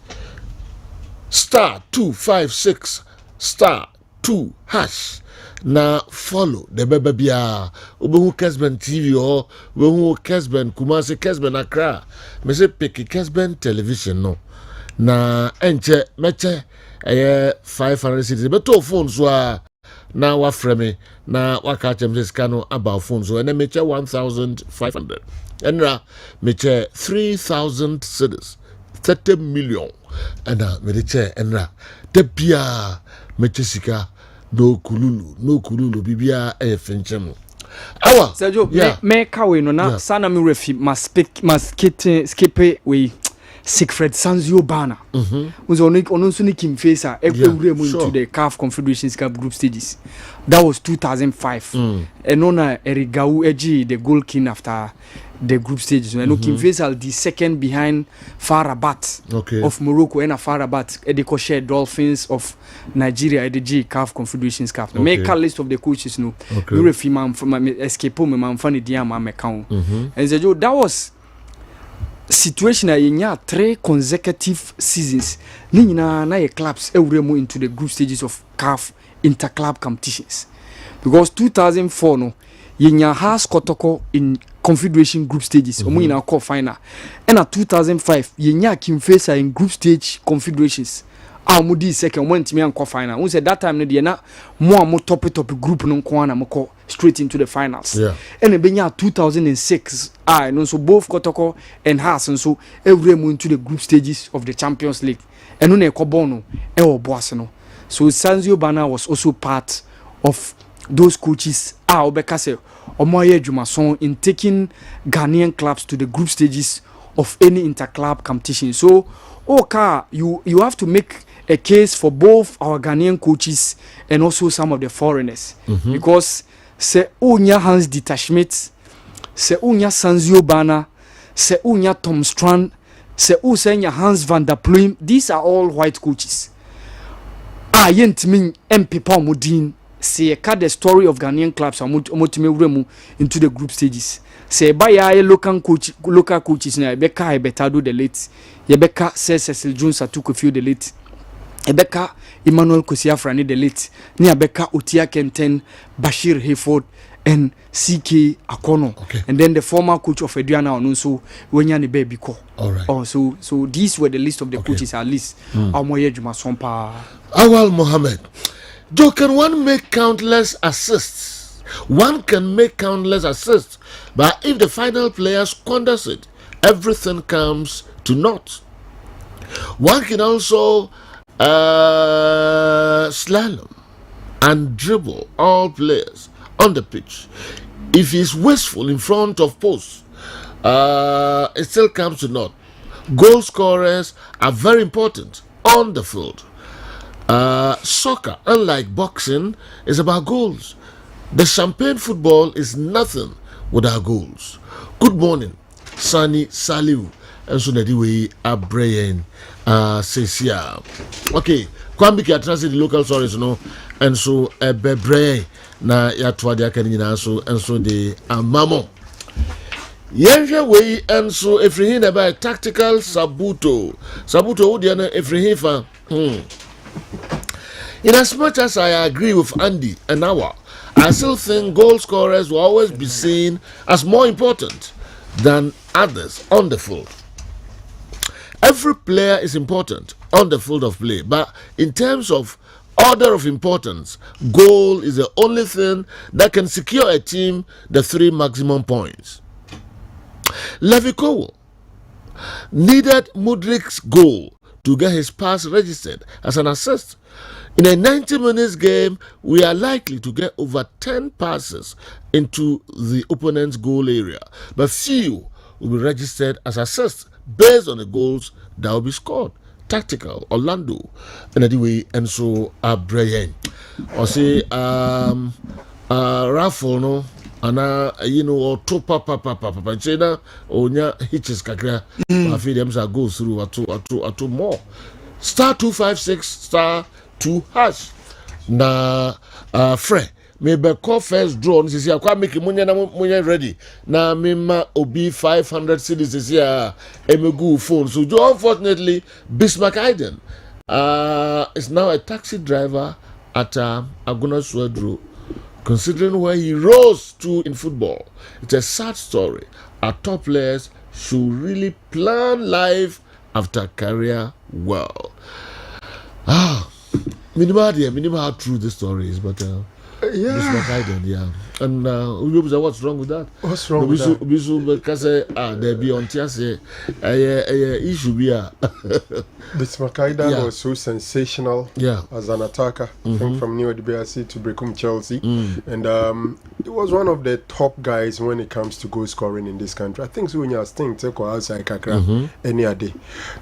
star 256 star 2 hash. Na follow the baby bia obehu Kessben TV or obehu Kessben Kumasi Kessben Accra me say pick Kessben television no na enche meche 500 cities but to phone so na wa frame na wa catch them this cano about phone so and meche 1500 enra meche 3000 cities 30 million and me che enra de bia meche sika no kululu bibia finchem awa Sergio yeah. me kawe no na Yeah. sana mi refi must skip we Siegfried Sanzio Bana. Was on nso ni Kim Facer every mu into the CAF Confederations Cup group stages. That was 2005. And on Erigau Eji the goal king after the group stages. And Kim Facer the second behind FAR Rabat of Morocco and FAR Rabat Edeko share Dolphins of Nigeria at the CAF Confederations Cup. Make a list of the coaches no. We refi man from escape me man funny dia man account. And Sergio that was situation a yenya 3 consecutive seasons ni nyina na ye clubs ewremu into the group stages of CAF interclub competitions because 2004 no yenya has kotoko in confederation group stages omo nyina call final and at 2005 yenya Kim Facer in group stage confederations omo di second one ntimi anko final we said that time no de na mo top group no nko na mo straight into the finals and benya 2006 no so both kotoko and has and so every into the group stages of the Champions League and no ekobo no e oboase no so Sanzio Bana was also part of those coaches obeka say omoye adwumason in taking Ghanaian clubs to the group stages of any interclub competition. So you have to make a case for both our Ghanaian coaches and also some of the foreigners because se unya Hans Dieter Schmidt, se unya Sanzio Bana, se unya Tom Strand, se usenya Hans van der Pluim, these are all white coaches. Yentimi MPP Modin say the story of Ghanaian clubs into the group stages. Say by local coaches na Ebeka Ebetado the late, Yebeka Cecil Jones Atukofi the late, Ebeka Emmanuel Kosiafrani the late, ni Ebeka Otia Kenten, Bashir Hayford and CK Akono. And then the former coach of Adriana Onunso Wenyani Bebiko. All right. So these were the list of the coaches at least. Amoye Jumasompa. Awal Mohammed. Joe, can one make countless assists? One can make countless assists, but if the final player squanders it, everything comes to naught. One can also slalom and dribble all players on the pitch. If he's wasteful in front of posts, it still comes to naught. Goal scorers are very important on the field. Soccer, unlike boxing, is about goals. The champagne football is nothing without goals. Good morning, Sani Saliu. And so that we are brain Cecia. Okay, Kwambi can translate the local stories, no, and so a bebre na yatwa de akanina so and so the amamo. Yenja way and so if he about tactical sabuto. Sabuto odiana if he fa. In as much as I agree with Andy and Awa, I still think goal scorers will always be seen as more important than others on the field. Every player is important on the field of play, but in terms of order of importance, goal is the only thing that can secure a team the 3 maximum points. Levi Cowell needed Mudrik's goal to get his pass registered as an assist. In a 90 minutes game, we are likely to get over 10 passes into the opponent's goal area, but few will be registered as assists based on the goals that will be scored. Tactical, Orlando, and anyway, and so Brian. Or say, Raffle, no, and or two papa, China, or nya hitches kakra, I feel them shall go through a two more. Star 256, star 2#. Na, Fred. Maybe call first draw. This is quite making money ready. Now, Mima Obi 500 cities this year. Emegu phone. So, unfortunately, Bismarck Iden is now a taxi driver at Aguna Swedro. Considering where he rose to in football, it's a sad story. Our top players should really plan life after career well. Minimal how true the story is, but. Yeah. And what's wrong with that? What's wrong with that? Because there be on issue here. Bismarck was so sensational as an attacker from New DBRC to become Chelsea. And he was one of the top guys when it comes to goal scoring in this country. I think so when you think take outside Kakra any day.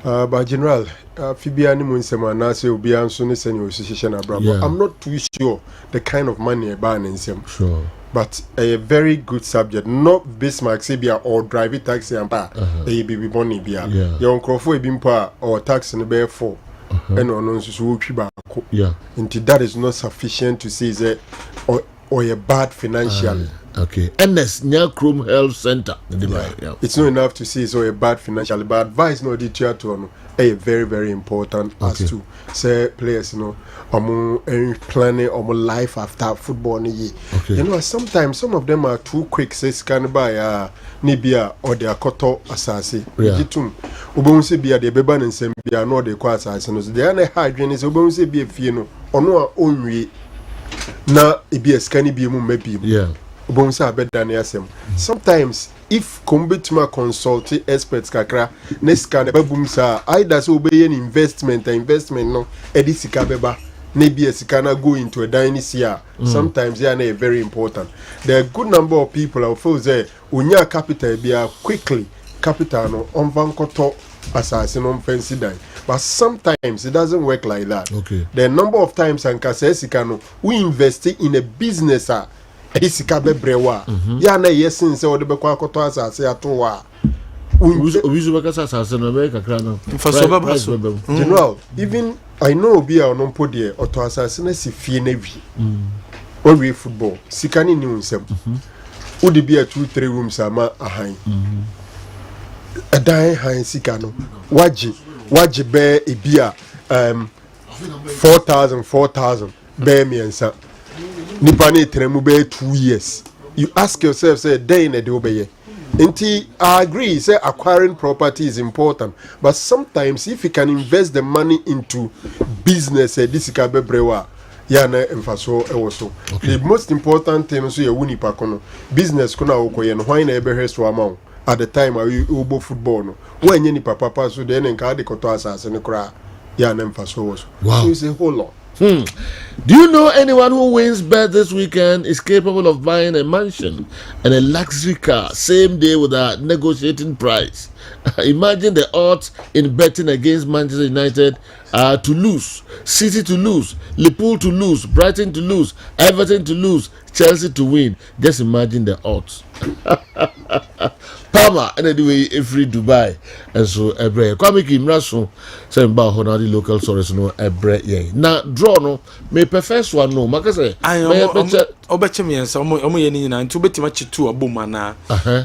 But general, Fibiani Munsema Nasi will be answering association I'm not too sure the kind of money a ban in him. Sure. But a very good subject, not Bismarck Sibia or drive taxi and pa a baby bonnie beer. Your uncle bimpa or tax in the bear for and on yeah. Until that is not sufficient to say that or a bad financially. Okay. And there's near Chrome Health Center. It's not enough to say so a bad financially, but advice no detail to a very, very important as to say players, planning life after football. Sometimes some of them are too quick, say scan by Nibia or their koto assassin. Ubonse be the beban and sembia no de qua assassins. The other hygiene is Ubonse be a fino or no own way. Na it be a scanny be maybe. Ubonsa better than SM. Sometimes if Kumbituma consult experts kakra next can babumsa either so be an investment no edisika beba maybe a sikana go into a dynasty. Sometimes they are very important. There are a good number of people who feel say unya capital be quickly capital no on vankoto assassin on fancy die. But sometimes it doesn't work like that. The number of times and kasesikano we invest in a business Isika bebrewa yana yesin se ode bekwa akoto asase atowa obizu bekasa asase no be kakra no general even I know obi a onompo de oto asase na si fie na wi we football sikani ni unsem odi bi a 2-3 rooms ama ahan adan han sika no waji be ebi a 4,000 be miensa Nipani tremu be 2 years. You ask yourself, say, day in a day. I agree, say acquiring property is important, but sometimes if you can invest the money into business, this is brewa. Yana emfaso also. The most important thing is you win pakono. Business kuna okoye no why na ebe hesto amount at the time I ubo football no. When you ni papa so then enka de koto asase ne kra yana emfaso also. Wow. So it's a whole lot. Do you know anyone who wins bet this weekend is capable of buying a mansion and a luxury car same day with a negotiating price? Imagine the odds in betting against Manchester United to lose, City to lose, Liverpool to lose, Brighton to lose, Everton to lose, Chelsea to win. Just imagine the odds. Palmer, anyway, every Dubai, and so every Kwame Kimraso, same about Honadi local sources no every year. Now, draw no, may prefer one no, Macase, obeche me ensa omo ye ni na nti obetima chitu aboma na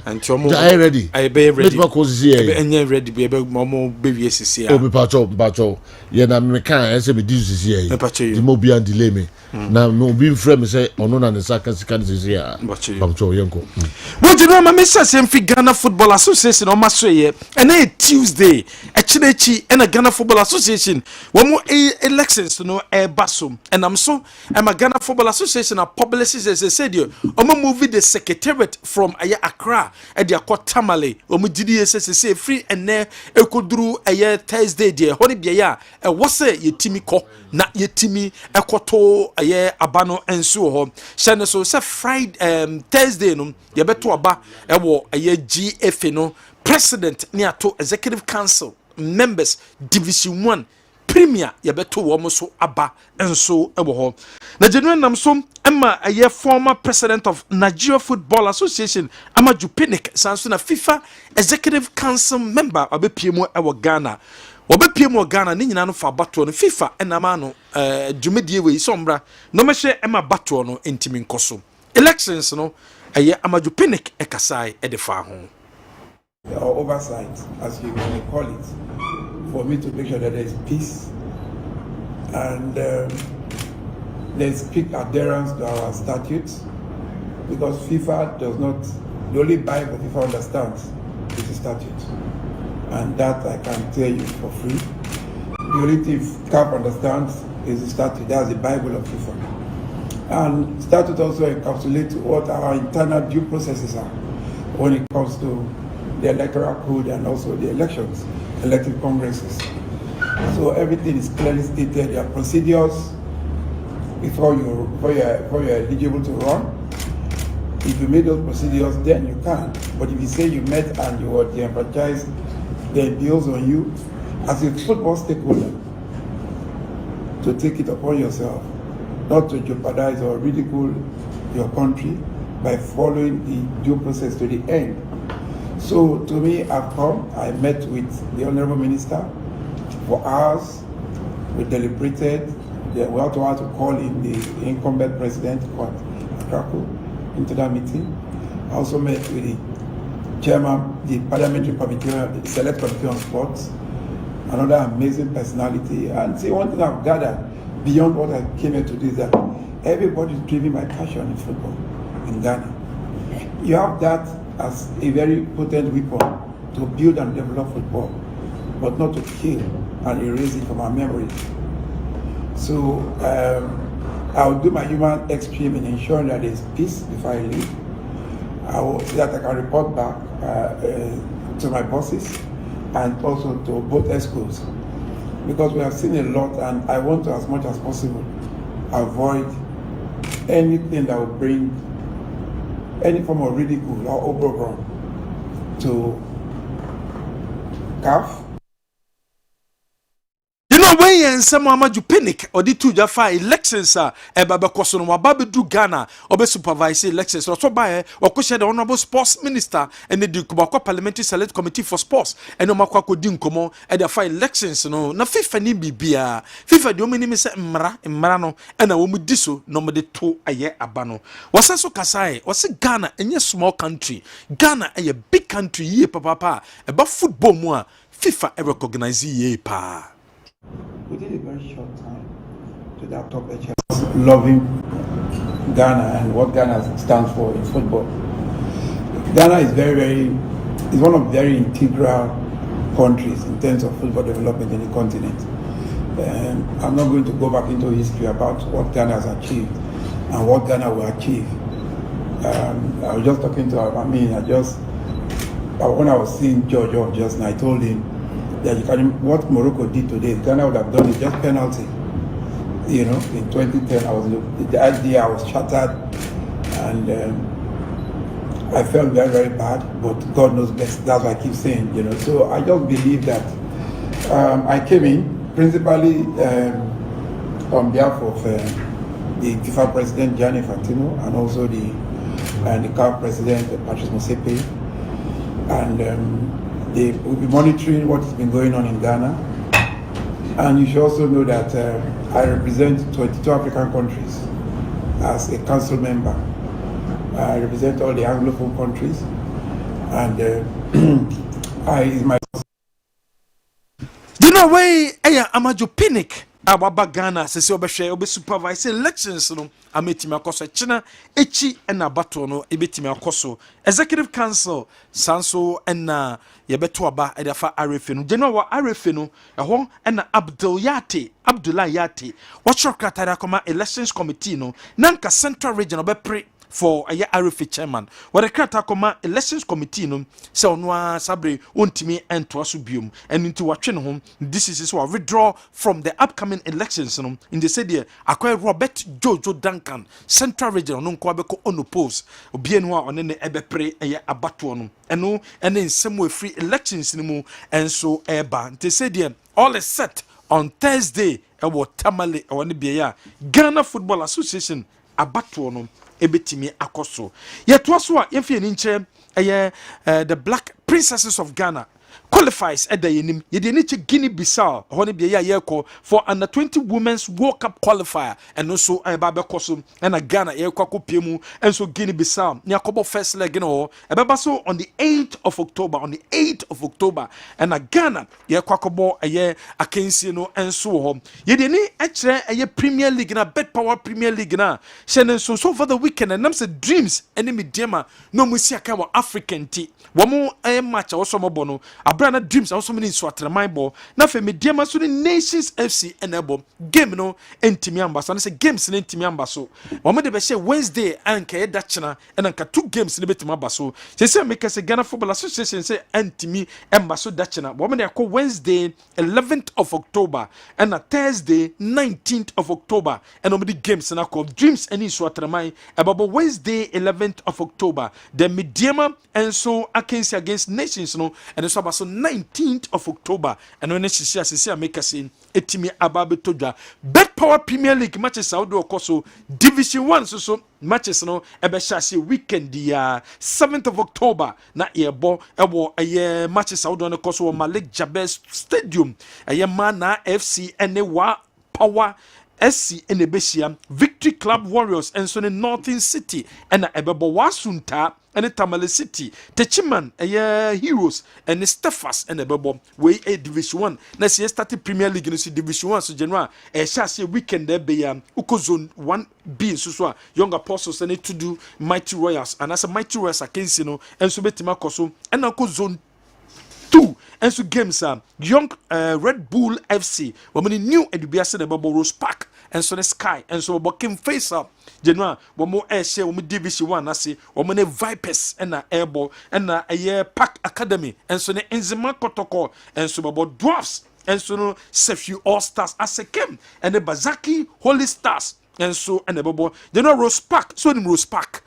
nti omo I ready I be ready let me cause here enye ready be omo be wie sisi o be pacho ye na me kan e se be dis sisi here the mobi and delay me na me obi frame me say ono na ne saka sika sisi here pacho yenko what you know ma me say mfi Ghana Football Association o maso ye na Tuesday echinechi na Ghana Football Association wo elections no e basom and am so am Ghana Football Association a publicist as said you omo move the secretariat from Accra e dia ko Tamale omo gidi say free and ekoduru Thursday there honi bia ya e wo say yetimi ko na yetimi ekoto abano enso ho shane so say Friday Thursday no ye beto aba e wo GFA no president ni ato executive council members division 1 premier yabeto wo so aba enso ebo ho na genuine nam so emma former president of Nigeria Football Association Amaju Pinnick sanso na FIFA executive council member abepiemu ewo Ghana obepiemu Ghana ni nyina no fa bato no FIFA enama no dwumedie we sombra no mehye emma bato no entimi nkoso elections no Amaju Pinnick ekasai edefa ho or oversight, as you may call it, for me to make sure that there is peace and there's strict adherence to our statutes, because FIFA does not, the only Bible FIFA understands is the statute, and that I can tell you for free. The only thing CAF understands is the statute, that's the Bible of FIFA. And statute also encapsulates what our internal due processes are when it comes to the electoral code and also the elections, elective congresses. So everything is clearly stated. There are procedures before you're eligible to run. If you meet those procedures, then you can. But if you say you met and you were de-enfranchised, then it deals on you as a football stakeholder to take it upon yourself, not to jeopardize or ridicule your country by following the due process to the end. So to me, I've come, I met with the Honorable Minister for hours, we deliberated, we had to call in the incumbent president, Krakow, into that meeting. I also met with the chairman, the parliamentary committee, the select committee on sports, another amazing personality. And see, one thing I've gathered beyond what I came here to do is that everybody's driven by passion in football in Ghana. You have that as a very potent weapon to build and develop football, but not to kill and erase it from our memories. So I'll do my human extreme in ensuring that there's peace before I leave. I will see that I can report back to my bosses and also to both ESCOs, because we have seen a lot, and I want to, as much as possible, avoid anything that will bring any form of ridicule or opprobrium to CAF. You know when you some Amaju Pinnick or the two Jaffa elections Baba Kosono Wababe do Ghana or be supervise elections or so by or question the honorable sports minister and the Kubako Parliamentary Select Committee for Sports and no Makwako Dinkomo and the five elections no na FIFA ni bibia FIFA the only name say mrano and a woman diso no me de two aye abano was so kasai was Ghana a small country Ghana a big country ye papa about football more FIFA recognize ye pa. Within a very short time to that top HS, loving Ghana and what Ghana stands for in football. Ghana is is one of very integral countries in terms of football development in the continent. I'm not going to go back into history about what Ghana has achieved and what Ghana will achieve. I was just talking to when I was seeing George just now, I told him that what Morocco did today, Ghana would have done it just penalty. You know, in 2010, the idea was shattered, and I felt very, very bad. But God knows best. That's what I keep saying. You know, so I just believe that I came in principally on behalf of the FIFA president Gianni Infantino and also the CAF president Patrice Motsepe, and they will be monitoring what has been going on in Ghana. And you should also know that I represent 22 African countries as a council member. I represent all the Anglophone countries, and is my. You know, way Amajo Pinnick. Ababa Ghana says obe supervise elections no ametimi akoso china echi na bato no ebetimi akoso executive council sanso na yebeto aba edafa RFA no general wa RFA no eho na Abdullah Yate wachokata da koma elections committee no nanka central region obepre for a RFA chairman. What a kratakoma elections committee no so no sabre untimi and to asubium and into watching home. This is what withdraw from the upcoming elections no in the said acquire Robert Jojo Duncan central region no kwabeko unopposed obienwa on ne ebepre eye abato no eno and in some way free elections no and so eba they said all is set on Thursday ewo tamale ewone bia Ghana Football Association abato no ebetimi akoso yetwaso a yemfie ni nche the Black Princesses of Ghana qualifies at the yenim yede ni che Guinea Bissau hone bia yeko for under 20 women's World Cup qualifier and also eba bekoso na Ghana yeko akopemu and so Guinea Bissau ni akobo first leg no ebeba so on the 8th of October and Ghana yeko akobo akensi no enso ho yede ni ekire Premier League na Bet Power Premier League na shenen so for the weekend and nam say dreams enemy dema no musi aka wa African tea womo match also mobono abrana dreams also mean so atraman ball na fe mediama so the Nations FC enable game no entimi amba so na say games na entimi amba so womo de be share Wednesday anka e dachina and anka 2 games na betima amba so say make say Ghana Football Association say entimi amba so dachina womo de akọ Wednesday 11th of October and na Thursday 19th of October and omo the games na called dreams any so atraman about Wednesday 11th of October the mediama and so against Nations no and so about 19th of October and when she make us in etimi ababe toja Bet Power Premier League matches Saudi okoso Division 1 so matches no ebe shasi weekend dia 7th of October na yebo matches Saudi okoso Malik Jabez Stadium Mana FC Enewa Power SC Enebesia Victory Club Warriors and so in Northern City and ebebo wasunta and Tamale City Techiman Heroes and Stefas and ebebo we Division 1 na see started Premier League no see Division 1 so general shall weekend there be uko zone 1B so Young Apostles and to do Mighty Royals and as a Mighty Royals against and so betima koso and uko zone 2 and so games Young Red Bull FC woman new edubiase the bubble Rose Park and so the Sky and so boking face up general woman share woman Division 1 ase woman Vipers and Airball and a Park Academy and so the Enzima Kotoko and so about Dwarfs and so no Sefu All Stars as a came and the Bazaki Holy Stars and so and the bubble general Rose Park so in Rose Park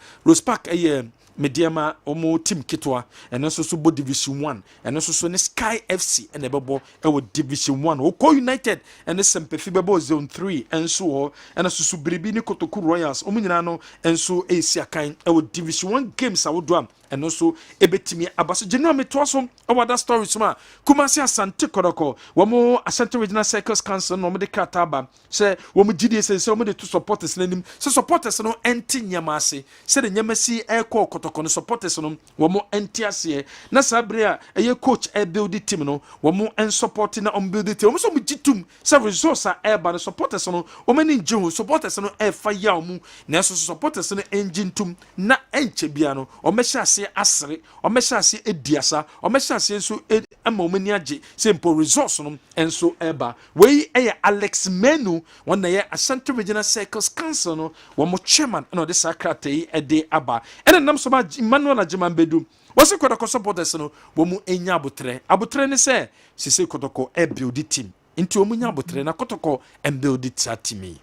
Mediama omo team kitwa and also so bo Division 1 and also so ne Sky FC and ebebo e Division 1 Oko United and Sempefi bebo Zone 3 and so and also so Biribi ni Kotoku Royals omo nyina no and so Asia kan e Division 1 games awodwa and also ebetimi abaso general metwaso awada stories ma Kumasi Asante Kodoko womo Asante Regional Circles Council no mo de kataba say womo GDS say womo de to supporters nanim so supporters no enti nyamase say de nyamasi e kotoko no supporters no womo enti ase na sabre a eye coach e build team no womo en support na on build team womo so mo gitum say resource e ba no supporters no womo ni nje supporters no e fa ya omu na so supporters no engine tum na enche bia no o mesha asre o meshase ediasa o meshase so amomani age simple resource no enso eba we Alex Menu one na Ashanti Regional Circles Council no wo mo chairman no de sakrate ede aba ene nam so ba Emmanuel Ajimambedu wose kodoko supporters no wo mu enya abotre ne se sese kodoko e build team nti wo mu nya abotre na kodoko and build team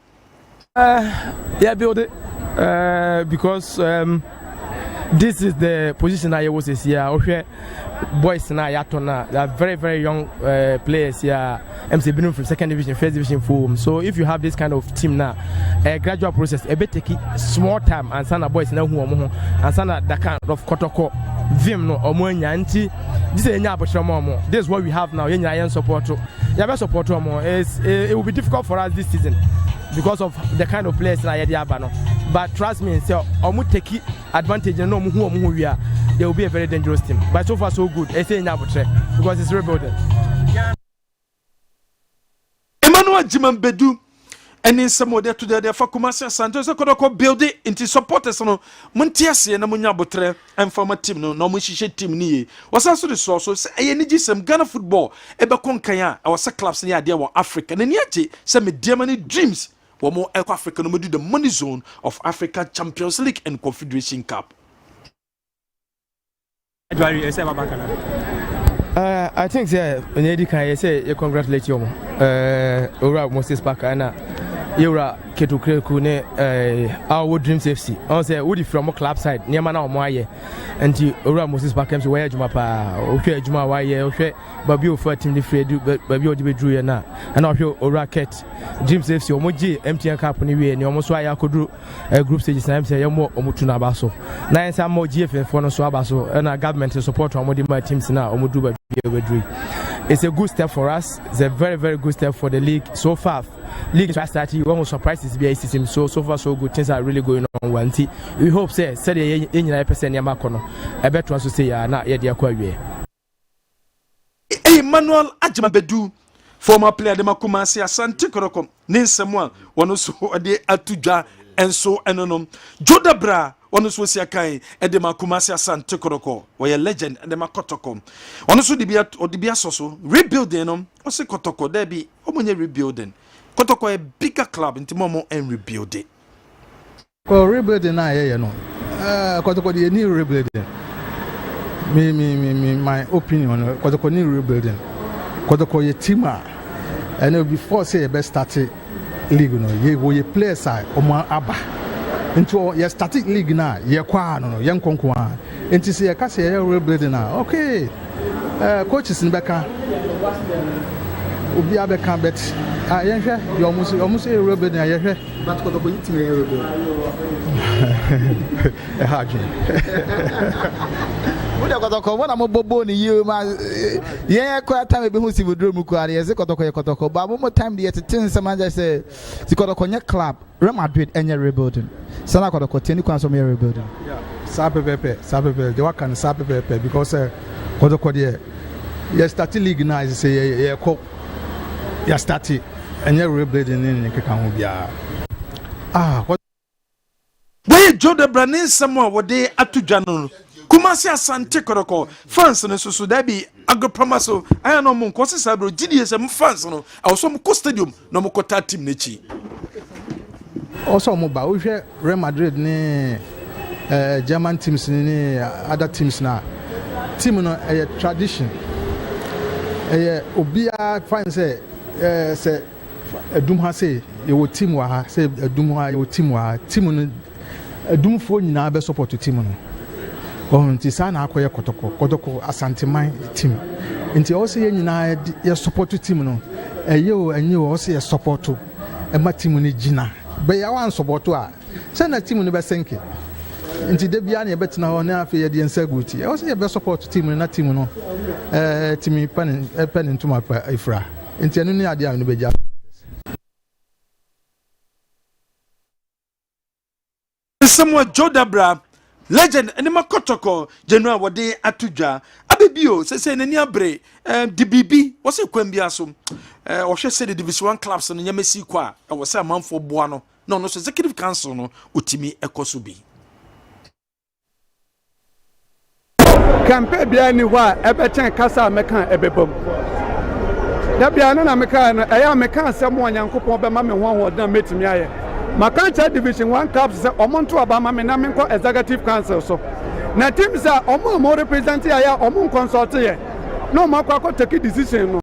yeah build it because this is the position I was here. Okay, boys now yatona. They are very very young players here. MC been from second division, first division form. So if you have this kind of team now, a gradual process, a bit take small time. And sana boys now who are and sana that kind of kotoko vim no omonya anti. This is enya This is what we have now. Enya support. Yabe support more. It will be difficult for us this season because of the kind of players na yedi abano. but trust me, say omu take advantage and no mu we are. They will be a very dangerous team. But so far so good. I say because it's rebuilding. Emmanuel Jiman Bedu. And in some other to the Fakumasa Santos, Kodoko build it into supporters. No, Montiasi and Amunya Botre and former team, no Mushisha team ni. Was also the source. So I need some Ghana football. Eba Konkaya, our clubs in the idea of Africa. And yet, some Germany dreams were more Africa. No, do the money zone of Africa Champions League and Confederation Cup. I think Nedi can say congratulate you. Ora Moses Bakana. Yura Ketu Kune our Dreams FC. I say Woody from a club side, near Mana Moye, and Ora Moses Bakam to where Jumapa, okay, Juma Waye, okay, Babu for Team the Fred, Babu Drew and I'll show Ora Ket, Dreams FC, Omoji, MTN Company, and almost why I could do a group stage time, say more Omutuna Basso. Nine some more GF for no Swabaso, and our government to support our my teams now, Omuduba. It's a good step for us. It's a very, very good step for the league. So far, league started. One was surprised is BA system. So far, so good. Things are really going on. One thing we hope say the 89% Yamakono. I bet to say not yet. Emmanuel Ajimabedu, former player de Makumasi Asante Koroko, Ninsemwa, one also de Atuja, and so and Jodabra. One so siakai e de Makumasi Asante Koroko, we a legend and the Makotoko. One so dibia or dibia soso rebuilding o se Kotoko there be omonye rebuilding. Kotoko a bigger club in Timomo and rebuilding. Rebuilding na you know. Kotoko the new rebuilding. Me my opinion Kotoko new rebuilding. Kotoko ye team and before say e best start league no ye play side omo aba. Into your static league now, ye kwa no young conqueror. Into see a case rebuilding now. Okay, coaches in Becca Ubi Abeka bet. You almost a rebuilding. But for the rebuilding. A hard When I'm a bobo in you, yeah, quite time we must do Mukwari as a Kotoko, but one more time the attendance someone just say, the club, Real Madrid, and you're rebuilding. Sana Kotoko, 10 consume rebuilding. Sabe, the work can Sabe because Kotoko, you're starting league now, is say, you're starting, and you're rebuilding in Kakambia. What? Where Joe the Branin someone what they at to Jano. Kumasi Asante Koroko, fans and so there be Agopramaso. I am no more courses. I brought GDSM fans. No, I was some stadium. No more Kota team Nechi. Also, mobile. We share Real Madrid, ne German teams, ne other teams now. Team no a tradition. Obia fans say Dumha say you team wa say Dumha you team wa team no Dumfo nyina be support to team no. Nti sana akoye Kotoko Asanteman team. Nti also ye nyina ye support team no. Enye also ye support to ma team ni gina. Be ya wan support a. Say na team no be senke. Nti de bia na ye betina ho na afi ye de ensaguti. Also ye be support team na team no. Team pen ntuma pa ifra. Nti enu ni ade a no be ja. Somewhat Jodabra legend and Makotoko, General Wade Atuja, Abibio, say Naniabre, DBB, what's a Quembiasum, or she said the Division 1 clubs on Yamesi Qua, I was a month for Buano, no, executive council, no, Utimi Ekosubi. Campaign Bianiwa, Ebetan Casa Mekan Ebebom. Nabiana Mekan, I am Mekan, someone young couple, but Mamma won't meet me. Makanta Division 1 clubs omonto abama me na menko executive council so na teams are omo represent ya omo consult ye no makwa take decision no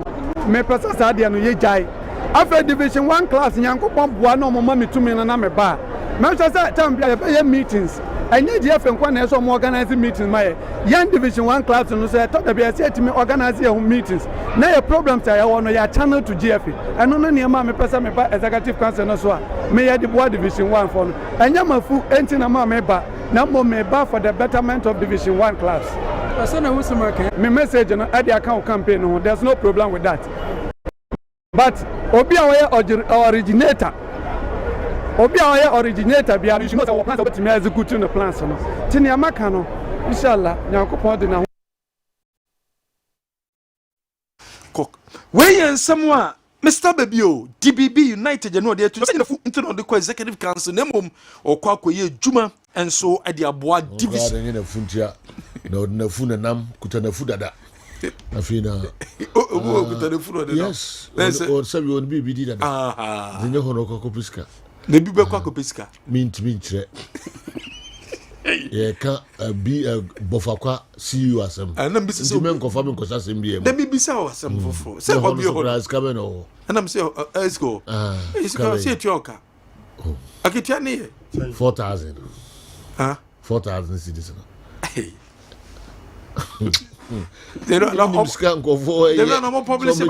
me pesa sa dia no ye jai after Division 1 class nyankopon boa no omo me tumi na me ba me say time bia meetings enye die fenkwa na so mo organize meetings my young Division 1 clubs no say to da bia say timi organize your meetings na your problems ya wono ya channel to GFA eno no ne ma me pesa me ba executive council no so a me ya the board Division 1 for no enya mafu enti na ma me ba na mo me ba for the betterment of Division 1 clubs so na who me message no at the account campaign no there's no problem with that but obi a originator obi a ɔyɛ originator bi you should know sɛ wɔn plans a wɔtumi execute no plans no ti nea maka no inshallah nyankopɔn de na ho. Wey nsɛm a Mr. Baby o DBB United no dey to say na fu into no the executive council na mom okwa akoye adwuma enso e dey aboa division na funtia na fu na nam kuta na fu dada afina kuta na fu dada yes or sabi on BBD dada zinyo hono ko piska na bi be kwa ko piska mint kire ye ka bi bofakwa see you asem na bi se men confirm ko sa sem bi e na bi bisa o asem fofo se ho bi ho ras kabe no and I'm saying let's go it's go see tioka akitia ne 4,000 4,000 cedis they don't know scan go for they don't know publicity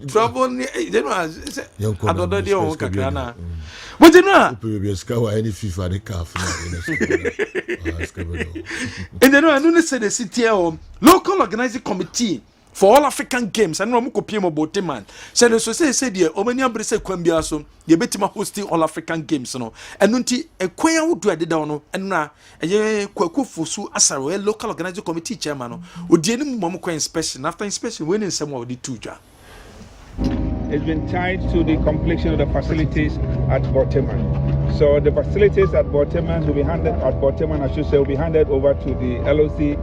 trouble they know adodo dey on kakra na but you know we scan wa any FIFA dey caf and then I know say the city local organizing committee for all African games and no mo kopie mo boteman say no so say dey o mani abre say kwan bia so ye betima hosting all African games no eno nti ekwan awodu adeda no eno eye kwakufosu asaro local organizing committee chairman no odie ni mo kwan inspection after inspection when nsem wa odi tuja. It's been tied to the completion of the facilities at Boteman. So the facilities at Boteman will be handed will be handed over to the LOC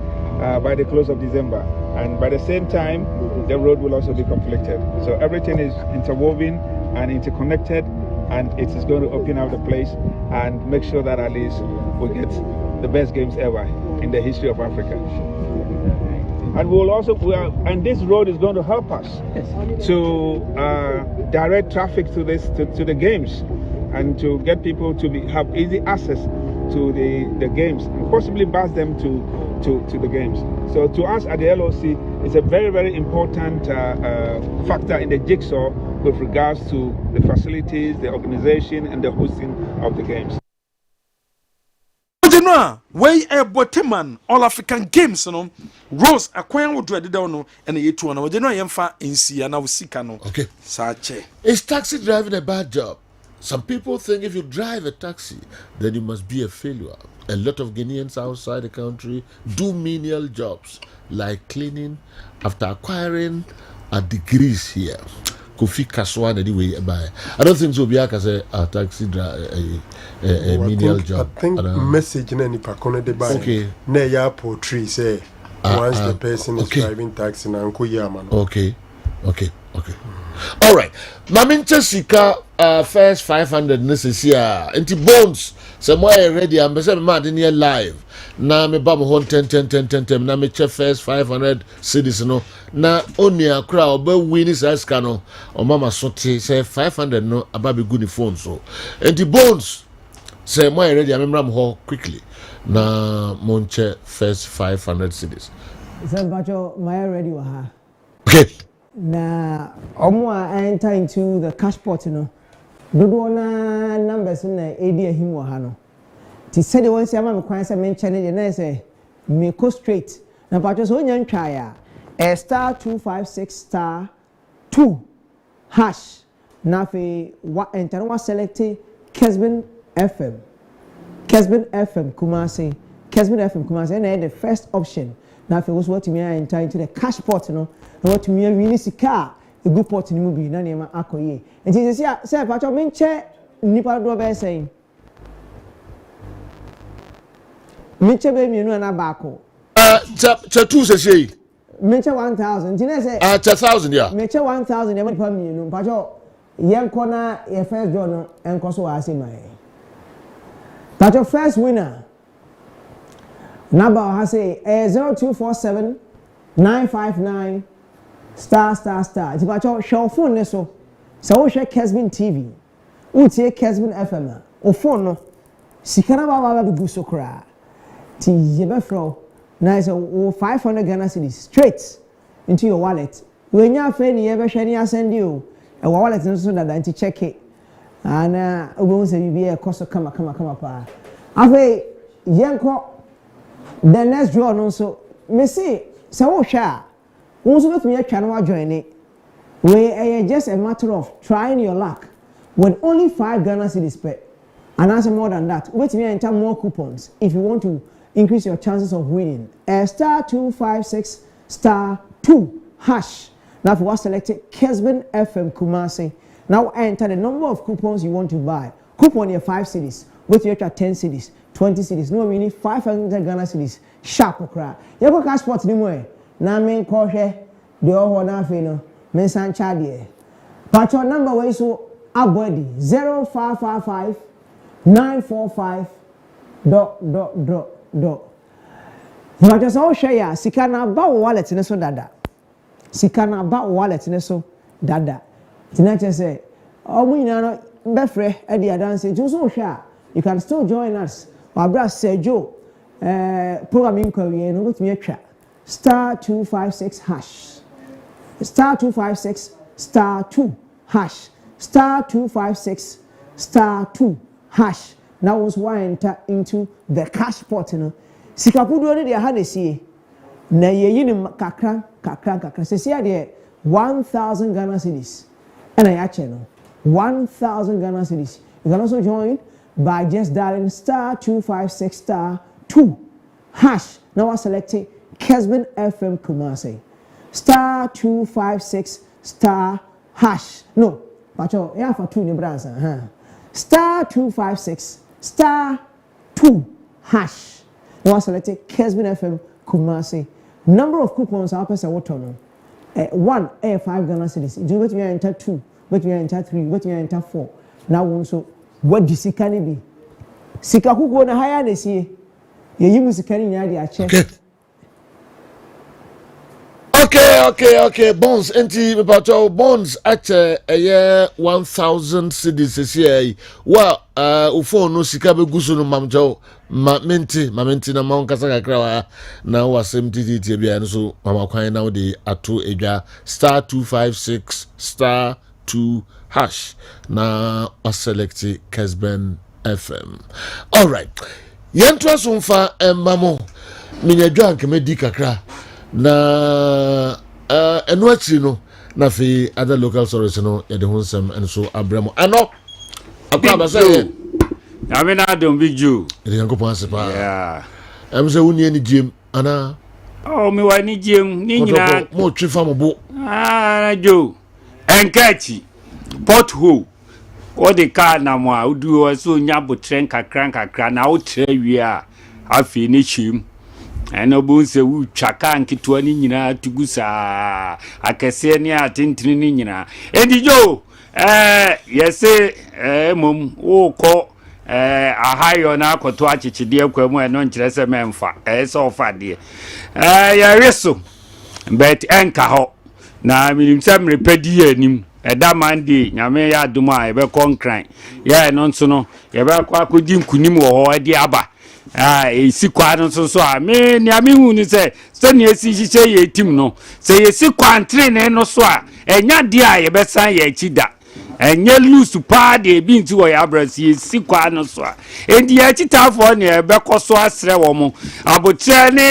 by the close of December, and by the same time the road will also be completed. So everything is interwoven and interconnected, and it is going to open up the place and make sure that at least we get the best games ever in the history of Africa. And and this road is going to help us to direct traffic to the games, and to get people to have easy access to the games, and possibly bus them to the games. So to us at the LOC, it's a very, very important factor in the jigsaw with regards to the facilities, the organization, and the hosting of the games. Way a Boteman all African games no Rose akwan wo dread down no and ye to no we no yemfa nsi na wo sika no okay sache. Is taxi driving a bad job? Some people think if you drive a taxi then you must be a failure. A lot of Guineans outside the country do menial jobs like cleaning after acquiring a degrees here. Kofi Kaswan anyway by I don't think so be a taxi a menial job. I think message na nipa kono de by okay na ya portray say once the person is driving taxi na nko yama no. Okay. All right. Mamincha sika first 500 necessary. Inti bones some way ready am say me dey near live. Na me ba mo hon 10 na me che first 500 cedis no. Na oni akra oba win is aska no. O mama sote say 500 no aba be good phone so. Inti bones say mo ready am mram ho quickly. Na monche first 500 cedis. Say bacho my ready wa ha. Okay. Na omo enter into the cash pot no dodo na numbers na edi ahim wa ha no ti said the one say am kwan say men challenge na say me go straight na pacho so nya ntwa ya *256*2# na fe enter wa select Kessben FM Kumasi na the first option na fe was what me enter into the cash pot no na what me win sika a good pot ni mu bi na nema akoye enti say pacho me nche nipa do be say me nche be mienu na baako cha two say me nche 1000 enti na say 1000 yeah me nche 1000 e nipa mienu pacho yenko na ye first draw no enko so wa say mai pacho first winner number has say 0247 959 star. It's about your show phone so we share Kessben TV. We take Kessben FM. O phone no. Sikana baba be guso kra. Ti yebe fro. Na so 500 Ghana cedis straight into your wallet. When you fe ni yebe hwe ni asend you. E wallet no so that anti check it. And we say you be a cost kama pa. Afi yenko the next draw no so me see so sha also let me try join it where just a matter of trying your luck with only 5 Ghana cedis per And as more than that, wait me enter more coupons if you want to increase your chances of winning. *256 *2 hash. Now if you want selected Kessben FM Kumasi, now enter the number of coupons you want to buy. Coupon your 5 cities, wait you enter 10 cities, 20 cities. No, we need 500 Ghana cities. Sharp okra. You go cash spot anymore. Na men call here. The old na fino. Men san chadie. Patron number way so abodi 0555 945 ... You just all share ya sikana ba wallet ne so dada. Sikana ba wallet ne so dada. Tina say omu nyina no befre e dia dance you so share. You can still join us. Abra Sergio programming career no with me atwa *256 hash. *256 *2 hash. *256 *2 hash. Now was why enter into the cash pot no. Sikapudo ne dia ha na sie. Na ye yi ni kakra. Se sie de 1000 Ghana cedis. And I actually no 1000 Ghana cedis. You can also join by just dialing *256 *2 hash. Now I selecting Kessben FM Kumasi. *256 hash. No, but yeah for 2 in Brazil. *256 *2 hash. Now I selecting Kessben FM Kumasi. Number of coupons are person what on. 1 5 Ghana cedis. Do what you enter 2, what you enter 3, what you enter 4. Now also what do sika ni bi? Sika kuko na haya na sie. Ye yi musika ni nya dia che. Okay. Bonds enti about bonds at a year 1000 cedis this year. Well, ufo no sika be gusu no mamjo mamenti na ma onkasa kakra wa na wasem titi bia so mama kwan na de ato edwa *256 *2 hash na select Kessben FM. All right. Yentwa somfa mamo minyadwa nkemedi kakra na eno akiri no na fe other local stories no ye de honsem and so abramo ano akwa say I mean I don't big Jew e yankopon asepa yeah am say woni ani giem ana oh me wani giem ni nyina mo twifa mo bo Joe enkachi pothole o de car na mo a udu o so nya botren kakra na o tre wi a afi ni chim eno bu se wu twaka nketo ni nyina tugusa akese ni atintini ni nyina edijo yese mom wo ko ahayo na akoto achichide akwamu eno nkyere se memfa so ofa de ya reso but enka ho na minim repedi anim eda mande nyame ya adum a ebe konkran ya eno nso no ye be kwa akodi nkunim wo ho ade aba esikwa no so a me ni ami hu ni se ni esi hihye ye tim no se yesikwa antre no so a enya de a ye be san ye chida enye loose pa de bi nti wo ya brasi yesikwa no so a endi ya chitafo ne ebe koso asre wo mo abotre ne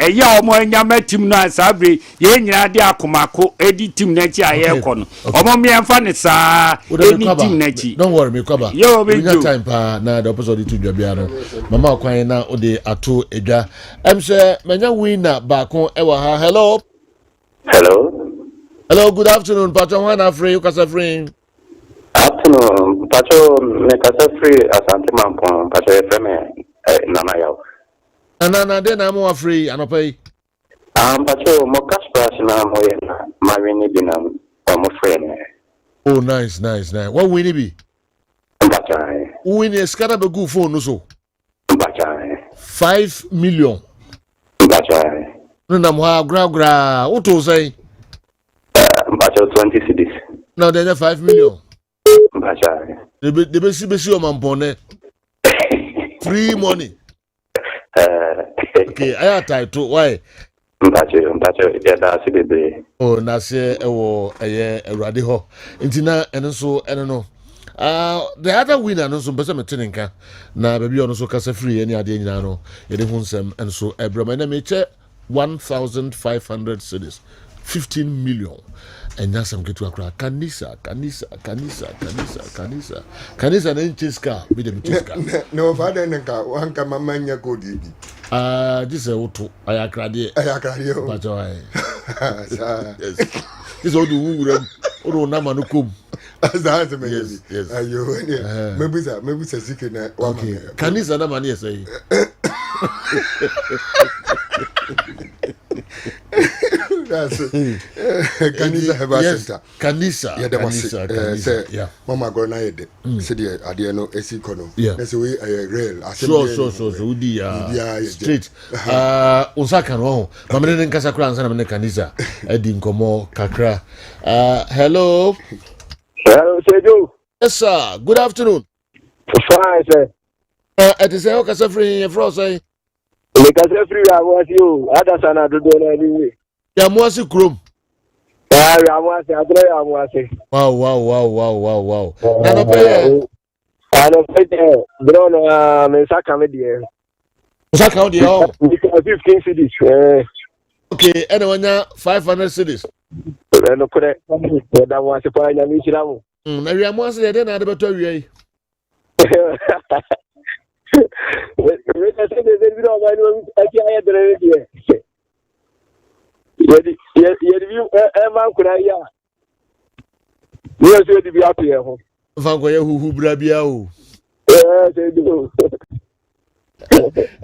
eya omo enya matim no asabre ye nyina de akomako edi tim na chi aye ko no omo me emfa ne sa edi tim na chi don't worry me kwaba yo be you time pa na the episode to dwabia no mama kwan na o de ato edwa emse menya winner ba kon ewa ha hello good afternoon patron wana free you kasa free afternoon pacho me kasa free asante mampon pacho FM nana yaw na de na mo free anopai pacho mo cash price na mo yena ma wini bi na mo friend oh nice what wini bi pacho wini eskada be go phone no so pacho 5 million pacho na mo agra what to say pacho 20 cedis now they 5 million pacho they be see o mampone free money okay I title why mpacho ya da si bebe oh na se ewo eye awrade ho ntina eno so eno no the other winner no so bese metinenka na baby ono so kasa free any ade nyina no ye de hunsem eno so ebrama na meche 1500 cedis 15 million. And that's some get to Accra. Kanisa na Chiska, be the Chiska. No, father, one come mania go deep. This is a auto. I agree. But this all the wood or Namanukum. Yes. Maybe it's a secret. Okay. Kanisa Namania say. That's Kanisa have a center. Kanisa. Yeah, Mama Gona Ed. Said Adiano Esikono. Yeah. That's the way I rail. So, straight. Osaka no. Mamene nkasa kura ansa na mene Kanisa. Edi nkomo kakra. Hello. Hello, Seju. Yes, sir. Good afternoon. Fine, sir. It is a kasa free for say. Le kasa free I was you. Adasana do do na anyway. Ya mwasi krom. Ya mwasi adre ya mwasi. Wow. Na no pay. Ano pay. Bro no me saka me die. Saka o die o. 15 cities. Okay, anyone 500 cities. No correct. Da mwasi pa nya mi chiramu. Na wi mwasi de na de beto wi. We ka se de vi no ba ni aki aye dere die. Yedi man kura ya. Ni o se di bi api e ho. Fa ko ye huhu bra bia o. Se do.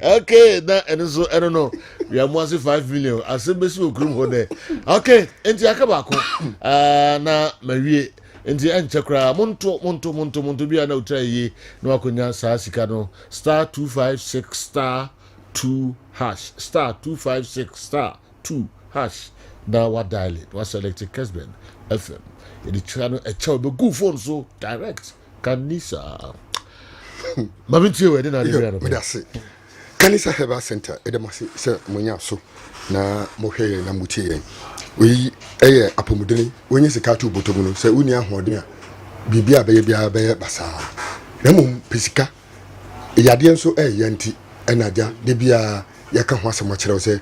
Okay, na and so I don't know. We are more than 5 million. I said besi okrum ho there. Okay, enti akaba ko. Na mawie enti enchekra monto bia na utra yi na wakonya saa sika no *256*2# *256*2# na wa dial it wa select Kessben FM. The channel a chow be good phone so direct Kanisa. Mabinti we dey na dey me da se. Kanisa Herbal Center edemasi se monya so na mohwe na mutie yen. We eye apomudeni onye sika tu botomu no se uni ahoden a bibia beye basa. Na mum pesika yade nso yanti enaja de bia yaka ho asemo kire se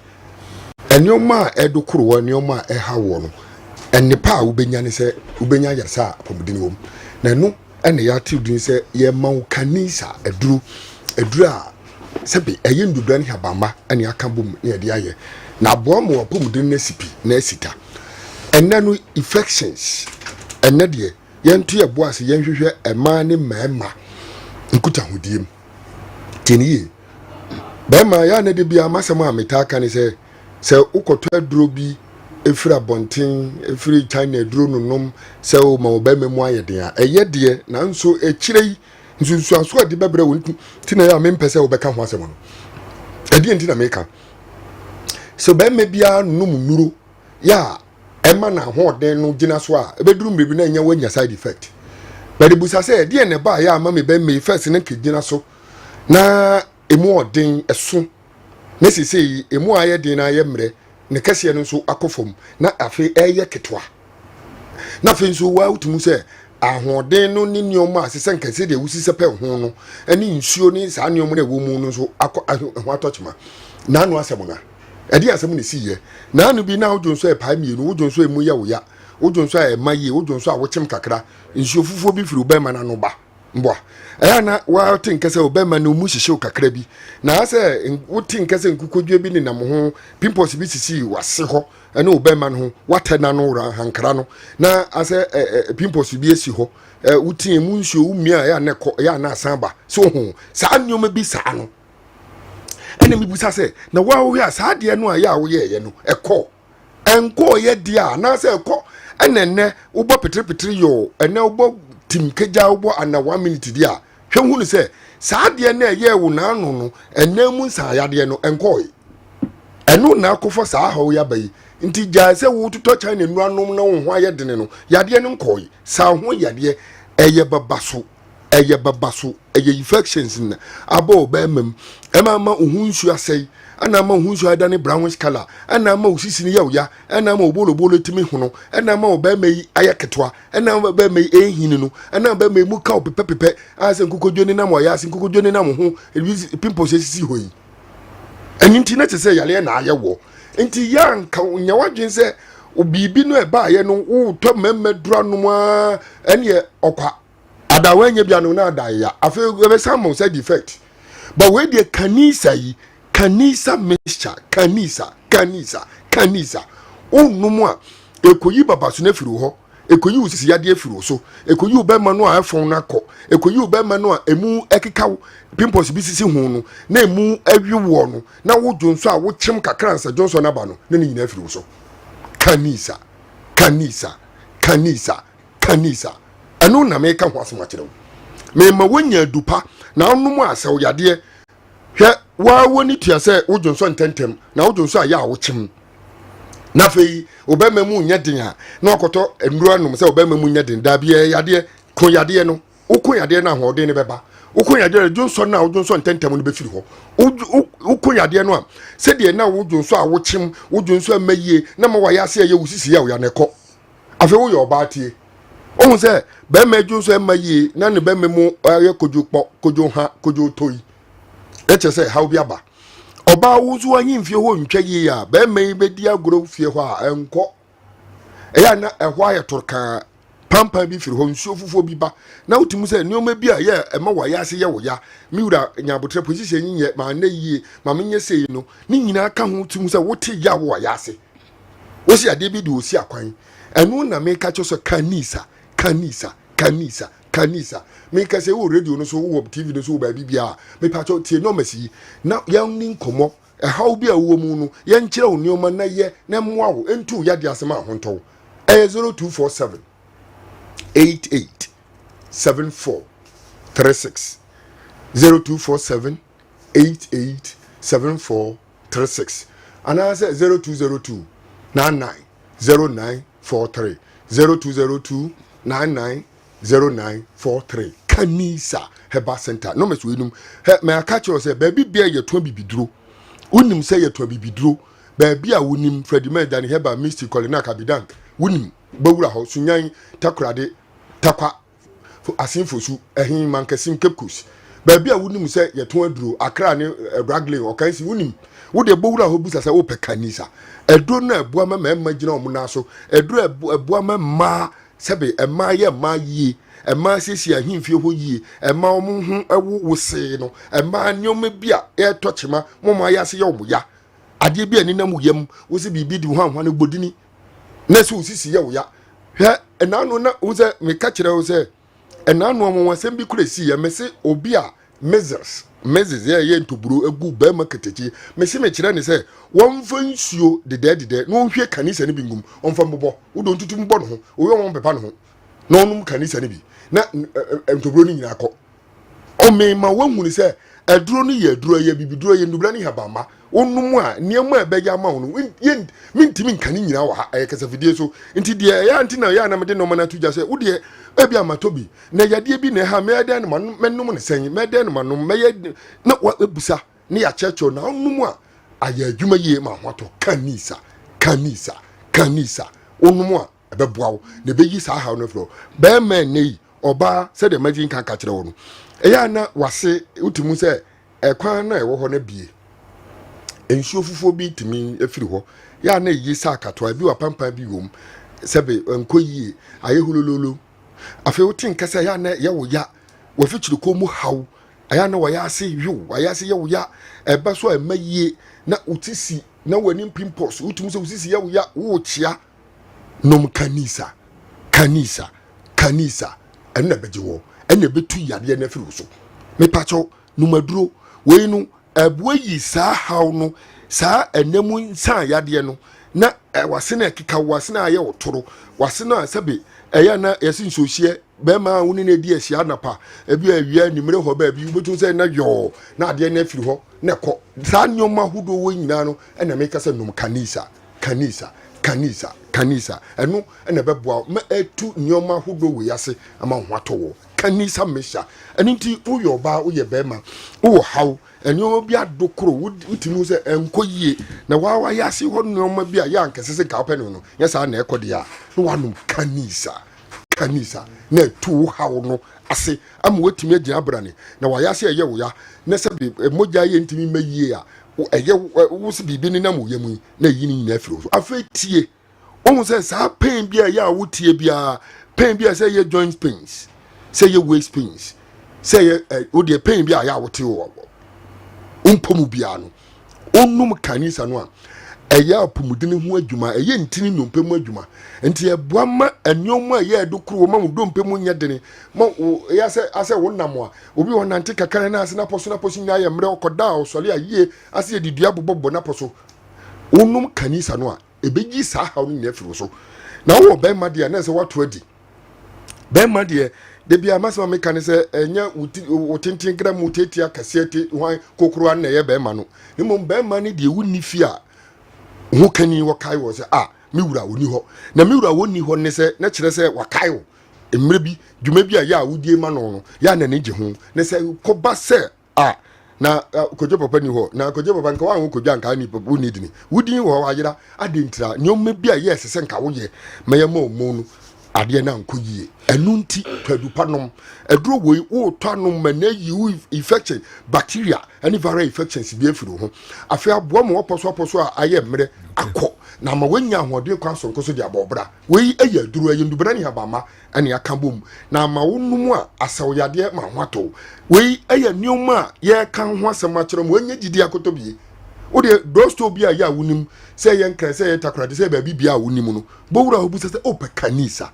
enioma edokoro wa enioma ehawo no enipa a ubenya ne se ubenya yarsa apomudeni wom na no ene ya tiudin se ye mawo Kanisa eduru a sebe eye ndudani habamba ene aka bom ne de aye na boa mo apomudeni na sipi na asita enne no infections enne de yentu ye boase yenhwehwe ema ne mema nkuta hodiem teniye bema ya na de bia masem a metaka ne se ukoto aduro bi efira bonten efiri China aduro nunum se o ma obema mu ayede a eye de na nso ekirei nsunsu anso ade bebre wontu tina ya mempese obeka ho asem no ade enti na meka so bema bia num nuro ya ema na ho den no gina so a ebeduru mrebi na nya wanya side effect but busa say de ne ba ya ama me bema first ne kigina so na emu odin eso na sisi emu ayede na ayemre ne kase no so akofom na afi eye ketwa na afi nso wa utumu se ahoden no ni nioma asese nkase de wusi sepe ho no ani nsuo ni sa nioma na wo mu no so akọ ho atochima na anu asemuna edi asemu ne siye na anu bi na ojonso e pa mienu ojonso emu ya wo ya ojonso e maye ojonso a wochim kakra nsuo fufuo bi firi obema na no ba mboa na wa tinkese obema na mu hihye kakra bi na ase wotinkese nkukodwe bi ni nam ho pimples bi sisi wase ho ene obema no wate na no ra hankra no na ase pimples bi esi ho wotin mu nsuo umia ya na asamba so ho sa nyoma bi sa no ene mi busa se na wa wo ya sa de no ya wo ye no enko ye dia na se ekọ enenne wo bo petri yo ene wo bo tim keja wo ana 1 minute dia hwe hu ni se sa de na ye wo na anu no enemu sa ya de no enko enu na akofo sa ha wo ya bayi nti ja se wo tuto China nu anum na wo ho aye dene no ya de no enko sa ho ya de eye babaso eye infections na abo ba mam ema ohunsu asai ana ma ohunsu ada ne brownish color ana ma osisi ne ya ana ma obolo timi hono ana ma oba mai ayaketwa ana ma ba mai ehini no ana ba mai muka opepepe ase nkukodwo ne na mo ya ase nkukodwo ne na mo ho pimples esisi hoyi eninti na tese yale na ayewo nti ya nka nyawadwen se bibi no eba ye no wo to memedura no ma ene okwa adawanye bia no na adaya afi ebe samo say defect but we dey kanisa yi kanisa mixture kanisa onum a ekoyi babaso na firi ho ekoyi usisi yade afiri so ekoyi ubema no a afon na kɔ ekoyi ubema no a emu ekeka pimples bi sisi ho no na emu awiwo no na wo dwonso a wo kyem kakra nsa Johnson aba no na nyina afiri so kanisa anu na me ka ho asoma kyerɛ wo me ma wonya dupa na onum a sɛ yade hwɛ wa woni tua sɛ wo dwonso ntentem na wo dwonso a ya wo kyem na fei obema mu nya den a na okoto nduru anum se obema mu nya den da bia yade ko yade no ukun yade na ho de ne beba ukun yade Johnson na Johnson tentem no be firi ho ukun yade no a se de na wo Johnson a wo kyem wo Johnson amaye na ma wa ya se ye wusisi ya wo ya ne ko afi wo yo ba tie ohun se bema Johnson amaye na ne bema mu ye kojo ha kojo toyi eche se how bi aba oba wuzu anyi mfie ho ntwa yi ya be mai be dia goro fie ho a enko eya na ehwo aye torka pampa bi firi ho nsuo fufuo bi ba na utimu se nioma bi a ye ema wa ya se ye wo ya miwura nyabotre position nyinye ma na yie ma menye sei no ni nyina ka ho utimu se wote ya wo ya se wo si ade bi de osi akwan enu na me ka cho kanisa me ka se wo radio no so wo TV no so wo ba bibia me pa cho tie no masi na yan nin komo how bi a wo mu no yan kire wo nioma na ye na mmoa wo entu ya de asema ahonto 0247 88 74 36 0247 88 74 36 and I say 0202 99 0943 0202 99 0943 kanisa heba center no mesu enum me catch you say baby bia ye to bibiduro unim say ye to bibiduro baby a unim Freddie Merdan heba mystic colina kabidan unim bawura ho sunyan takrade takwa asinfosu ehin mankasim kepkus baby a unim say ye to aduro akra ne Bradley o kan si unim wo de bawura ho busa say wo pe kanisa eduro na ebua ma gina omo na so eduro ebua ma sebe ema ye ma yi ema sisi ahimfie ho yi ema omo hu ewu wose no ema nyoma bia e tochema moma ya se ye omo ya ade bia ni nam yam wo se bibi di ho anhwa no gbodini na se usisi ye wo ya hwe enanu na wo se me ka kire wo se enanu omo wasem bi kuresi ye me se obi a measures ye ntoburo egu ba maketechi me se me kire ne se won fa nsuo de no hwe kanisa ne bingum on fa mbobɔ wo don tutum bɔ no ho wo won pepa no ho na onum kanisa ne bi na ntoburo ni nyina akɔ o me ma wanhunu se aduro no ye aduro ye bibiduro ye ndubra ne habama onum a niema ebeja ma wo no ye mintimi nkani nyina wa ha kasafidie so nti de ya nti na ya na mede no mana tuja se wo de ebi amatobi na yade bi na ha meden no menum ne sen meden no manum meye na ebusa ne ya checho na onum a aya adwuma yie ma hoto kanisa onum a ebeboa wo na beyi sa ha no fro be men nei oba se de magin kan ka kire wo no eya na wase utimu se ekwan na ewo ho na bie ensuo fufuo bi timi efiri ho ya na yi sa akatoa bi wa pampa bi wom sebe enkoyie aye hulololo afi wotin kasa ya na ye wo ya wo fichiri ko mu haw aya na wo ya ase ye wo ya eba so emaye na utisi na wani pimpos utum so utisi ye wo ya wo chia nom kanisa ena beje wo ena betu yade na firi so me pacho numaduro we nu ebuayi saa haw no saa enemu nsa yade no na wasena ekeka wasena aye wotoro wasena sebe eya na yesin sohie be ma woni na di asia napa ebi awia nimre ho ba bi betu se na yo na ade na firi ho na ko saa nyoma hudo wo nyina no ena me kasa num kanisa enu ena beboa ma etu nyoma hudo wo yase ama hwato wo kanisa mesha eni nti uyo ba uye be ma wo haw eni obi adokoro wutimu se enkoyie na wa yase ho nyoma bi a ya nkese ka opene no yesa na ekode ya no wanum kanisa na tu haw no ase ama wetimi agina abrane na wa yase eye wo ya na se moja ye ntimi mayie a eye wo se bibi ni na mo yemu na yi ni na afiro so afetie Almost says, I pain be a ya would be a pain be a say your joint pains, say your waist pains, say would your pain be a ya would you umpomubiano. Onum kanisa no ɛyɛ apumudini ho adwuma ɛyɛ ntini nnompe mu adwuma nti ɛboa ma ɛnyɔma ɛyɛ adokuro ma mu dompe mu nya dene ma ɛyɛ asɛ wonam a obi wɔ nante kakra na ase na poso nya yɛ mmerɛ ɔkɔda ɔsɔre a yie ase yɛ didua bobɔbɔ na poso onum kanisa no a ɛbɛgyi saa haw no nyɛ firi so na wo bɛma deɛ na sɛ wato adi bɛma deɛ de bia masema meka ne sɛ ɛnya wotenten gra mu tetia kasete hwan kokoro an na ɛyɛ bɛma no mmom bɛma ne deɛ wonni fi a ho kani wakai wo sɛ me wura woni hɔ na me wura woni hɔ ne sɛ na kyerɛ sɛ wakai wo mmerɛ bi dwuma bi a ya wudie ma no ya na ne gye ho ne sɛ kɔba sɛ na kodwo papa ni hɔ na kodwo papa nka wa ho kodwo anka ni papa woni dini wudin hɔ ayera adentira nyoma bi a yes sɛ nka wo ye mɛyɛ ma omo no adeɛ na nko yie ɛnu nti twadupa nom ɛduro wei wo twanom ma na yi infection bacteria any viral infections bi afiri ho afei aboa mo wɔpɔso a ayɛ mmerɛ akɔ na ma wanya ahoɔden kwan so nkoso de abɔbra wei ɛyɛ aduro ɛyɛ ndubra ne habama ɛne aka bom na ma wonum a asaw yadeɛ ma ho ato wei ɛyɛ nneɛma a yɛka ho asɛm akyerɛ mo wanya gidi akoto bi o de dosto bi a ya wonim sɛ yɛ nkra sɛ yɛ takrade sɛ baabi bia a wonim no bowura obu sɛ o pɛ kanisa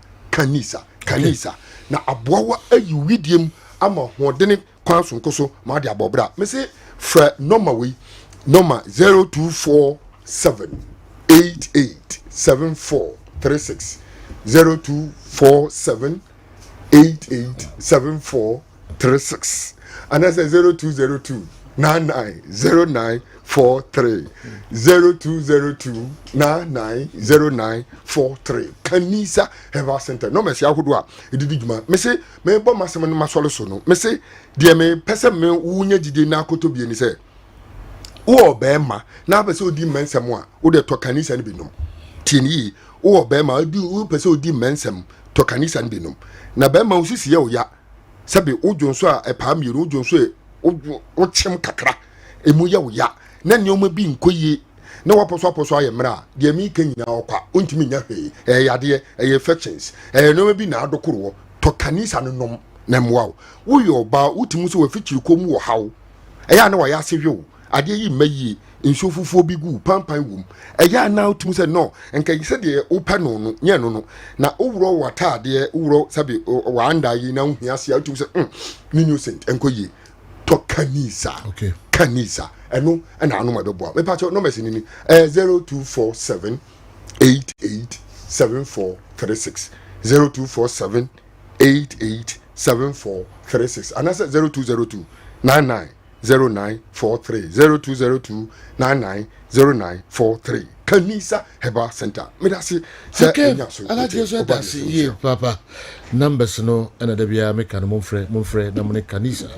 na aboawa ayi widiem ama hoɔden kwan so nkoso ma de abɔbra me se fra normal we normal 0247887436 0247887436 and that's 0202990943 0202990943 kanisa health center no mesi ahodo a edidi djuma me se me bo masem no masole so no me se de me pese me wunya jide na akoto bi ni se wo be ma na pese odi mensem a wo de to kanisa ni binom tieni wo be ma odi wo pese odi mensem to kanisa ni binom na be ma usisi ye oya sabe odwonso a epa miru odwonso e wo chem kakra emu ye oya na nneoma bi nkoyie na waposo ayemra de mi kanyina okwa ontimi nya hwee yade infections nneoma bi na adokoro to kanisa no nom na mwa wo yo ba utimu so wafikiri kom wo hawo na wa ya sehwe ade yi mayi nsofufuo bi gu pampan wum na utimu se no enka se de opa no nye no na owuro wata ade owuro sabe wa anda yi na huase ya utimu se ni new saint enkoyie to kanisa kanisa eno na anu mabeboa me pa cho no mesi ni 0247887436 0247887436 anasa 0202990943 0202990943 kanisa heba center me da se enya so alaje so da se ye papa numbers no na da bia me kan mo mfre na mo kanisa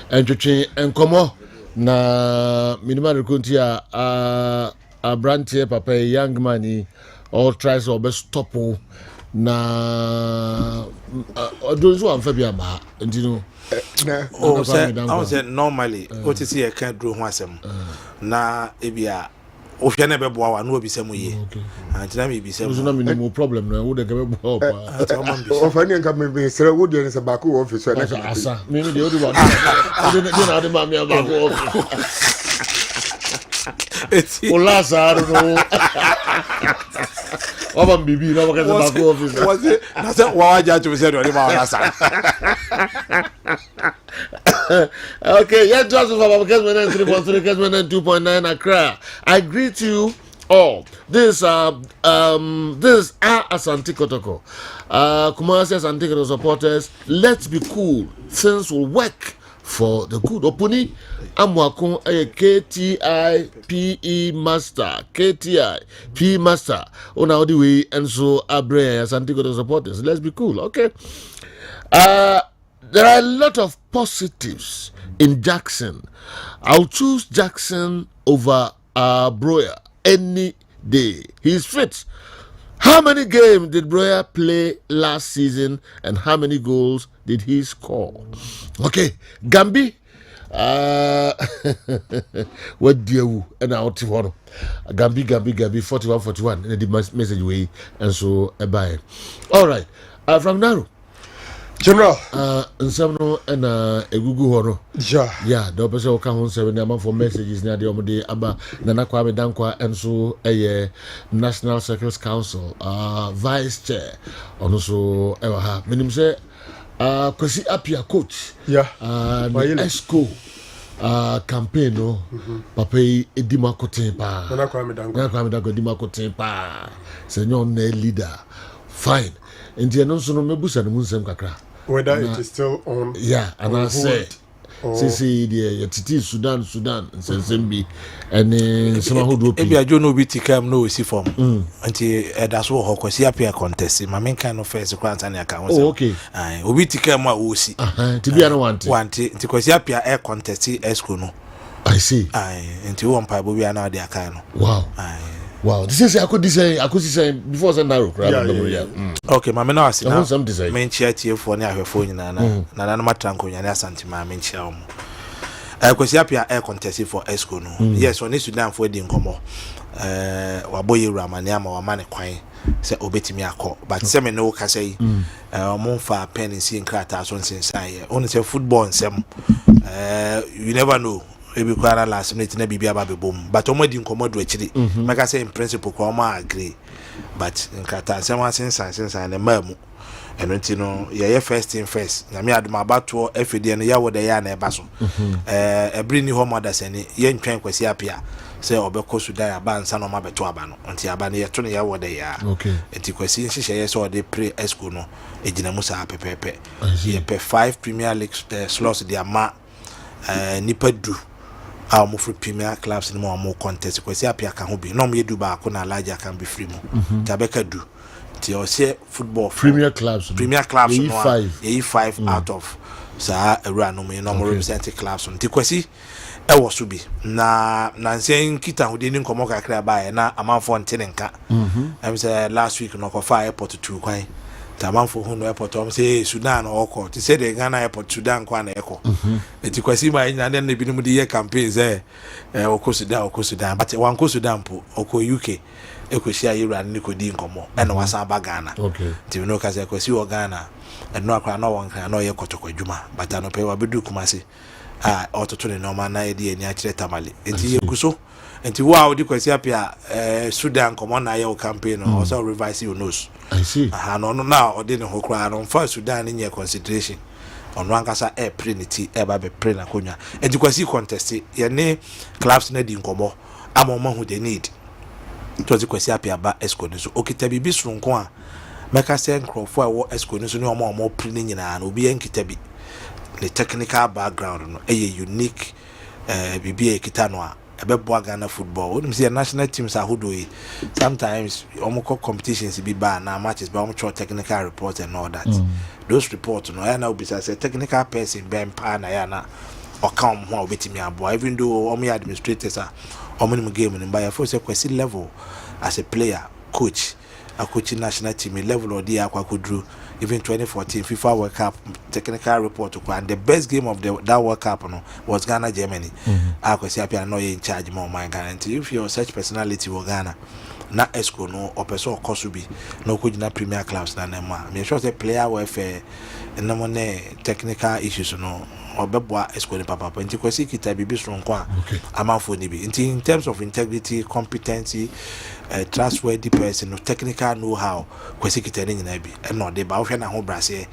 entwetwe enkomo na minimal rekonti a brantie papa young man all tries to stop na odonso amfa bia ma ndino I say normally what you see I can't do ho asem na ebia o hwe na bebo wa na obi semu ye antina me bi semu so na me no problem na wo de ka bebo opa o fa ni nka me sere wo de se ba ko office na asa me de o de ba na de ma me ba ko o la sa no Oba bibi na ba ka se ba ko office was it na se wa ja to se do ma la sa Okay, yeah, Joseph from Kessben 3.3, Kessben 2.9 Accra. I greet you all. This is Asante Kotoko. Kumasi Asante Kotoko supporters. Let's be cool. Things will work for the good. Opuni Amwakun KTI PE Master. KTI PE Master. On our way and so Abre Asante Kotoko supporters. Let's be cool. Okay. There are a lot of positives in Jackson. I'll choose Jackson over Broya any day. He's fit. How many games did Broya play last season and how many goals did he score? Okay, Gambi. what dear woo and out to one Gambi 4141 and the message way and so a buy. All right, from now. General, some no and a Google horror. Yeah, the person come on 7 number for messages near the Omode Abba Nana Kwame Dankwa and so a National Circles Council, Vice Chair, and also ever have. Minim say, Kwesi Apia coach, ESCO campaign, no, Papa Edima Kotempa, Nana Kwame Dankwa Edima Kotempa, Senor leader, fine. And the announcement of Mebusa and Munsem Kakra. Whether it is still on. Yeah, and I say, say the Titi Sudan, and Sensembi, and some who do. Maybe I don't know which come no see form. Until that's what Hokosi appear contest. My main kind of first grant and account. Oh, okay. I will be come what we see. To be an want it because you appear air contest escono. I see. Until one pipe we are now the account. Wow. Wow, this is I could say before the narrow. Okay, my man, I see now. Some design. Main chair here for near her phone, Nana Matranko, and Santima, main chair. I could see up here air contest for Esco. Yes, on this Sudan for the Incomo. Waboy Ramaniama or Maniquine, say Obetimi Ako, but Semino Cassay, Monfa, Pen and seeing Kratas on Sensai. Only say football and some. You never know. Maybe quite last minute, maybe be about boom. But Omo didn't come out with it. Like I say, in principle, Koma agree. But in Kata, someone since and a memo. And you know, yeah, first thing first. I mean, I had my battle every day and ya with the yarn a basso. A bring you home mothers and young train was here. Say, Obeko should die a band, son of my betuabano, until Abania 20 years what they are. Okay. And you can see, she saw they pre escuno, a dinamusa pepe. Ye pay 5 Premier League slots, their ma, nipa do. Our more premier clubs and more contest because Apia can be no me do back on a larger can be free. Tabeka do. Till say football premier clubs E5 out of sa a random no represented clubs on Tikwesi. I was to be na saying kita who didn't come over by na a man for tenenka. I say last week no fire airport to 2 kwai. Taman for who no airport say Sudan or court. He said the Ghana airport Sudan kwan echo. It you see my and then the beginning of the year campaigns there. Oko Sudan, but one ko Sudan po oko UK. Eko share Iran niko di nkomo. And was aba Ghana. Okay. Ti no kase ko si o Ghana. And no akra no wan kan no ye kotoko adwuma. But anope wa bedu kumase. Ototo ne normal na ye di ni akire tamale. Enti ye guso. And to wow, the question appear Sudan come on your campaign or also revise your nose. I see. No, now or didn't who cry on first Sudan in your consideration. On one cassa air prinity, ever be prena cunya. And you can see contest your name clubs need in como. I'm a man who they need. It was a question appear about escort. So, okay, Tabi Bisrum Qua. Make us send crop for what escort no more printing in an obi kitabi. The technical background, a unique BBA Kitanoa. About Ghana football. When you see national teams are who do it, sometimes almost competitions be bad now matches, but I'm sure technical reports and all that. Those reports, no, I know because a technical person, Ben Panayana, or come one with me, boy, even though all my administrators are on minimum game and by a first question level as a player, coach, a coaching national team level or the aqua could do. Even 2014 FIFA World Cup technical report and the best game of that World Cup was Ghana Germany. I could say I know you in charge more my guarantee. If you're such personality with Ghana, not esco no or person Kosubi, no could not premier clubs than them. I'm sure the player welfare and no money technical issues no or beboa esco ni papa. And you can see it be strong kwa amount for nibi. In terms of integrity, competency, trustworthy person, no technical know-how, kwesi kitani nyinabi. And no, they ba na ho brase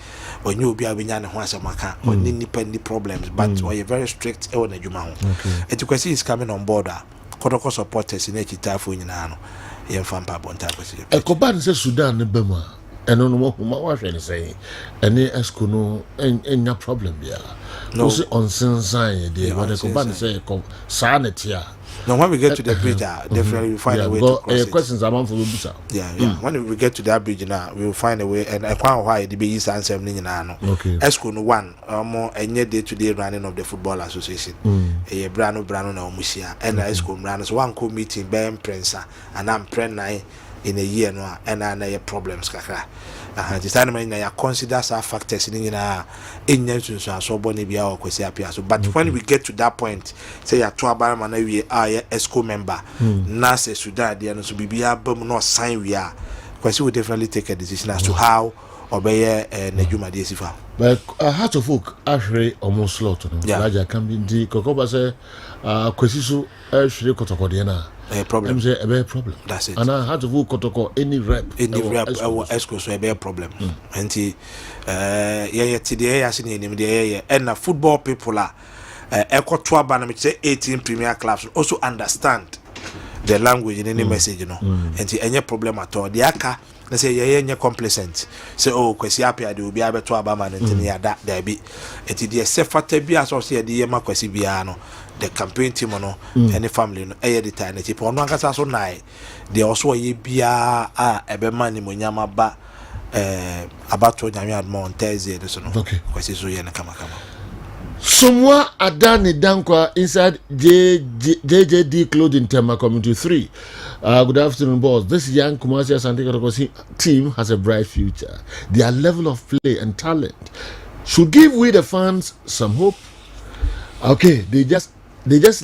when you be a winya ne ho asamaka or any problems, but or you very strict e wona adwuma ho. And you can see is coming on board. Kotoko supporters in Echitafo nyina no. Yemfa mpa bonta kwesi. Ekoban se Sudan ne bema. Eno no mo wa hwe ne say. Ene esco no enya problem bia. No on sensan dey what Ekoban say sanetia. Now, when we get to the bridge, definitely we find a way to cross it. Questions about for Busa. Yeah. When we get to that bridge now, we will find a way. And I can't why the big answer now. Okay. Esco no one more any day-to-day running of the football association. A brano na musia and Esco runners one co meeting Ben Prensa and I'm Prenai in a year no and na problems kakra this time na ya consider some factors in na enya so boni bia o kwesi apia so but when we get to that point say ya to abama na we are ESCO member na say Sudan there no so bibia bam no sign we are kwesi will definitely take a decision as to how obey Nejuma de sifa. But heart of folk actually almost lot no laja can be di kokoba say kwesi so actually kotoko de na a problem. I'm say a problem. That's it. And I had to vote kotoko any rep our ESCO so a problem. And yeah today as in the and football people are echo 12 say 18 premier clubs also understand the language in any message, you know. And any problem at all. The aka they say yeah complacent. Say oh kwesi apia they will be able to abama and that there be. And the sefate bi associate the yema kwesi bia no. The campaign team no any family no the time the people no akasa so nai they also ye bia ebe man ni monyama ba about to nyame admo on Thursday so no kwesi so ye na kama Somwa Adani Dankwa inside JJD Clothing Tema Community 3. Good afternoon, boss. This young Kumasi Asante Kotoko team has a bright future. Their level of play and talent should give we the fans some hope. Okay, they just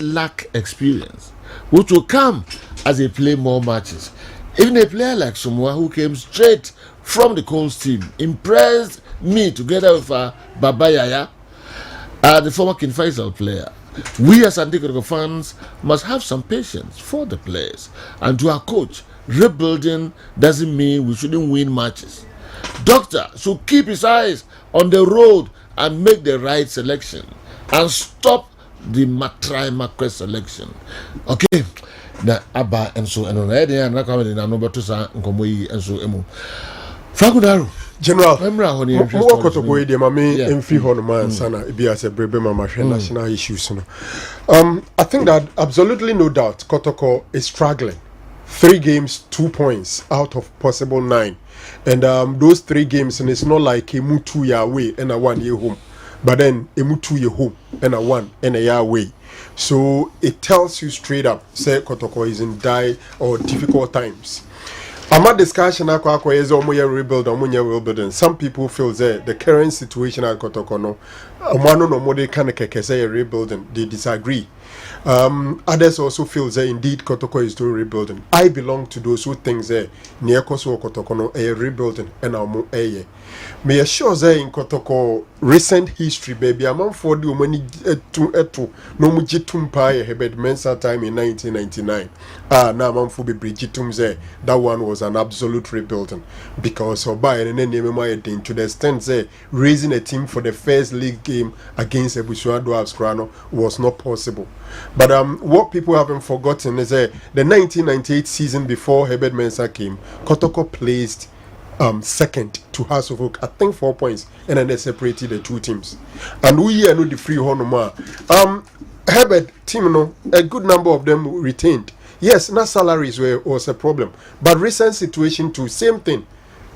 lack experience, which will come as they play more matches. Even a player like Somwa, who came straight from the Colts team, impressed me together with Baba Yaya, the former King Faisal player. We as Antiquarian fans must have some patience for the players. And to our coach, rebuilding doesn't mean we shouldn't win matches. Doctor should keep his eyes on the road and make the right selection and stop the matry selection. Okay. Na aba enso eno na ede na kwame na no beto sa nkomo yi enso emu. Fagudaru General, what got to go with in free horn man sana be as a brebe mama national issues. I think that absolutely no doubt Kotoko is struggling. 3 games, 2 points out of possible 9. And those 3 games, and it's not like a move 2 year away and a 1 year home. But then a move 2 year home and a 1 and a year away. So it tells you straight up, say Kotoko is in dire or difficult times. I'm not discussion is rebuild. Some people feel that the current situation at Kotoko no rebuilding. They disagree. Others also feel that indeed Kotoko is doing rebuilding. I belong to those who think that near Koso Kotoko no a rebuilding and I'm a may assure that in Kotoko recent history, baby, I'm for the money to no mujitum pie Hebed Mensa time in 1999. Now I'm for the Brigitum say that one was an absolute rebuilding because Oba and then name to the extent that raising a team for the first league game against Ebushuado Abskrano was not possible. But what people haven't forgotten is that the 1998 season before Herbert Mensah came, Kotoko placed second to House of Oak, I think 4 points, and then they separated the 2 teams. And we know the free Honoma. Herbert team, no, a good number of them retained. Yes, not salaries was a problem, but recent situation too, same thing.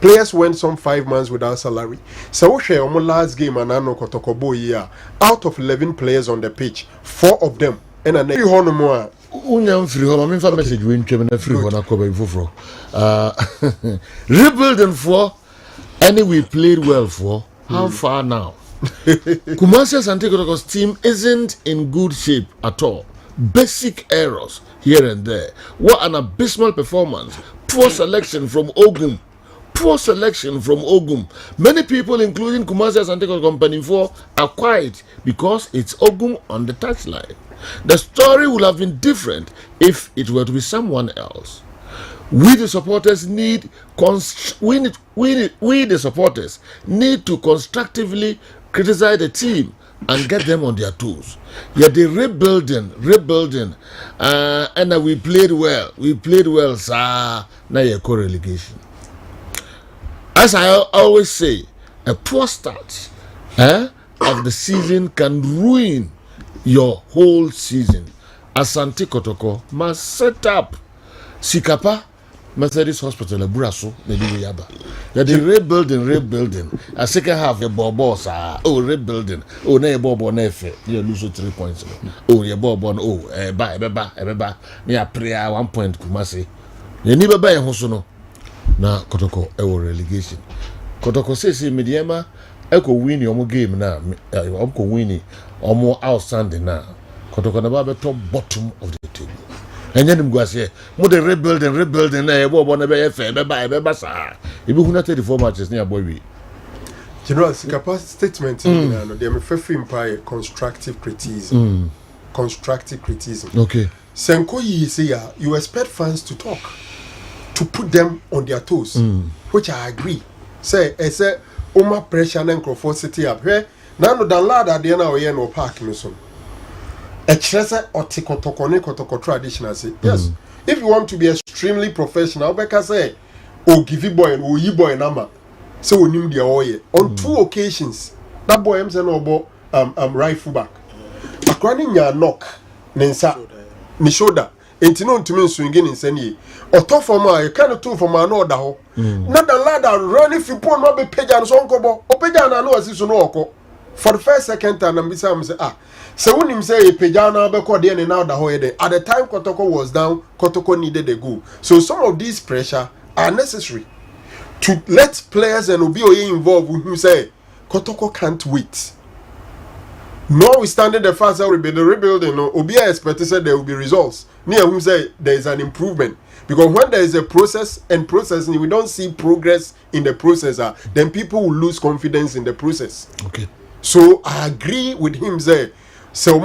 Players went some 5 months without salary. So we share on last game and I know Kotokobo year. Out of 11 players on the pitch, 4 of them and a free Honoma. Unyam free home. I mean, for message win Kevin free home. Rebuilding for any we played well for. How far now? Kumasi Santiago's team isn't in good shape at all. Basic errors here and there. What an abysmal performance! Poor selection from Ogum. Poor selection from Ogum. Many people, including Kumasi Santiago Company 4, are quiet because it's Ogum on the touchline. The story would have been different if it were to be someone else. We the supporters need to constructively criticize the team and get them on their toes. Yet they rebuilding, and we played well, sir. Now you're co-relegation. As I always say, a poor start of the season can ruin your whole season. Asante Kotoko must set up Sikapa Methodist Hospital Buraso the Yaba. That the rebuilding. A second half your boss rebuilding. Oh na bobo nefe. You lose 3 points. Oh your bobo ba. Me a prayer 1 point Kumasi. You never buy a hosono. na Kotoko ewo relegation. Kotoko say Mediema eko win your game na omko win omo outstanding na Kotoko na ba top bottom of the table. Enye nim go say mo the rebuilding na e bo na be fe be ba sa e be huna 34 matches na boy we. General capacity statement no they me fair empire constructive criticism. Constructive criticism. Okay. Senko yi say you expect fans to talk, to put them on their toes, which I agree. Say Oma pressure and city up here. Now no dan lad at the end of no park no so. A treasure or tikotoko traditional say yes. If you want to be extremely professional, because say give you boy and you boy nama. So we need the oil on 2 occasions. That boy am say no bo right full back. Akwani nya knock nensa ni shoulder. Enti no ntumi swinging insani. Oto for ma you kind of two for ma no da ho. Na the ladder running fi pon no be page so nkobo. O page na no asiso no oko. For the first second time am say so when him say page na be ko dey na da ho at the time Kotoko was down, Kotoko needed a goal. So some of these pressure are necessary to let players and Obi involved who say Kotoko can't wait. Notwithstanding the fact that the rebuilding, Obi expected said there will be results. Near whom say there is an improvement. Because when there is a process and processing, we don't see progress in the process, then people will lose confidence in the process. Okay. So I agree with him there. So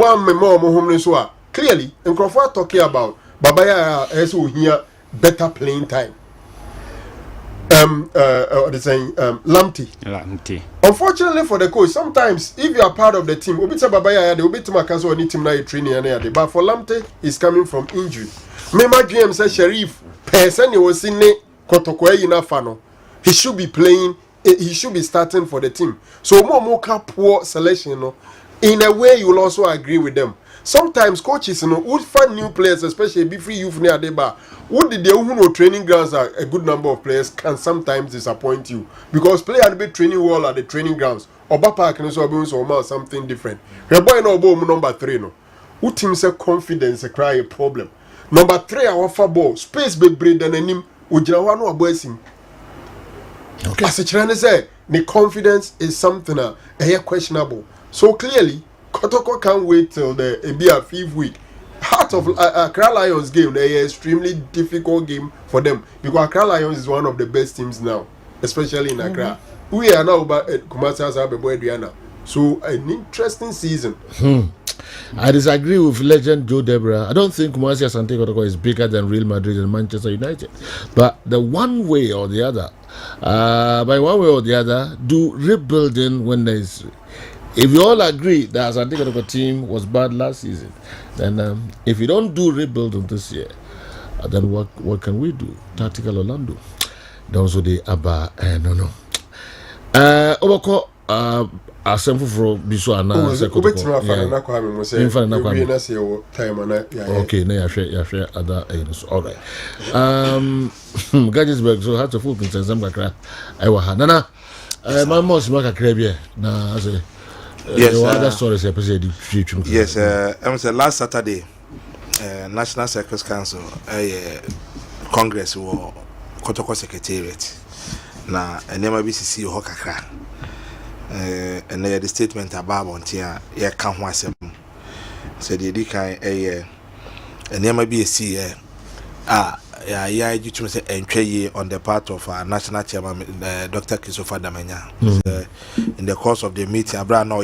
clearly, and Crawford talking about Babaya as we hear better playing time. Lamptey. Unfortunately for the coach, sometimes if you are part of the team, Obita Babaya, the Obita Makaso, any team now training and but for Lamptey, is coming from injury. Mema GM said Sheriff, person he was in Kotoko Inafano. He should be playing, he should be starting for the team. So more poor selection, in a way you will also agree with them. Sometimes coaches, would find new players, especially before youth near the bar. What did they training grounds are a good number of players can sometimes disappoint you because players be training well at the training grounds. Oba Park and so something different. The boy no number 3 no. Who team say confidence a cry a problem. Number 3 our offer ball space be breed than him. Ujira no boys him. Okay. As a Chinese say, the confidence is something questionable. So clearly, Kotoko can't wait till the be a 5th week. Heart of Accra Lions game, they are extremely difficult game for them because Accra Lions is one of the best teams now, especially in Accra. We are now about Kumasi Adriana. So an interesting season. I disagree with legend Joe Debra. I don't think Kumasi Asante Kotoko is bigger than Real Madrid and Manchester United. But the one way or the other, by one way or the other, do rebuilding when there is. If you all agree that Asante Kotoko team was bad last season, then if you don't do rebuilding this year, then what can we do? Tactical Orlando. Also the Abba no. Obako asemfo for biso ana se Kotoko. Okay, na ya share other areas. All right. Gadgesburg so had to full concern kakra. Ewa ha. Nana my most maka krebie na as yes, other stories yes, last Saturday, National Circus Council, Congress, or Kotoko Secretariat. Now, and never BCC or Hokakra. And they had the statement about on Tia, can't want some. Said the kind and never be a C. You to say entry on the part of our national chairman, Dr. Christopher Damenya. In the course of the meeting, Abraham no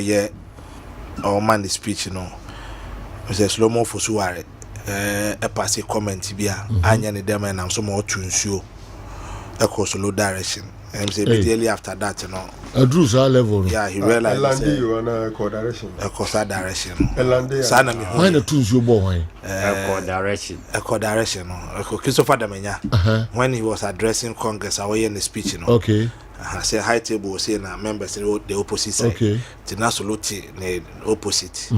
our man the speech, Mr. Slomo Fosuare, a passive comment, Anya the Dema and some more to ensure a course low direction. And say immediately after that, a Drew's level. Yeah, he realized you on a co-direction. A course direction. Sana me why the tunes you boy? A co-direction. Christopher Damenya. When he was addressing Congress away in the speech, Okay. I say high table saying members the opposite side. Okay. The absolutely the opposite.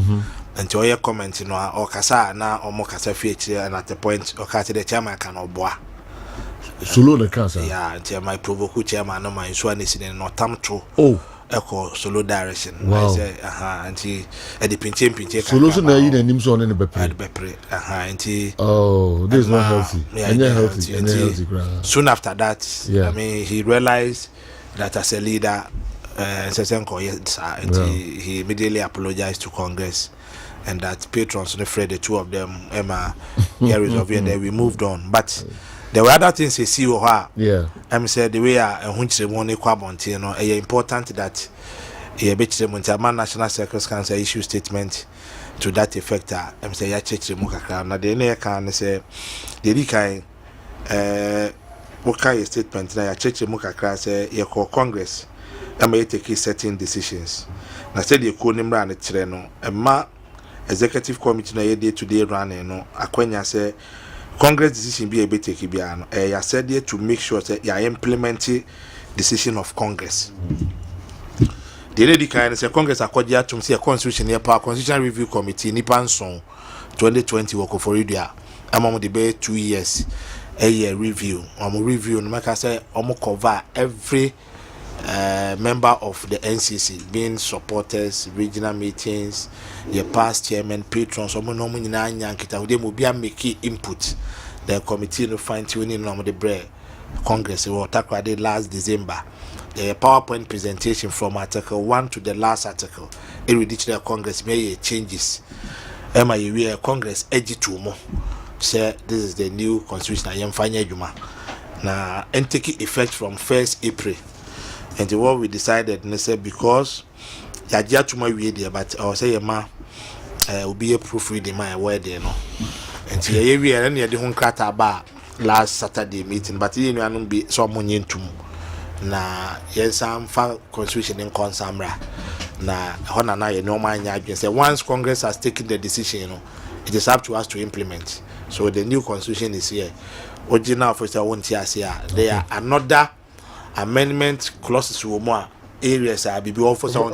And to your comment, or Kasa na or Mokasa feature and at the point or Kati the chairman cannot boa. Solo the cancer. Yeah, until my provoke chairman no my swan is in no tam true. echo solo direction. Wow. I say anti e de pinche solo so na yi na nim so on ne bepre anti oh this is not healthy healthy soon after that I mean he realized that as a leader he immediately apologized to Congress and that patrons afraid the two of them Emma here is over there we moved on but there were other things he see her said the way a money kwabonti you know important that a bit national circles council issue statement to that effect say ya church mukaka na the ne can say the kind what statement na ya church mukaka say ye Congress may take certain decisions na said the nimra ne kire no emma executive committee na ye day to day run no akwanya say Congress decision be a bit take bia no ya said here to make sure that you implementing decision of Congress. The lady kind say Congress akodia to see a constitution here power constitutional review committee nipa nson 2020 work for idea among the be 2 years a year review review no make say cover every member of the NCC being supporters regional meetings your past chairman patrons no nyina nyankita we dem obi make input the committee no fine tuning no the bread Congress will tackle the last December the PowerPoint presentation from article 1 to the last article it will reach the Congress may changes Emma you Congress edge to more say this is the new constitution I am fine juma na and take effect from 1st April and what we decided and say because ya to my way there but I say ma will be a proofreading my word there no and here we are near the home crata bar last Saturday meeting but you know be someone into na yes am fa constitution in consamra na hona na ye normal nya say once Congress has taken the decision you know it is up to us to implement so the new constitution is here original for say won't here there are another amendment clauses wo more areas are be all for someone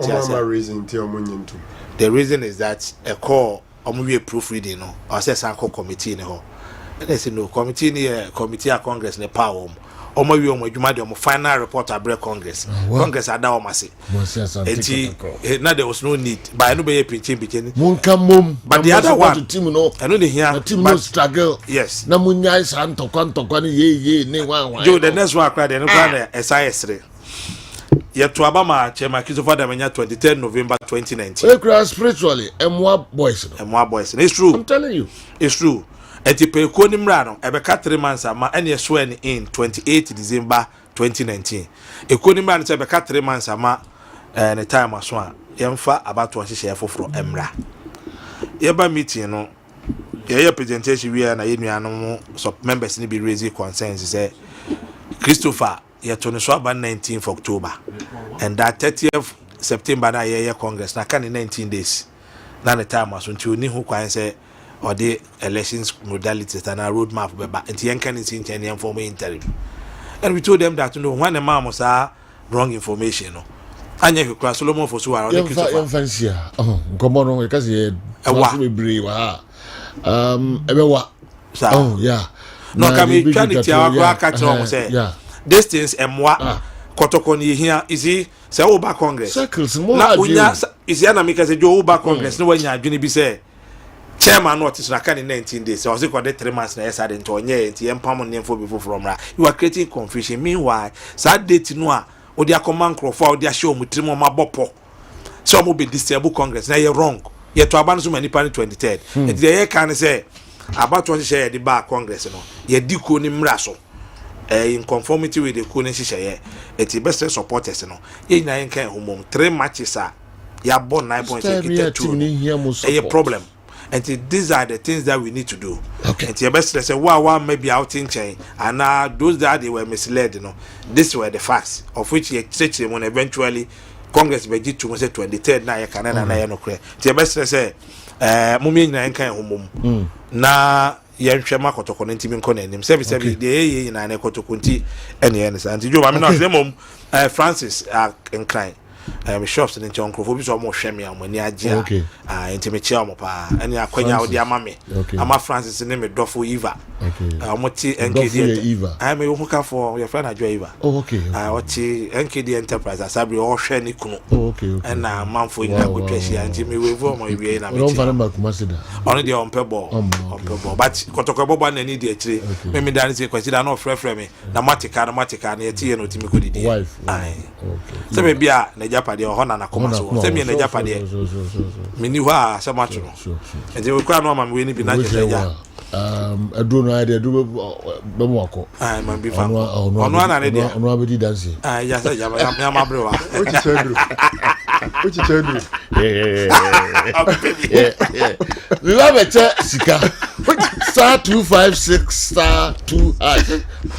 the reason is that a call we proofreading no or say sanko committee no and they say no committee ni committee of Congress ne power omo wi omo adwuma de omo final report abre Congress Congress ada omo say na there was no need by no be pinche mum but the other one team no I know the here team no struggle yes na munyai san tokwa ni ye ne wan Joe the next one crowd no plan SIS3 yet to Obama chairman Christopher Damenya 23 November 2019 we spiritually Emwa boys it's true I'm telling you it's true etipe ko nimra no ebeka 3 months ama ene swear in 28 December 2019 ekonimra no ebeka 3 months ama ne time aso a yemfa about to hye foforo emra yeba meeting no ye presentation we na yenuanom so members ni be raise concerns say Christopher yeto no so about 19th October and that 30th September na ye Congress na kan 19 days na the time aso nti oni hu kwan say or the elections modalities and a roadmap and the can in for me interim. And we told them that you know when the man was wrong information no. Anya you cross Solomon for so around the come on because he ebewa oh yeah no can be trying to catch on say yeah distance emwa kotokoni here is he say oba Congress circles more na unya is ya na make say jo oba Congress no wanya adwene bi say chairman notice na kan 19 days so say 3 months na yes adent onye enti empam ne info before from ra you are creating confusion meanwhile sad date no a odi akoma nkrofo odi ahye omutrim mabopo so mo be disable Congress na you wrong ye to aban so many pan 23rd and the can say about to share the bar Congress no ye di ko ni mra so in conformity with the ko ni share it best supporters no ye nyina yen kan homom 3 matches a ya bon 9 points a problem. And these are the things that we need to do. Okay. And the best say, wow, maybe out in chain. And now those that they were misled, you know, these were the facts of which you say when eventually Congress beji to say 23rd na Canada na no clear. The best say, mumi na enkan homom. Na yenhwema kotoko ntimi nkɔ nanim sebi de ye na na kotoko nti ene ene sa nti jo ma me na say mom Francis nkran shops in nkrofo bi so mo hwe me amani agye okay enti me chia mo pa ene akwanya odi ama me ama Francis ne me dofo Eva okay mo ti NKD Eva me hu ka for your friend ajo Eva okay o ti NKD Enterprise asabi o hwe ni kunu okay na manfo ina go twesi anti me wevu mo wie na me ti on ma kuma sida on dey on pebble but kotoko bobo na ni di akire me dan say kwasida na ofrefre me na matika na yeti no timi ko didi wife okay se me bia na japade ho na koma so se me na japade me ni ho a se macho e je kwa no ma me ni bi na je ja aduro no ide aduro be mo akọ man bi fa ono na ne dia ono abedi dance ya se ya ma brewa Uchi chedu. We have a sika. Star 256 star 2 hash.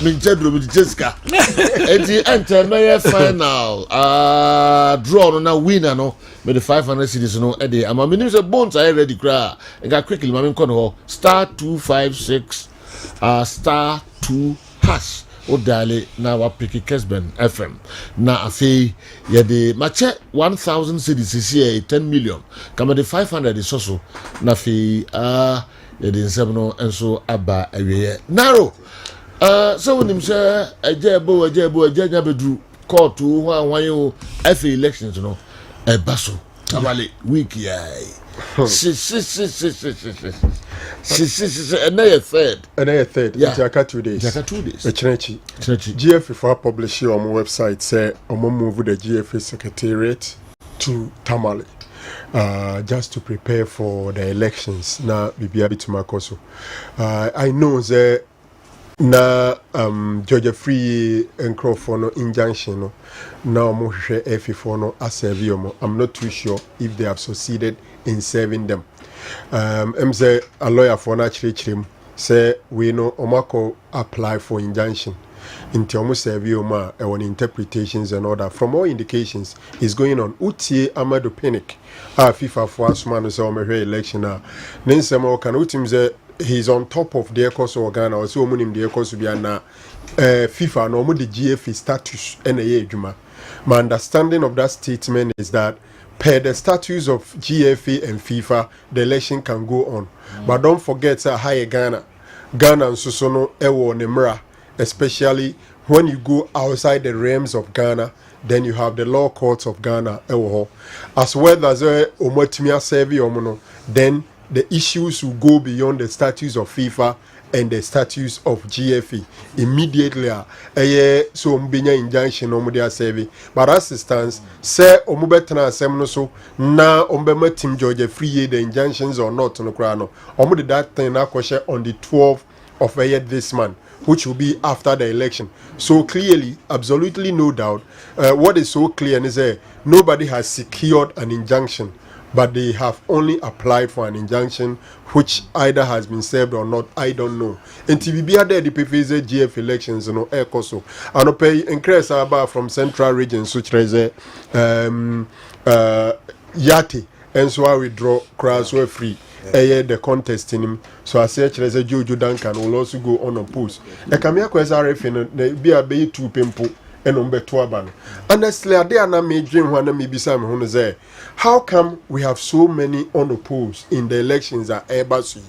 Minchedro with Jessica. At the enter my final. Draw on a winner no. With the 500 cities no. Eddie. I'm a minister bones I ready cry. And got quickly my kono star 256 star 2 hash. Odale na wapiki Kessben FM na afi ya de mache 1000 cedis here 10 million kama de 500 is also na fi ya de nsem no enso aba awie naro so wonim se ajebo anya bedru court ho anwan yo afi elections no e baso tamale week yai another third. Yeah. Jaka 2 days. Jaka 2 days. GFA publish on my website say move the GFA secretariat to Tamale. Just to prepare for the elections. Na bibia bitumakoso. I know that na Georgia Free and no injunction no now mo hwe F4 no aserve mo. I'm not too sure if they have succeeded in serving them. Say a lawyer for naturally say we know omako apply for injunction into almost serve on interpretations and all that. From all indications is going on. Utie Amado Panic FIFA for us man so election Ninsemo can utim say he's on top of the course organ or so munim the course be na FIFA no mo the GFA status na my understanding of that statement is that per the statutes of GFA and FIFA, the election can go on. But don't forget higher Ghana and Susono Ewo Nemra, especially when you go outside the realms of Ghana, then you have the law courts of Ghana Ewo. As well as Omotimia Servi Omono, then the issues will go beyond the statutes of FIFA and the statutes of GFA immediately so mbinya injunction omudia serve but as it stands say omubetena asem no so na ombema team Georgia free the injunctions or not no kra no omudi that thing na kwhye on the 12th of this month, which will be after the election. So clearly, absolutely no doubt, what is so clear is that nobody has secured an injunction, but they have only applied for an injunction which either has been served or not. I don't know. And TVB had the PPZ GF elections, you know, ECOSO. And I pay increase about from central regions, which is Yati, and so I withdraw crowds were free. The contest in him, so I say Jojo Duncan will also go on a post. The Camia Quasar in be a bay 2 pimple and on Betuaban. Honestly, I dare not make dream when maybe some who is there. How come we have so many unopposed in the elections at Airbus?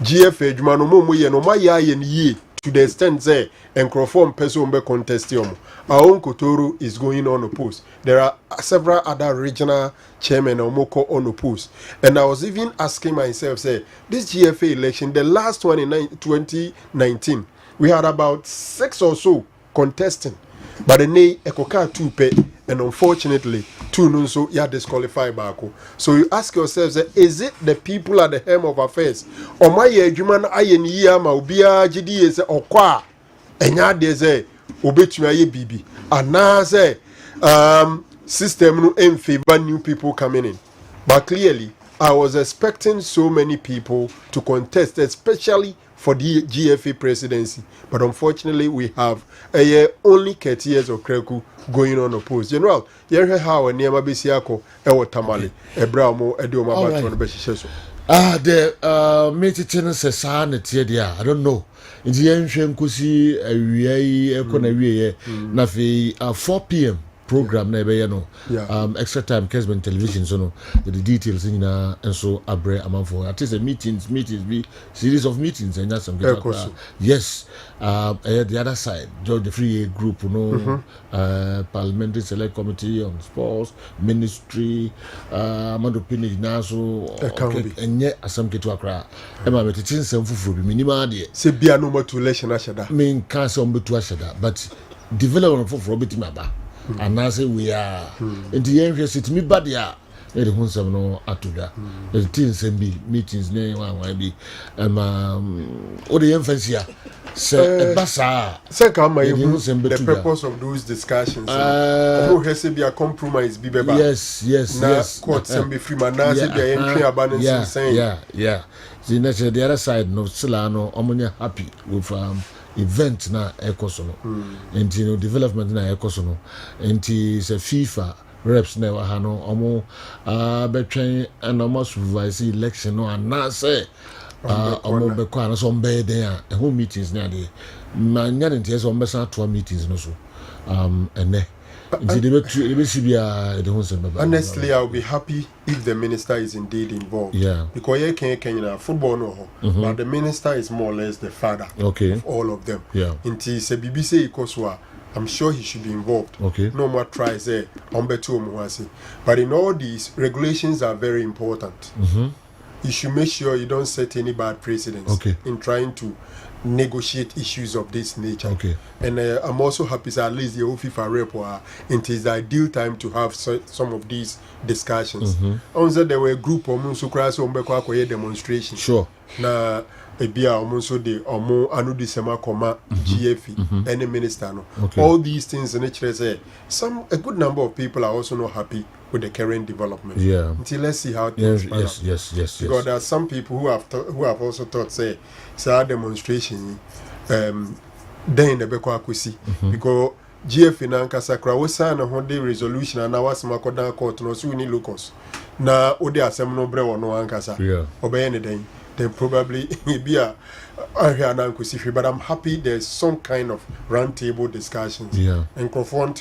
GFA, Jumano, no my ye to the extent there and Crawford person be contestium. Our own Kotoro is going on opposed. There are several other regional chairmen or Moko on opposed. And I was even asking myself, say, this GFA election, the last one in 2019, we had about 6 or so contesting. But the nay Ekoka 2 pay, and unfortunately, 2 no so you are disqualified bako. So you ask yourself, say, is it the people at the helm of affairs? Or my human ayen yama ubia GDS or qua? And ya de obetuaye bibi. And now say system no in favor new people coming in. But clearly, I was expecting so many people to contest, especially for the GFA presidency. But unfortunately, we have a year only 30 years of Kreku going on opposed. General, you hear how a Niama Bisiako, Ewo Tamale, Ebramo, Edioma Baton Beshisho. The maintenance is I don't know. In the ancient Kusi, a Kona, Nafi, 4 p.m. program na ebe no Yeah. extra time Kessben television so no the details in and so abre amanfo at least meetings be series of meetings and some yes the other side George the free group no parliamentary select committee on sports ministry amado pinage na so enye asam ketu akra e ma metitin sem fufuro bi minima de se bia no motu election ashada min kan se ombetu ashada but development fufuro beti maba and I say we are in the area city me bad ya e de hun sem no atuda the things sem bi meetings ne wan bi o de emphasis say basa say come the purpose of those discussions who has be a compromise be beba yes court sem be free man na say be entry abanance saying the other side no sila no omunya happy with event na ekoso no and you know development na ekoso no and it's a FIFA reps na ha no omo betwen and almost supervise election no and na say omo be kwa na so mbe den a whole meetings na dey man nya ntia so mbe san to meetings no so ene honestly I'll be happy if the minister is indeed involved because you can football no but the minister is more or less the father of all of them until say BBC ikoswa I'm sure he should be involved no more tries there but in all these regulations are very important you should make sure you don't set any bad precedents in trying to negotiate issues of this nature. And I'm also happy that at least the FIFA rep it is the ideal time to have some of these discussions. Also, there were a group of demonstrations. Sure. Na ebia omonso de omo anu disema koma GFE any minister no. All these things in nature say a good number of people are also not happy with the current development. Until let's see how things yes. Because there are some people who have also thought say demonstration then the beko akwesi because GFE na nkasa kra we sign a day resolution and was makoda court no so we need locus na odi asem no bre wono ankasa obey anything then probably be a but I'm happy there's some kind of roundtable discussions and confront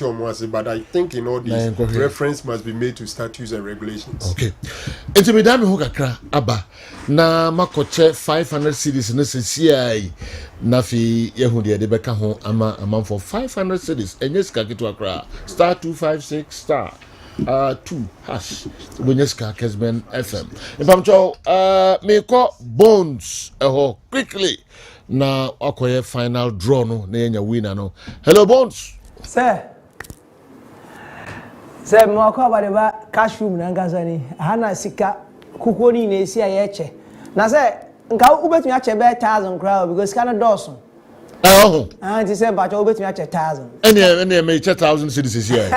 but I think in all these reference must be made to statutes and regulations. Enti me dame ho kakra aba na makoche 500 cities no CCI na fi yehu de beka ho ama for 500 cities enye ska kitu akra star 256 star 2 hash Bunyeska Kessben FM. Impamcho me call Bones quickly na akoye final draw no na yenya winner no. Hello Bones. Sir mo ko ba cash room na ngasa ni hana sika kukuo ni na esi ayeche na say nka ubetumi ache be 1000 crowd because kana dosun and say ba cho ubetumi ache 1000 any me 1000 cities here.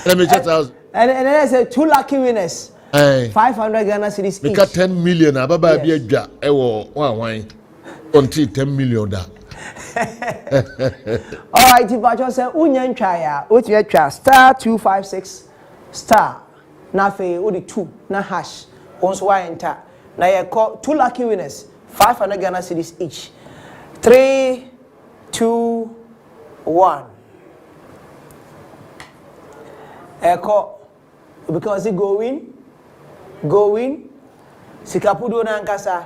Let me 1000 and then say 2 lucky winners 500 Ghana cedis each. Make 10 million ababa bi adwa ewo wan until 10 million da. All right, if I just say unyan try what you try star 256 star na fe odi 2 na hash once why enter na you call 2 lucky winners 500 Ghana cedis each 3 2 1 Echo because it going Sikapudo na nkasa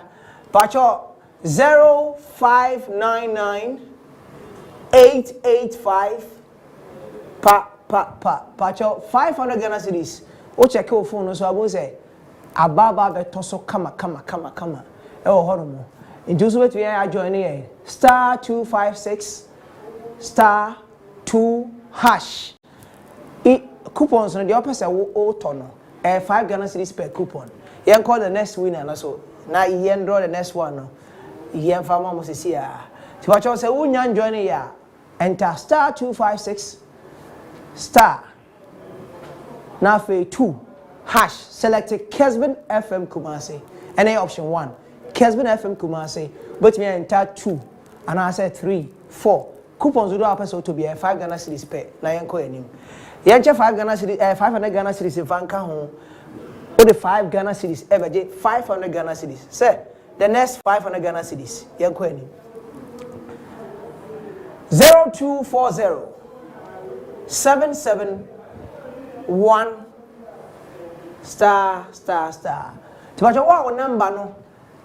pacho 0599 885 pacho 500 Ghana cedis o check your phone so abun say ababa be toso kama e wo hono mo injuso wetu ya join here star 256 star 2 hash coupons no the opposite o tono 5 Ghana cedis per coupon yen call the next winner na so na yen draw the next one no yen fama mo sisi a ti wa cho say unyan join ya enter star 256 star na fe 2 hash select Kessben FM Kumasi and option 1 Kessben FM Kumasi but me enter 2 and I said 3 4 coupons do opposite to be 5 Ghana cedis per na yen ko enim yen che 5 Ghana cedis 500 Ghana cedis vanka ho o the 5 Ghana cedis ever 500 Ghana cedis say the next 500 Ghana cedis yen ko enim 0240 771 star. Tibacho wa number no.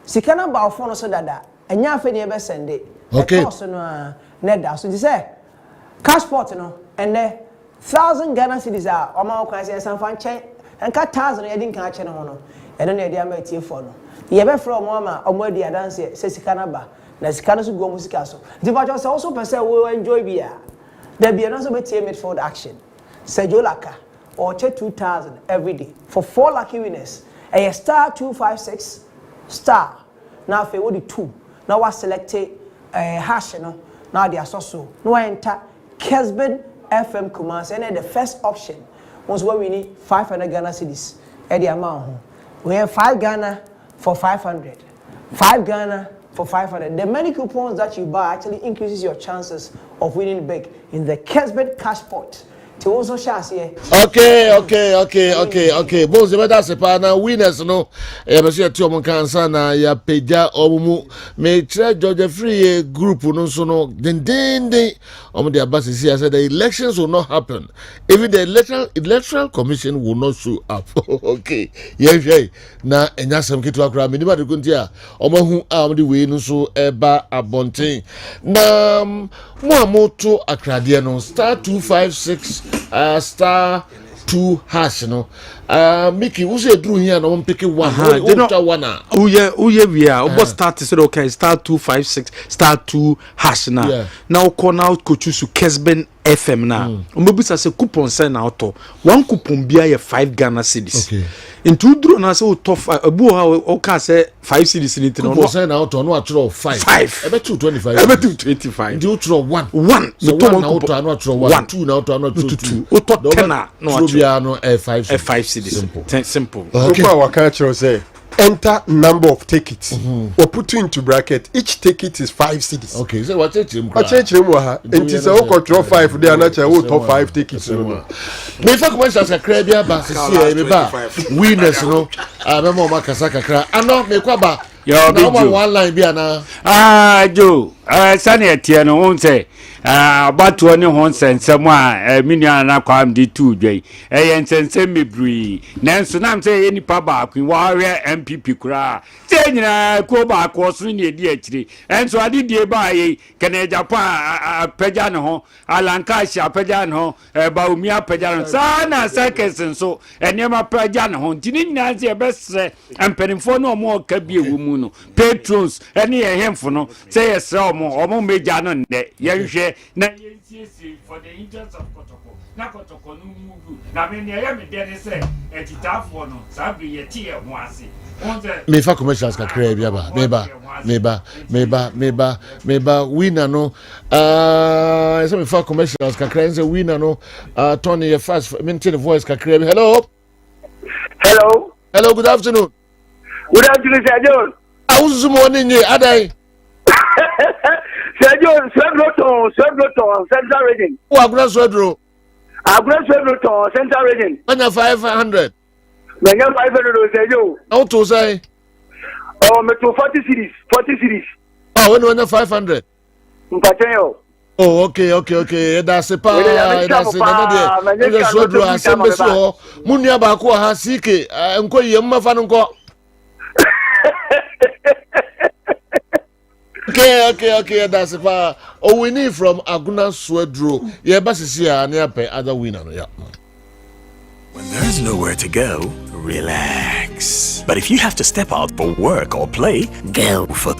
Sika number of phone so dada. Enya afa ni ebe send. Okay. So no neda. So you say passport no and 1,000 Ghana cedis a oma kwan say san fan chen. Enka 1,000 ye din kan ache no no. Eno na e dia ma tie for no. Ye be from oma omo di adanse say sika number. Na sika no so go mu sika so. Tibacho say also person we enjoy bia. There be another midfield action. Sergio Laka or 2,000 every day for 4 lucky winners. A star 256 star. Now if you want 2, now I select a hash. Now they are so. Now I enter Kessben FM commands and the first option was where we need 500 Ghana cedis. At the amount we have 5 Ghana for 500, 5 Ghana for 500. The many coupons that you buy actually increases your chances of winning big in the Kessben cash pot. To also share here. Okay. Both the better sepana winners no. Ebesia tu omo kansa na ya peja omu me try George Free group no so no den omo the abasi said the elections will not happen. Even the electoral commission will not show up. Okay. Yeah. Na enya sem kitu akra minima de kuntia omo hu am the way no so eba abonten. Na mo amoto akrade no star 256 star 2 hash no. Mickey, who say drew here no one pick one. One. Oh yeah, we are. What start is okay? Star 256 star 2 hash now. Yeah. Now call out coach to Kessben FM now. Umebisa se coupon send out to one coupon bia 5 Ghana cedis. Okay. In two draw na say tough abu ha o ka say 5 cedis in it no. Coupon send out to no atro 5. Ebe 225. Ebe 225. Ndi utro 1. 1. So 1 na auto no atro 1. 2 na auto no atro 2. Auto 10 na no atro no 5 cedis. Simple. Okay. Our culture say enter number of tickets or put you into bracket. Each ticket is 5 cedis. Okay, so what change him? And it's a control 5 they are not top 5 tickets. Before commercials are crabia bass winners no. Memo makasa kakra. Ano me kwaba. Yo big one line bia na. Joe. Sani etie no won say abatu ne ho nsensem a minua na kwam di tu dwai nsensem mebri nanso nam say enipa ba akwi wa hwe MPP kura say nyina ko ba ko so ne di akire enso ade die ba yi kene Japan peja ne ho alanka sha peja ne ho ba umia peja ne sana seconds so enema peja ne ho ntini nyina say bese empenifo no mo ka bi ewu mu no patrons ene ehemfo no say yes omo meja no ne yenhwe na yensiesi for the interest of Kotoko na Kotoko no mugu na me ne ya me de say etitafo no sabi yeti e ho ase me fa commercials kakra bia ba meba winner no so me fa commercials kakra say winner no Tony your first maintain the voice kakra. Hello, good afternoon. Sir John. Awuzu mo ni nye adai. Sir John, Swedroton, Central Region. Who Aguna Swedro? Swedroton, Central Region. Manya 500. Manya 500, Sir John. How to say? Oh, me to 40 cities. Oh, when 500. Mpatenyo. Oh, okay. That's a pa. That's another. Swedro asembe so. Munya ba ko ha sike. Enko yemma fa nko. Okay, that's it. Oh, we need from Aguna Swedro. Yeah, but see, I near pay other winner. Yeah. When there's nowhere to go, relax. But if you have to step out for work or play, go for